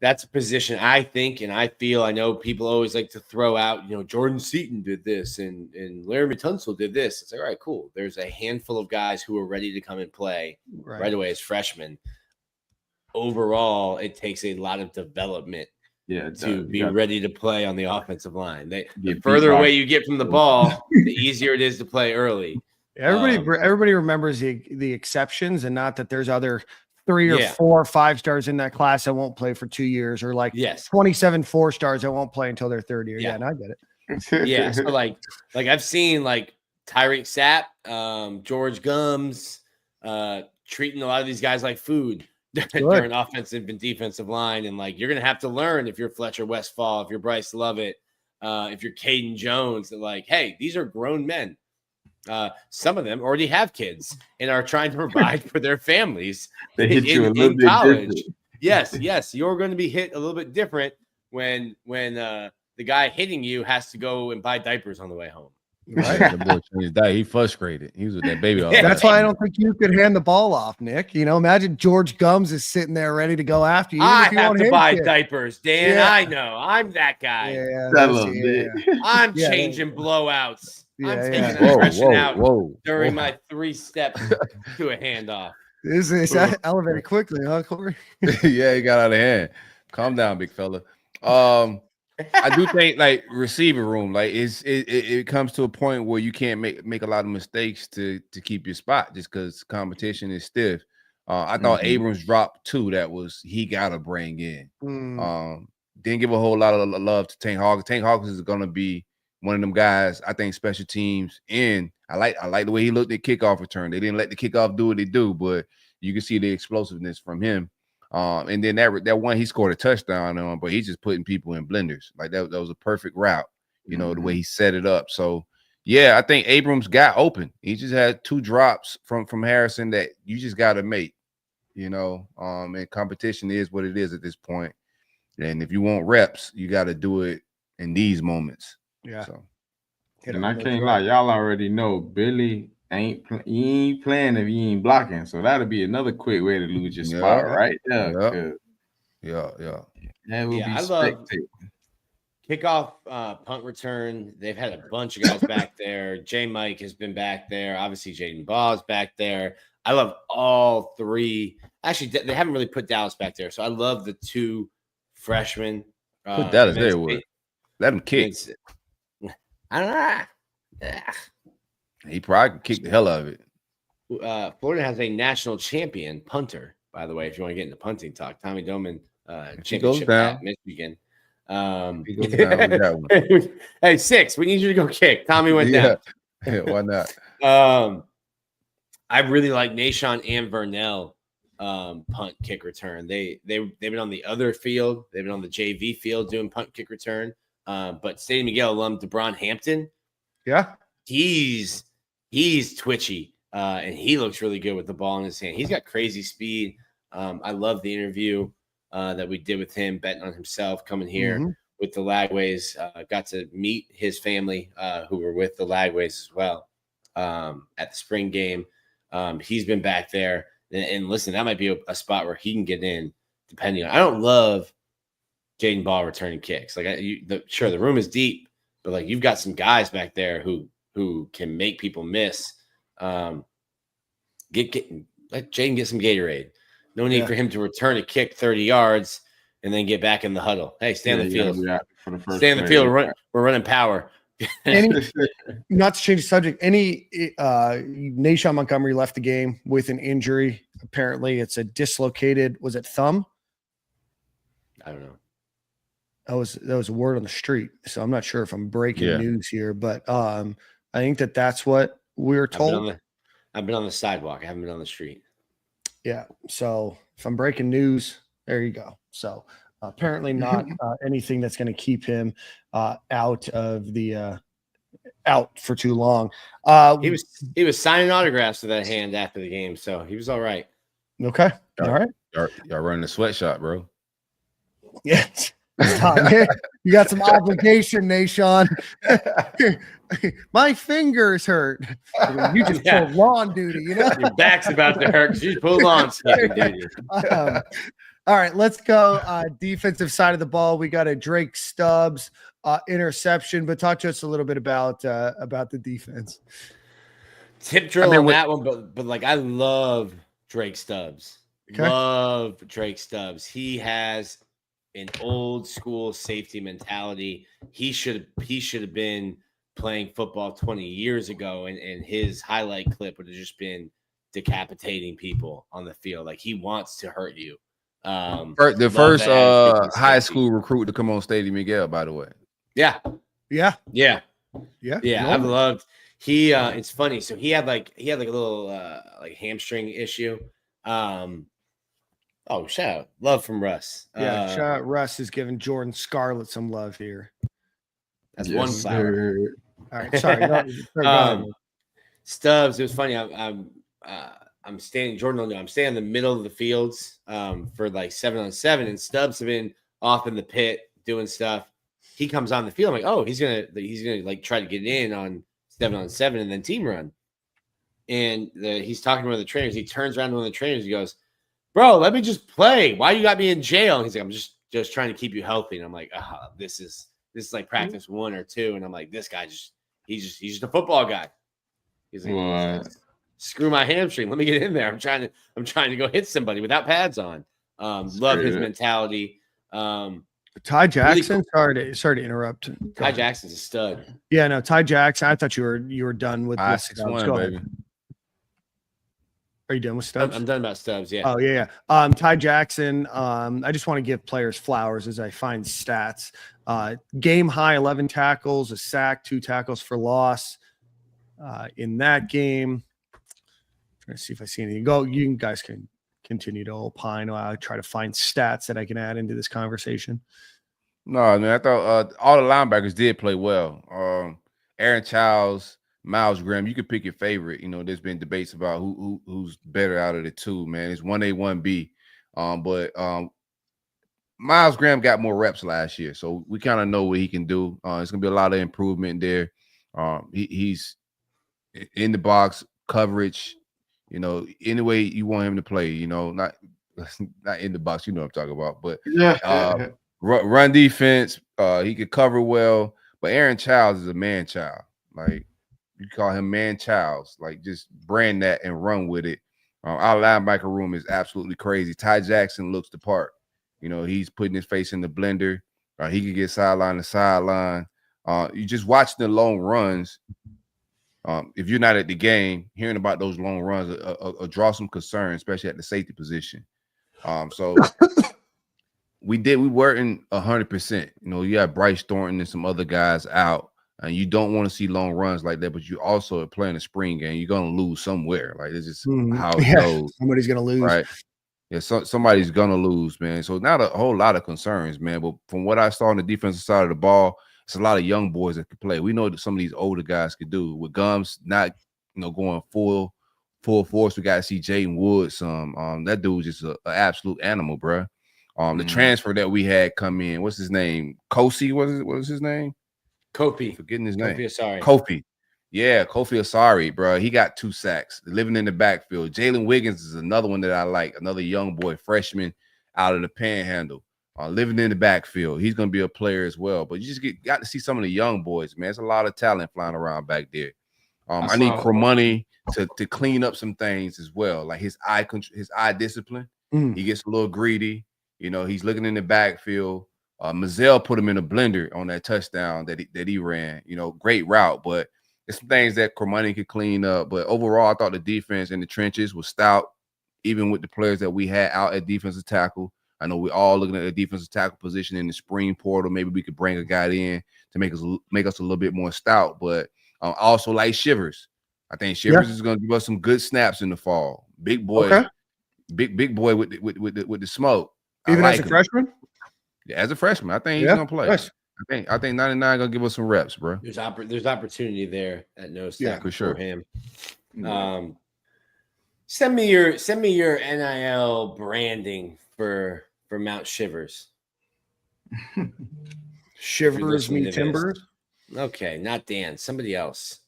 that's a position I think, and I feel, I know people always like to throw out, Jordan Seaton did this and Laramie Tunsil did this. It's all right, cool. There's a handful of guys who are ready to come and play right away as freshmen. Overall, it takes a lot of development to be ready to play on the offensive line. The further away you get from the ball, the easier it is to play early. Everybody remembers the exceptions, and not that there's other 3 or 4 5-stars in that class that won't play for 2 years, or 27 4-stars that won't play until their third year. Yeah, and I get it. Yeah, so I've seen Tyrie Sapp, George Gums, treating a lot of these guys like food during offensive and defensive line. And you're going to have to learn, if you're Fletcher Westfall, if you're Bryce Lovett, if you're Caden Jones, that hey, these are grown men. Some of them already have kids and are trying to provide for their families in college. Yes, you're going to be hit a little bit different when the guy hitting you has to go and buy diapers on the way home. Right. The boy changed his diet. He frustrated. He was with that baby all Yeah, That's last why I year. don't think you could hand the ball off, Nick. You know, imagine George Gums is sitting there ready to go after you. even I if you have want to him buy to. diapers, Dan. Yeah. I know. I'm that guy. Yeah, Tell that's- him, yeah, dude. I'm Yeah, changing blowouts. I'm Yeah, taking yeah. that Whoa, aggression whoa, out whoa. during whoa. my 3 steps to a handoff. This is elevated quickly, huh, Corey? Yeah, he got out of hand. Calm down, big fella. I do think like receiver room, like it comes to a point where you can't make a lot of mistakes to keep your spot just because competition is stiff. I thought Abrams dropped 2 that was he gotta bring in. Didn't give a whole lot of love to Tank Hawkins. Tank Hawkins is gonna be one of them guys. I think special teams in. I like the way he looked at kickoff return. They didn't let the kickoff do what they do, but you can see the explosiveness from him. And then that one he scored a touchdown on, but he's just putting people in blenders. Like that was a perfect route, you know, the way he set it up. So yeah, I think Abrams got open. He just had 2 drops from Harrison that you just got to make, you know. And competition is what it is at this point. And if you want reps, you got to do it in these moments. Yeah. So. And I can't lie, y'all already know Billy ain't playing if you ain't blocking. So that'll be another quick way to lose your spot right there. Yeah. That will be I love spectacular. kickoff, punt return. They've had a bunch of guys back there. J. Mike has been back there. Obviously, Jaden Ball's back there. I love all 3. Actually, they haven't really put Dallas back there. So I love the 2 freshmen. Put Dallas there with. Let him kick. I don't know. He probably could kick the hell out of it. Florida has a national champion punter, by the way, if you want to get into punting talk. Tommy Doman, championship at Michigan. He goes down with that one. Hey, 6, we need you to go kick. Tommy went down. Yeah, why not? I really like Nahshon and Vernell punt kick return. They've been on the other field. They've been on the JV field doing punt kick return. But Stadium Miguel alum DeBron Hampton, he's twitchy and he looks really good with the ball in his hand. He's got crazy speed. I love the interview that we did with him, betting on himself, coming here with the Lagways. Got to meet his family who were with the Lagways as well at the spring game. He's been back there. And listen, that might be a spot where he can get in, depending on. I don't love Jaden Ball returning kicks. Like, sure, the room is deep, but like you've got some guys back there who can make people miss. Let Jaden get some Gatorade. No need for him to return a kick 30 yards and then get back in the huddle. Hey, stay on the field. Stay on the field. We're running power. Not to change the subject, Nahshon Montgomery left the game with an injury. Apparently, it's a dislocated. Was it thumb? I don't know. That was a word on the street. So I'm not sure if I'm breaking news here, but I think that's what we were told. I've been on the sidewalk. I haven't been on the street. Yeah. So if I'm breaking news, there you go. So apparently not anything that's going to keep him out of the out for too long. He was signing autographs with that hand after the game, so he was all right. Okay. All right. Y'all running a sweatshop, bro. Yeah. You got some obligation, Nahshon. My fingers hurt. You just pulled lawn duty, you know? Your back's about to hurt because you pulled lawn duty. All right, let's go defensive side of the ball. We got a Drake Stubbs interception, but talk to us a little bit about the defense. Tip drill on that one, but like I love Drake Stubbs. Okay. Love Drake Stubbs. He has an old school safety mentality. He should have been playing football 20 years ago, and his highlight clip would have just been decapitating people on the field. Like, he wants to hurt you. The first high school recruit to come on Stadium Miguel, by the way. Yeah. I've loved. He it's funny. So he had like a little like hamstring issue. Oh, shout out. Love from Russ. Shout out Russ is giving Jordan Scarlett some love here. That's one flower. All right, sorry. Stubbs, it was funny. I'm standing, Jordan will know, I'm standing in the middle of the fields for like 7-on-7, and Stubbs have been off in the pit doing stuff. he comes on the field. I'm like, oh, he's gonna like try to get in on 7-on-7 and then team run. And he's talking to one of the trainers. He turns around to one of the trainers. He goes, bro, let me just play. Why you got me in jail? And he's like, I'm just trying to keep you healthy. And I'm like, this is like practice 1 or 2. And I'm like, this guy he's just a football guy. He's like, screw my hamstring. Let me get in there. I'm trying to go hit somebody without pads on. Love his mentality. Ty Jackson. Really cool. Sorry to interrupt. Ty Jackson's a stud. Yeah, no, Ty Jackson. I thought you were done with this. 6'1", baby. Are you done with Stubbs? I'm done about Stubbs. Yeah. Oh yeah. Ty Jackson. I just want to give players flowers as I find stats. Game high 11 tackles, a sack, 2 tackles for loss in that game. Trying to see if I see anything. You guys can continue to opine while I try to find stats that I can add into this conversation. No, man, I thought all the linebackers did play well. Aaron Childs, Myles Graham, you could pick your favorite. You know, there's been debates about who's better out of the two, man. It's 1A, 1B. But Myles Graham got more reps last year, so we kind of know what he can do. It's gonna be a lot of improvement there. He's in the box coverage, you know, any way you want him to play, you know, not in the box, you know what I'm talking about, but run defense, he could cover well. But Aaron Childs is a man child. Like, you call him man Childs, like just brand that and run with it. Our linebacker room is absolutely crazy. Ty Jackson looks the part. You know, he's putting his face in the blender. He can get sideline to sideline. You just watch the long runs. If you're not at the game, hearing about those long runs draw some concern, especially at the safety position. So we weren't 100%. You know, you got Bryce Thornton and some other guys out. And you don't want to see long runs like that, but you also are playing a spring game. You're gonna lose somewhere. Like, this is how it goes. Somebody's gonna lose, right? Yeah, somebody's gonna lose, man. So not a whole lot of concerns, man. But from what I saw on the defensive side of the ball, it's a lot of young boys that could play. We know that some of these older guys could do. With Gums not, you know, going full force, we got to see Jaden Woods. That dude's just an absolute animal, bro. The transfer that we had come in, what's his name? Kosi, what was his name? Kofi. Forgetting his name. Asari. Kofi. Yeah, Kofi Asari, bro. He got 2 sacks, living in the backfield. Jalen Wiggins is another one that I like, another young boy, freshman out of the Panhandle, living in the backfield. He's going to be a player as well. But you just got to see some of the young boys, man. There's a lot of talent flying around back there. I need Cromani to clean up some things as well, like his eye discipline. He gets a little greedy. You know, he's looking in the backfield. Mazzell put him in a blender on that touchdown that he ran. You know, great route, but it's some things that Cromani could clean up. But overall, I thought the defense in the trenches was stout, even with the players that we had out at defensive tackle. I know we're all looking at the defensive tackle position in the spring portal. Maybe we could bring a guy in to make us a little bit more stout. But I also like Shivers. I think Shivers is going to give us some good snaps in the fall. Big boy, big boy with the smoke. Even as a freshman? Yeah, as a freshman, I think he's gonna play. Nice. I think 99 gonna give us some reps, bro. There's opportunity there at no stack for sure. For him. Send me your NIL branding for Mount Shivers. Shivers me timbers. Okay, not Dan. Somebody else.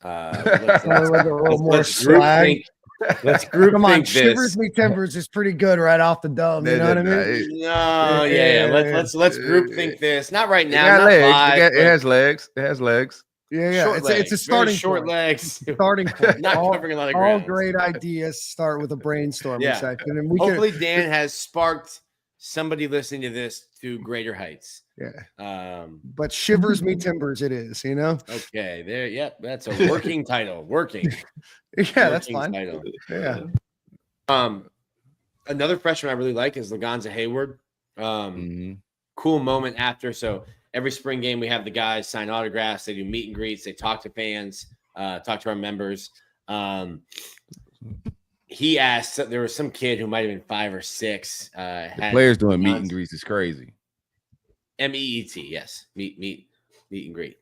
Let's group Come on, think Shivers this. Me Timbers is pretty good right off the dome. You know what I mean? No, yeah. Let's group think this. Not right now. Not live, it has legs. It has legs. Yeah. It's a starting short point. legs. Starting point. Not covering a lot of ground. All great ideas start with a brainstorming section. And hopefully Dan has sparked somebody listening to this to greater heights. Yeah. But Shivers Me Timbers it is, you know? Okay, there. Yep, that's a working title. Working. That's fine. Title. Yeah. Another freshman I really like is Lagonza Hayward. Cool moment after. So every spring game we have the guys sign autographs, they do meet and greets, they talk to fans, talk to our members. He asked, there was some kid who might have been 5 or 6. The players doing meet and greets is crazy. MEET, yes. Meet and greet.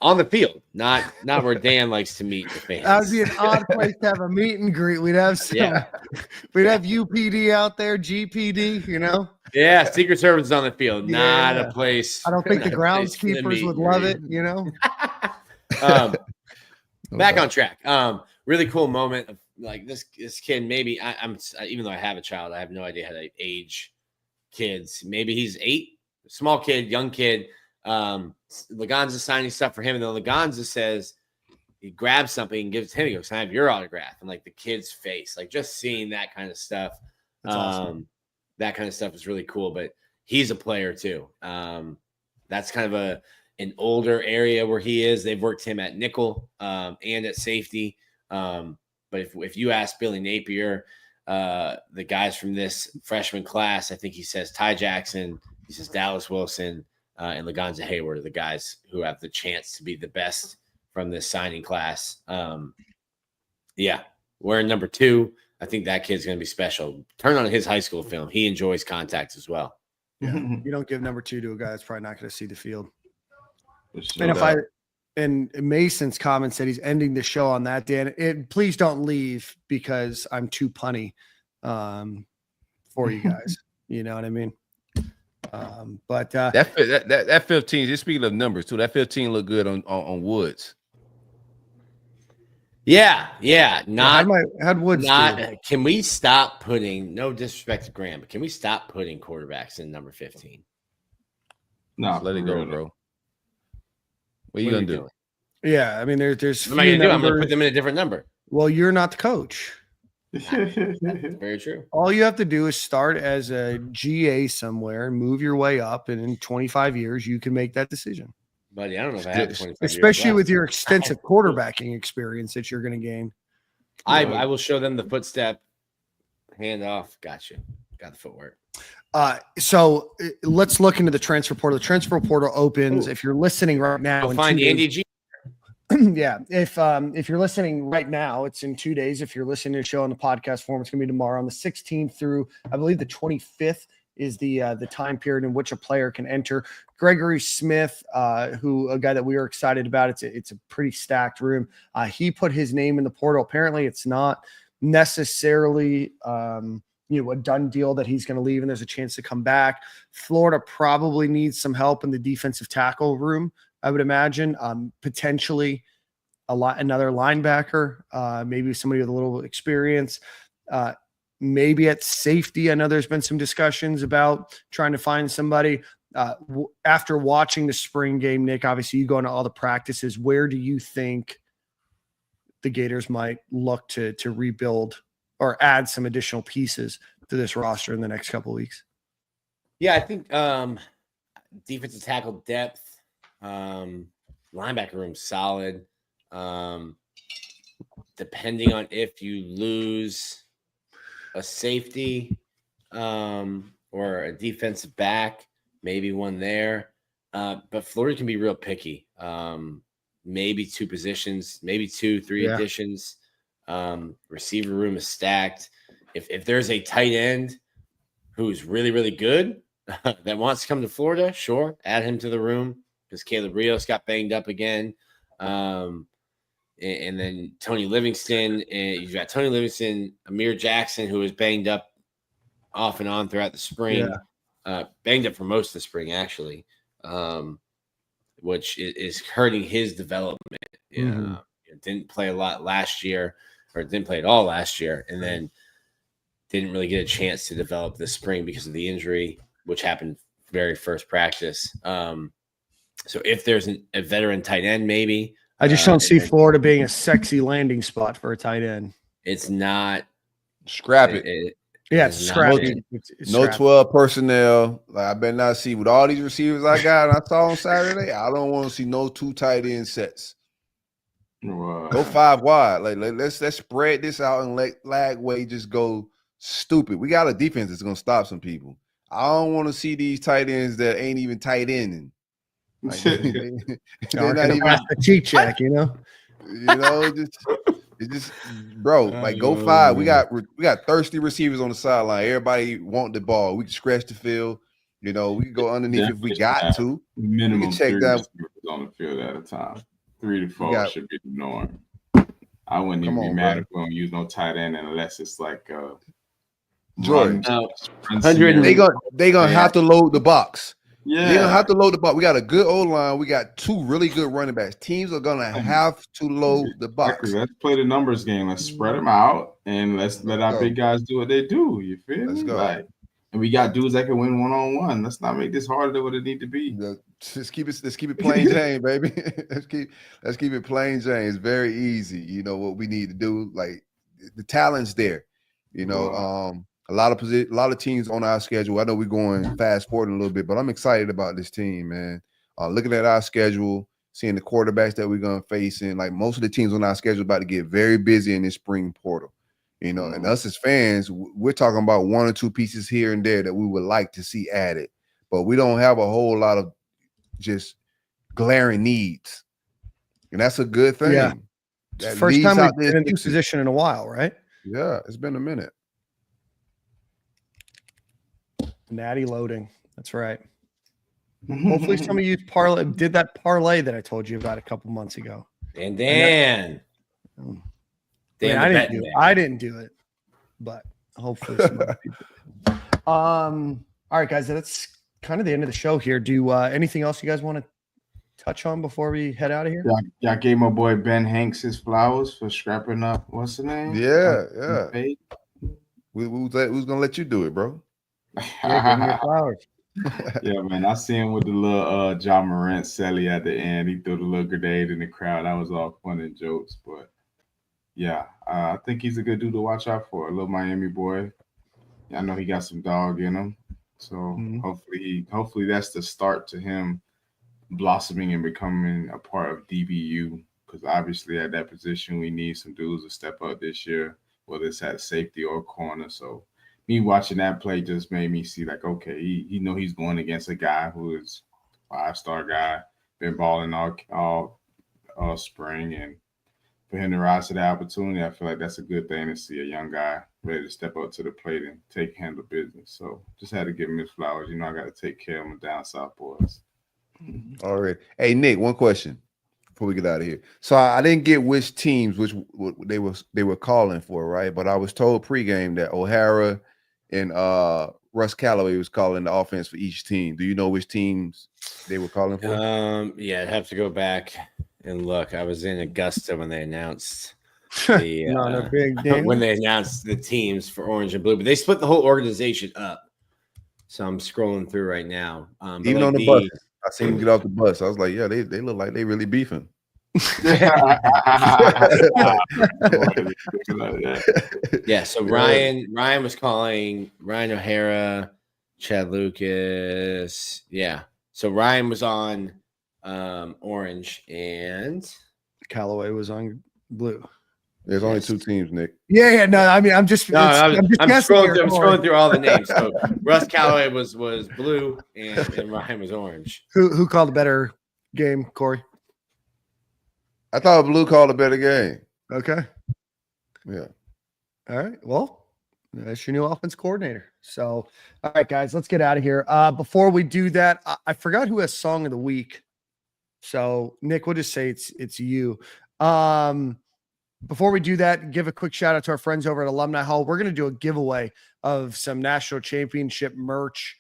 On the field, not where Dan likes to meet the fans. That would be an odd place to have a meet and greet. We'd have we'd have UPD out there, GPD, you know. Yeah, Secret Service is on the field, not Yeah. a place. I don't think the not a place for the groundskeepers meet would and love greet. it, you know? Back on track. Really cool moment of like this kid. Maybe I'm even though I have a child, I have no idea how to age kids. Maybe he's 8, small kid, young kid. Laganza signing stuff for him, and then Laganza says he grabs something and gives it to him. He goes, "Can I have your autograph?" And like the kid's face, like just seeing that kind of stuff. That's awesome. That kind of stuff is really cool. But he's a player too. That's kind of an older area where he is. They've worked him at nickel and at safety. But if you ask Billy Napier, the guys from this freshman class, I think he says Ty Jackson, he says Dallas Wilson, and Laganza Hayward are the guys who have the chance to be the best from this signing class. Yeah, we're in number 2. I think that kid's going to be special. Turn on his high school film. He enjoys contact as well. Yeah. You don't give number 2 to a guy that's probably not going to see the field. Sure. And Mason's comment said he's ending the show on that, Dan. Please don't leave because I'm too punny for you guys. You know what I mean? But that 15, just speaking of numbers too, that 15 looked good on Woods. Yeah. How'd Woods do? Can we stop putting, no disrespect to Graham, but can we stop putting quarterbacks in number 15? No, just let it go, bro. What are you gonna do? Yeah, I mean, there's. What am I gonna do? I'm gonna put them in a different number. Well, you're not the coach. Very true. All you have to do is start as a GA somewhere and move your way up, and in 25 years, you can make that decision. Buddy, I don't know if I have 25 especially years with your extensive quarterbacking experience that you're going to gain. I will show them the footstep, hand off. Got you. Got the footwork. So let's look into the transfer portal. The transfer portal opens. If you're listening right now, Go find Andy G. Yeah, if you're listening right now, it's in 2 days. If you're listening to the show on the podcast form, it's going to be tomorrow on the 16th through, I believe, the 25th is the time period in which a player can enter. Gregory Smith, a guy that we are excited about. It's a pretty stacked room. He put his name in the portal. Apparently, it's not necessarily a done deal that he's going to leave and there's a chance to come back. Florida probably needs some help in the defensive tackle room, I would imagine. Potentially another linebacker, maybe somebody with a little experience. Maybe at safety, I know there's been some discussions about trying to find somebody. After watching the spring game, Nick, obviously you go into all the practices. Where do you think the Gators might look to rebuild or add some additional pieces to this roster in the next couple of weeks? Yeah, I think defensive tackle depth, linebacker room solid. Depending on if you lose a safety or a defensive back, maybe one there. But Florida can be real picky. Maybe 2 positions, maybe 2-3 additions. Receiver room is stacked. If there's a tight end who's really, really good that wants to come to Florida, sure, add him to the room because Caleb Rios got banged up again. And then Tony Livingston, and you've got Tony Livingston, Amir Jackson, who was banged up off and on throughout the spring, banged up for most of the spring, actually, which is hurting his development. Didn't play a lot last year, or didn't play at all last year, and then didn't really get a chance to develop this spring because of the injury, which happened very first practice. So if there's a veteran tight end, maybe. I just don't see Florida being a sexy landing spot for a tight end. It's not. Scrap it. It's scrappy. No 12 personnel. Like, I better not see with all these receivers I got and I saw on Saturday. I don't want to see no 2 tight end sets. Wow. Go 5 wide. Like let's spread this out and let Lagway just go stupid. We got a defense that's gonna stop some people. I don't want to see these tight ends that ain't even tight ending. Like, they're not even pass the cheek check, you know. It's just, bro. Like, go 5. We got thirsty receivers on the sideline. Everybody want the ball. We can stretch the field. We can go underneath if we got to. Minimum we can check 3 that receivers on the field at a time. 3 to 4 should be the norm. I wouldn't even be mad if we don't use no tight end unless it's like Jordan. They gonna have to load the box. Yeah, They're gonna have to load the box. We got a good O line. We got 2 really good running backs. Teams are gonna have to load the box. Let's play the numbers game. Let's spread them out and let's let our big guys do what they do. You feel me? Let's go. And we got dudes that can win 1-on-1. Let's not make this harder than what it need to be. Let's keep it plain Jane, baby. let's keep it plain Jane. It's very easy. You know what we need to do. Like the talent's there. You know, a lot of teams on our schedule. I know we're going fast forward a little bit, but I'm excited about this team, man. Looking at our schedule, seeing the quarterbacks that we're gonna face, and like most of the teams on our schedule about to get very busy in this spring portal. You know, and us as fans, we're talking about 1 or 2 pieces here and there that we would like to see added, but we don't have a whole lot of just glaring needs, and that's a good thing. Yeah, first time we've been in this position in a while, right? Yeah, it's been a minute. Natty loading. That's right. Hopefully, some of you did that parlay that I told you about a couple months ago. And Dan. I didn't do it, but hopefully some other people did. All right, guys, that's kind of the end of the show here. Do anything else you guys want to touch on before we head out of here? Yeah, I gave my boy Ben Hanks his flowers for scrapping up. What's the name? Yeah. Who's gonna let you do it, bro? Yeah, give me your flowers. Yeah, man. I see him with the little John Morant celly at the end. He threw the little grenade in the crowd. That was all fun and jokes, but yeah, I think he's a good dude to watch out for. A little Miami boy. I know he got some dog in him. So hopefully that's the start to him blossoming and becoming a part of DBU. Because obviously at that position we need some dudes to step up this year, whether it's at safety or corner. So me watching that play just made me see like, okay, he know he's going against a guy who is a 5-star guy, been balling all spring, and for him to rise to the opportunity, I feel like that's a good thing to see a young guy ready to step up to the plate and handle business. So just had to give him his flowers. You know, I got to take care of him down south boys. All right. Hey, Nick, one question before we get out of here. So I didn't get which teams they were calling for, right? But I was told pregame that O'Hara and Russ Callaway was calling the offense for each team. Do you know which teams they were calling for? Yeah, I'd have to go back and look. I was in Augusta when they announced the big deal. when they announced the teams for Orange and Blue, but they split the whole organization up. So I'm scrolling through right now. Even on the bus, I seen them get off the bus. I was like, yeah, they look like they really beefing. Yeah, so Ryan was calling Ryan O'Hara, Chad Lucas. Yeah, so Ryan was on orange and Callaway was on blue. There's only 2 teams, Nick. Yeah. No, I mean, I'm scrolling through all the names. So Russ Callaway was blue and Ryan was orange. Who called a better game, Corey? I thought Blue called a better game. Okay. Yeah. All right. Well, that's your new offense coordinator. So, all right, guys, let's get out of here. Before we do that, I forgot who has song of the week. So, Nick, we'll just say it's you. Before we do that, give a quick shout out to our friends over at Alumni Hall. We're going to do a giveaway of some national championship merch.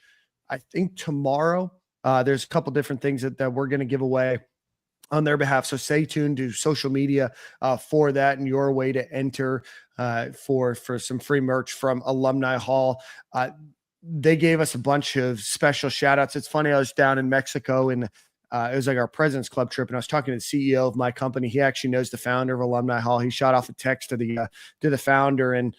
I think tomorrow. There's a couple different things that we're going to give away on their behalf. So stay tuned to social media for that and your way to enter for some free merch from Alumni Hall. They gave us a bunch of special shout outs. It's funny. I was down in Mexico and it was like our President's Club trip, and I was talking to the CEO of my company. He actually knows the founder of Alumni Hall. He shot off a text to the founder, and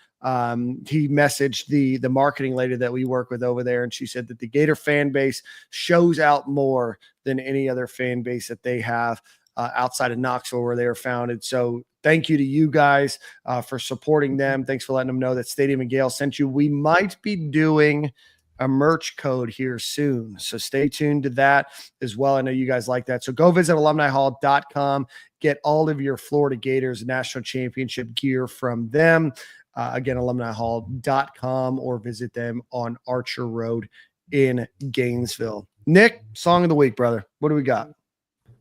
he messaged the marketing lady that we work with over there, and she said that the Gator fan base shows out more than any other fan base that they have outside of Knoxville where they were founded. So thank you to you guys for supporting them. Thanks for letting them know that Stadium and Gale sent you. We might be doing a merch code here soon, so stay tuned to that as well. I know you guys like that. So go visit alumnihall.com, get all of your Florida Gators national championship gear from them. Again, alumnihall.com, or visit them on Archer Road in Gainesville. Nick, song of the week, brother. What do we got?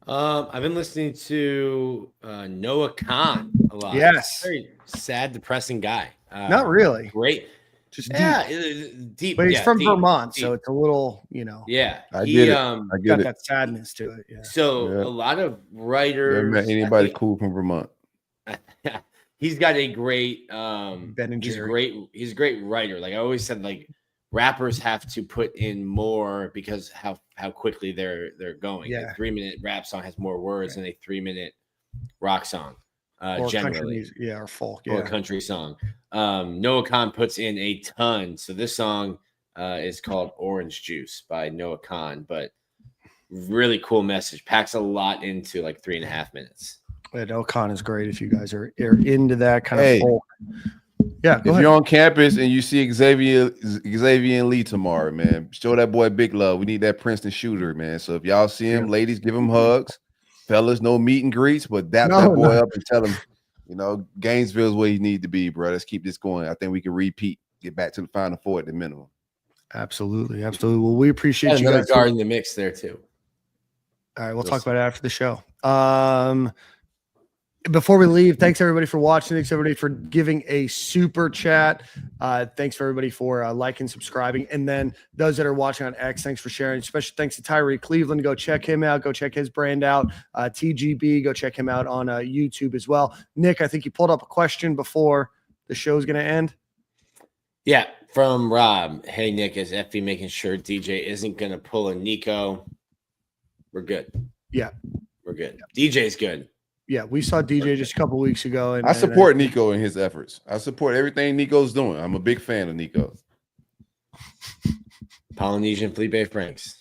I've been listening to Noah Khan a lot. Yes. Very sad, depressing guy. Not really. Great. just deep. But he's yeah, from deep, Vermont, deep. so it's a little, Yeah, I he get it. I got get it. that sadness to it. Yeah. So Yeah. a lot of Never writers. met anybody cool from Vermont. He's got a great Ben and he's Jerry. he's a great writer. Like I always said, like rappers have to put in more because how quickly they're going. Yeah. A 3-minute rap song has more words than a 3-minute rock song. Or Generally. country music. Yeah, or folk. Or Yeah. a country song. Noah Khan puts in a ton. So this song is called Orange Juice by Noah Khan, but really cool message. Packs a lot into like 3.5 minutes. Noah Khan is great if you guys are into that kind of folk. Yeah, if you're on campus and you see Xavier and Lee tomorrow, man, show that boy big love. We need that Princeton shooter, man. So if y'all see him, ladies, give him hugs. Fellas, no meet and greets, but dap that boy up and tell him, Gainesville's where he need to be, bro. Let's keep this going. I think we can repeat, get back to the Final Four at the minimum. Absolutely. Well, we appreciate you another guys. guard in the mix there too. All right, we'll talk about it after the show. Before we leave, thanks everybody for watching. Thanks everybody for giving a super chat. Thanks for everybody for liking, subscribing, and then those that are watching on X, thanks for sharing. Special thanks to Tyrie Cleveland. Go check him out. Go check his brand out. TGB. Go check him out on YouTube as well. Nick, I think you pulled up a question before the show's going to end. Yeah, from Rob. Hey Nick, is Effie making sure DJ isn't going to pull a Nico? We're good. Yeah, we're good. DJ's good. Yeah, we saw DJ just a couple weeks ago. And I support Nico in his efforts. I support everything Nico's doing. I'm a big fan of Nico. Polynesian Felipe Franks.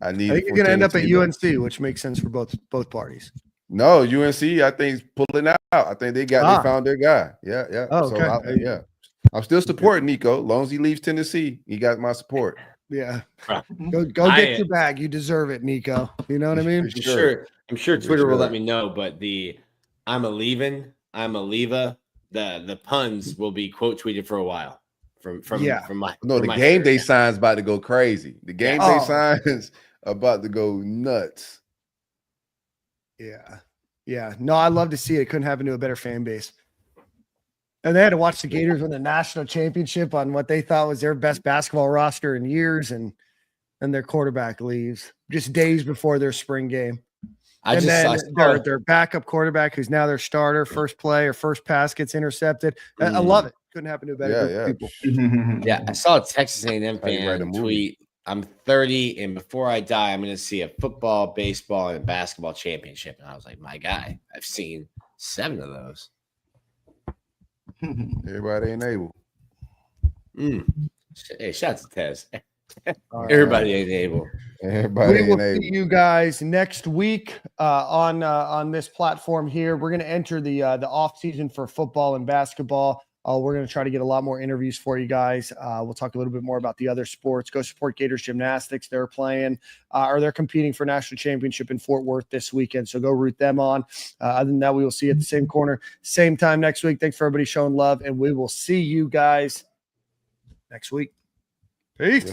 I think he's going to end up at UNC, which makes sense for both parties. No, UNC, I think is pulling out. I think they found their guy. Yeah. Oh, okay. So I'm still supporting Nico. As long as he leaves Tennessee, he got my support. Yeah. Go get your bag. You deserve it, Nico. You know what I mean? I'm sure Twitter will let me know, but I'm a leaving, I'm a leave-a, the puns will be quote tweeted for a while. From my game day signs about to go crazy. The game day signs about to go nuts. Yeah. No, I love to see it. Couldn't happen to a better fan base. And they had to watch the Gators win the national championship on what they thought was their best basketball roster in years, and their quarterback leaves just days before their spring game. Their backup quarterback, who's now their starter, first play or first pass gets intercepted. I love it. Couldn't happen to a better group of people. Yeah, I saw a Texas A&M fan tweet, I'm 30, and before I die, I'm going to see a football, baseball, and basketball championship. And I was like, my guy, I've seen 7 of those. Everybody ain't able. Hey, shout out to Tez. Everybody ain't able. We will see you guys next week on this platform here. We're going to enter the off season for football and basketball. We're going to try to get a lot more interviews for you guys. We'll talk a little bit more about the other sports. Go support Gators Gymnastics. They're playing they're competing for national championship in Fort Worth this weekend. So go root them on. Other than that, we will see you at the same corner, same time next week. Thanks for everybody showing love, and we will see you guys next week. Peace.